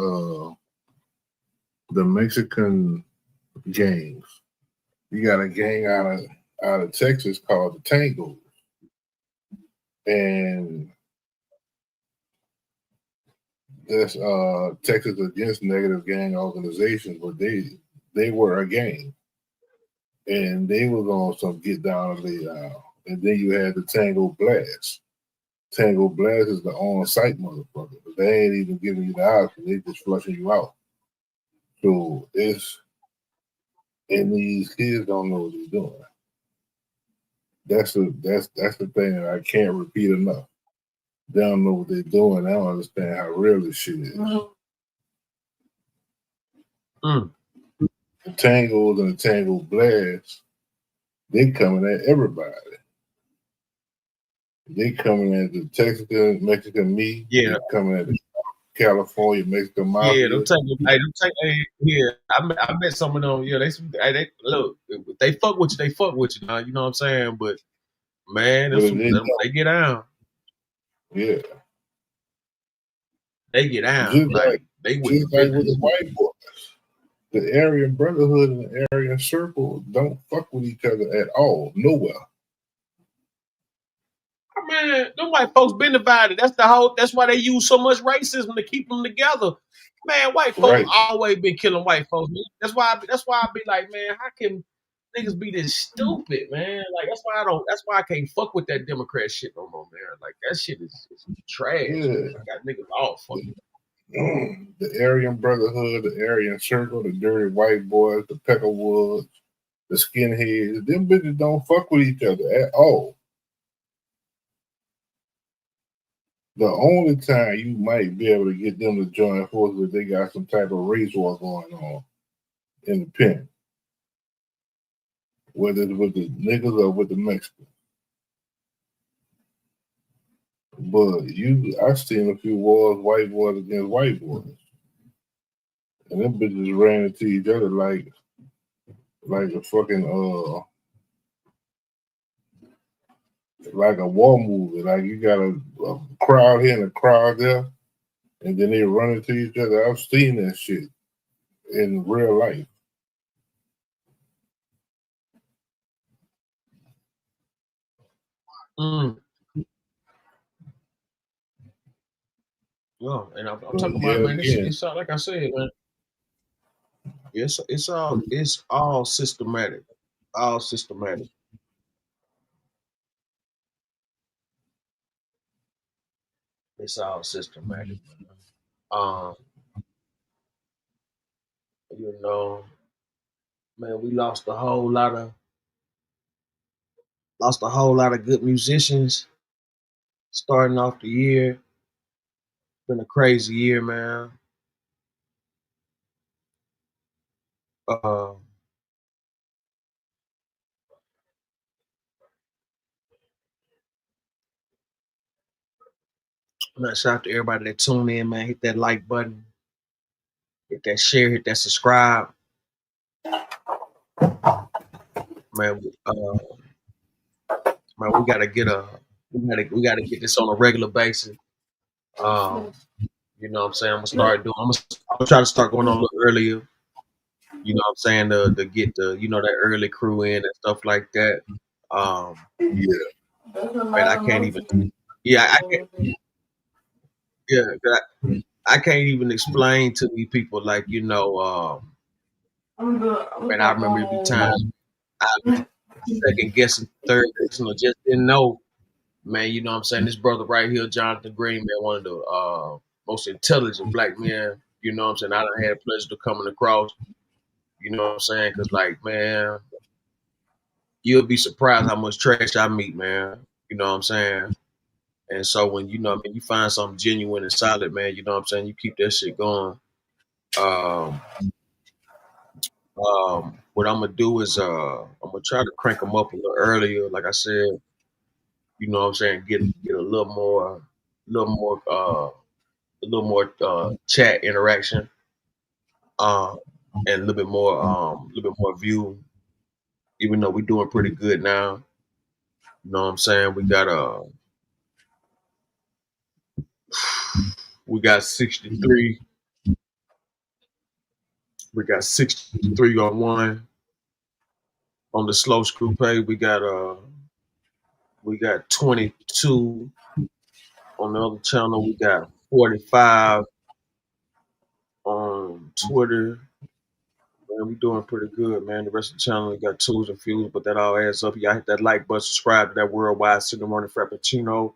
N: gangs. You got a gang out of Texas called the Tangos. And that's Texas Against Negative Gang Organization, but they were a gang. And they was on some get down and lay down. And then you had the Tango Blast. Tango Blast is the on-site motherfucker. But they ain't even giving you the option. They just flushing you out. So and these kids don't know what they're doing. That's the thing that I can't repeat enough. They don't know what they're doing. They don't understand how real this shit is.
B: Mm.
N: The Tangos and the Tango Blast, they coming at everybody. They coming at the Texas, Mexican meat. Yeah. They coming at the California, Mexican mafia.
B: Yeah, I met some of them. Yeah, they look. If they fuck with you, they fuck with you. Now, you know what I'm saying? But man, they get down.
N: Yeah,
B: they get down.
N: Just
B: like they
N: with the white boys. The Aryan Brotherhood and the Aryan Circle don't fuck with each other at all, nowhere.
B: Man, them white folks been divided. That's why they use so much racism to keep them together. Man, white folks always been killing white folks. Man. That's why I be like, man, how can niggas be this stupid, man? Like that's why I can't fuck with that Democrat shit no more, man. Like that shit is trash.
N: Yeah.
B: I got niggas all fucking.
N: The Aryan Brotherhood, the Aryan Circle, the dirty white boys, the Peckerwoods, the skinheads, them bitches don't fuck with each other at all. The only time you might be able to get them to join forces if they got some type of race war going on in the pen. Whether it's with the niggas or with the Mexicans. But I've seen a few wars, white boys against white boys. And them bitches ran into each other like a fucking like a war movie. Like you got a crowd here and a crowd there, and then they run into each other. I've seen that shit in real life.
B: Yeah, and I'm talking about, man, it's all, like I said, man. It's all systematic. All systematic. It's all systematic, man. You know, man, we lost a whole lot of good musicians starting off the year. It's been a crazy year, man. Man, shout out to everybody that tuned in, man. Hit that like button, hit that share, hit that subscribe. Man, we gotta get this on a regular basis. You know what I'm saying? I'm gonna try to start going on a little earlier. You know what I'm saying? To get that early crew in and stuff like that. Man, I can't even. Yeah, I can't. Yeah, I can't even explain to these people like man. I remember every time. second guessing, third guessing, or just didn't know, man, you know what I'm saying? This brother right here, Jonathan Green, man, one of the most intelligent black men, you know what I'm saying? I done had the pleasure to coming across, you know what I'm saying? Because, like, man, you'll be surprised how much trash I meet, man. You know what I'm saying? And so when, you know what I mean, you find something genuine and solid, man, you know what I'm saying? You keep that shit going. What I'm gonna do is I'm gonna try to crank them up a little earlier. Like I said, you know what I'm saying, get a little more chat interaction, and a little bit more view. Even though we're doing pretty good now, you know what I'm saying. We got 63. We got 63 on one. On the slow screw page, we got 22. On the other channel, we got 45 on Twitter. Man, we doing pretty good, man. The rest of the channel, we got twos and fews, but that all adds up. Y'all hit that like button, subscribe to that worldwide SendaRoni Frappuccino,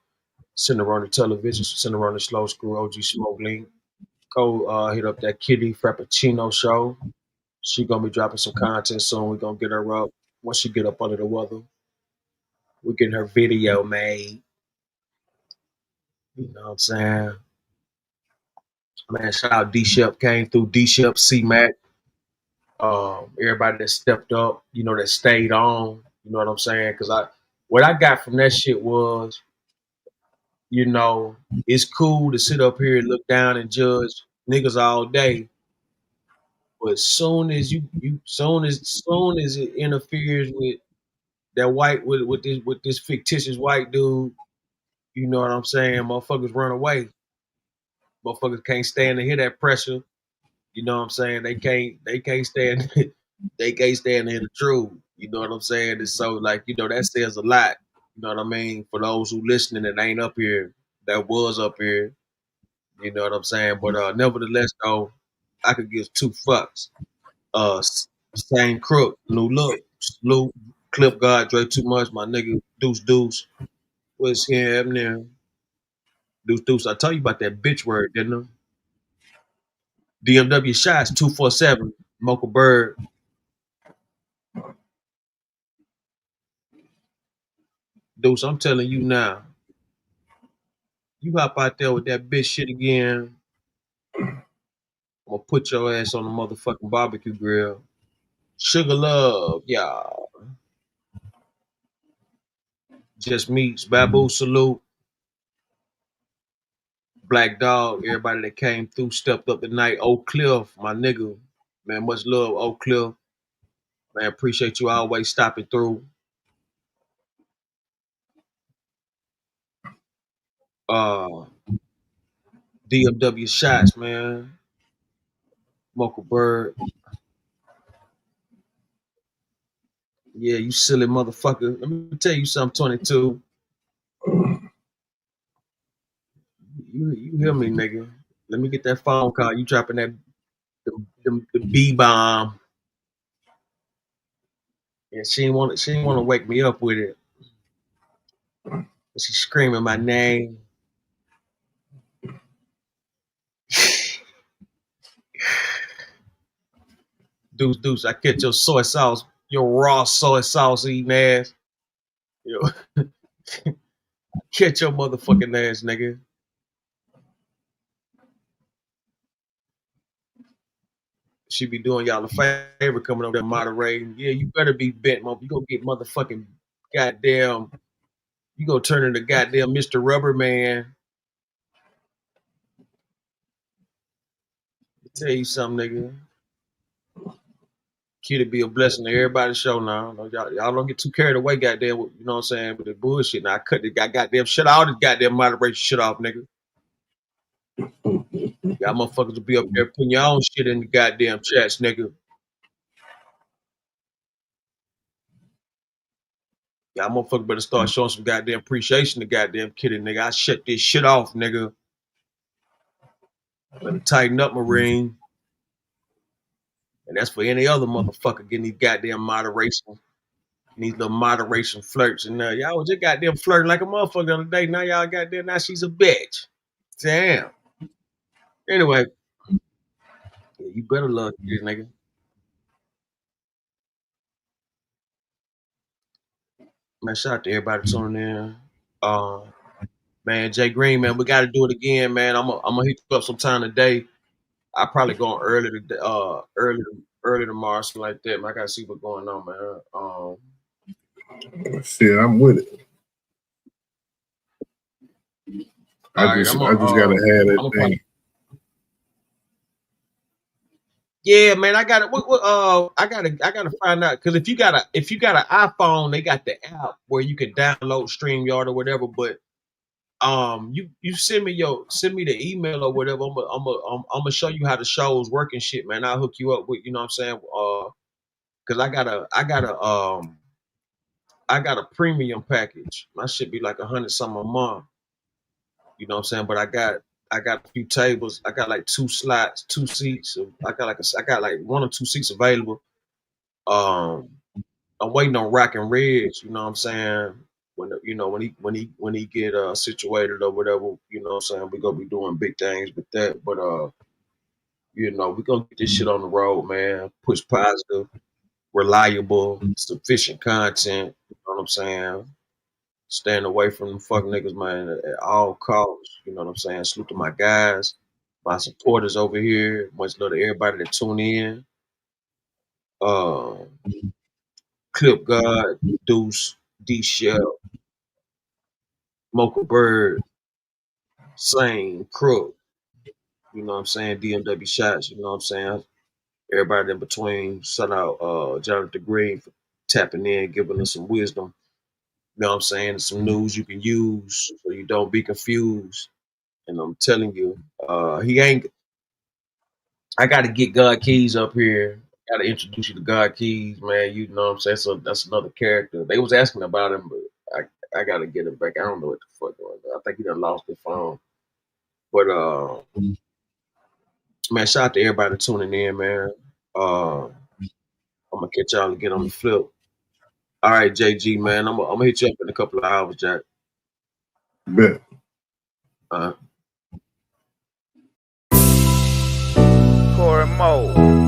B: SendaRoni Television, SendaRoni Slow Screw, OG Smoke Link. Go hit up that Kitty Frappuccino show. She gonna be dropping some content soon. We're gonna get her up. Once she get up under the weather, we're getting her video made. You know what I'm saying? Man, shout out D-Shep, came through. D-Shep, C-Mac. Everybody that stepped up, you know, that stayed on, you know what I'm saying? Because what I got from that shit was, you know, it's cool to sit up here and look down and judge niggas all day, but soon as it interferes with that with this fictitious white dude, you know what I'm saying? Motherfuckers run away. Motherfuckers can't stand to hear that pressure. You know what I'm saying? They can't stand they can't stand to hear the truth. You know what I'm saying? And so, like, you know, that says a lot. You know what I mean? For those who listening that ain't up here, that was up here. You know what I'm saying? But nevertheless, though, I could give two fucks. Same crook, new look, Luke, Clip God, Dre too much, my nigga, Deuce. What's here happening? Deuce. I tell you about that bitch word, didn't I? DMW shots 247, Mocha Bird. Deuce, I'm telling you now, you hop out there with that bitch shit again, I'm gonna put your ass on the motherfucking barbecue grill. Sugar love, y'all. Just meets, Babu salute, Black Dog, everybody that came through, stepped up tonight. Oak Cliff, my nigga. Man, much love, Oak Cliff. Man, appreciate you always stopping through. DMW shots, man. Mocha Bird. Yeah, you silly motherfucker. Let me tell you something, 22. You hear me, nigga. Let me get that phone call. You dropping that the B bomb. And she didn't want to wake me up with it. She's screaming my name. Deuce, I catch your soy sauce, your raw soy sauce eating ass. Yo, catch your motherfucking ass, nigga. She be doing y'all a favor coming over there moderating. Yeah, you better be bent, mother. You gonna get motherfucking goddamn. You gonna turn into goddamn Mr. Rubber Man. Tell you something, nigga. Kitty be a blessing to everybody's show now. Y'all don't get too carried away, goddamn, you know what I'm saying, with the bullshit. Now I cut the goddamn shit all this goddamn moderation shit off, nigga. Y'all motherfuckers will be up there putting your own shit in the goddamn chats, nigga. Y'all motherfuckers better start showing some goddamn appreciation to goddamn Kitty, nigga. I shut this shit off, nigga. Better tighten up, Marine. And that's for any other motherfucker getting these goddamn moderation. these little moderation flirts and y'all was just goddamn flirting like a motherfucker the other day. Now y'all goddamn, now she's a bitch. Damn. Anyway, yeah, you better love this nigga. Man, shout out to everybody tuning in. Man, Jay Green, man, we got to do it again, man. I'm gonna hit you up sometime today. I probably go early today, early tomorrow, something like that. Man, I gotta see what's going on, man.
N: Shit, I'm with it. I just gotta have that thing.
B: Yeah, man, I gotta find out, because if you got an iPhone, they got the app where you can download StreamYard or whatever. But you send me the email or whatever. I'm gonna show you how the shows work and shit, man. I'll hook you up with, you know what I'm saying? Because I got a premium package. My shit be like $100 something a month. You know what I'm saying? But I got a few tables. I got like 2 slots, 2 seats. I got like 1 or 2 seats available. I'm waiting on Rock and Reds. You know what I'm saying? When he get situated or whatever. You know what I'm saying? We gonna be doing big things with that. But we gonna get this shit on the road, man. Push positive, reliable, sufficient content. You know what I'm saying? Staying away from them fuck niggas, man, at all costs. You know what I'm saying? Salute to my guys, my supporters over here. Much love to everybody that tune in. Clip God, Deuce, D Shell, Mocha Bird, Sane, Crook. You know what I'm saying? DMW Shots. You know what I'm saying? Everybody in between. Shout out Jonathan Green for tapping in, giving us some wisdom. You know what I'm saying? Some news you can use so you don't be confused. And I'm telling you, I got to get God Keys up here. Got to introduce you to God Keys, man. You know what I'm saying? So that's another character. They was asking about him, but I got to get him back. I don't know what the fuck going on. I think he done lost his phone. But man, shout out to everybody tuning in, man. I'm gonna catch y'all again on the flip. All right, JG, man. I'm gonna hit you up in a couple of hours, Jack.
N: Bet.
Q: Corey Moe.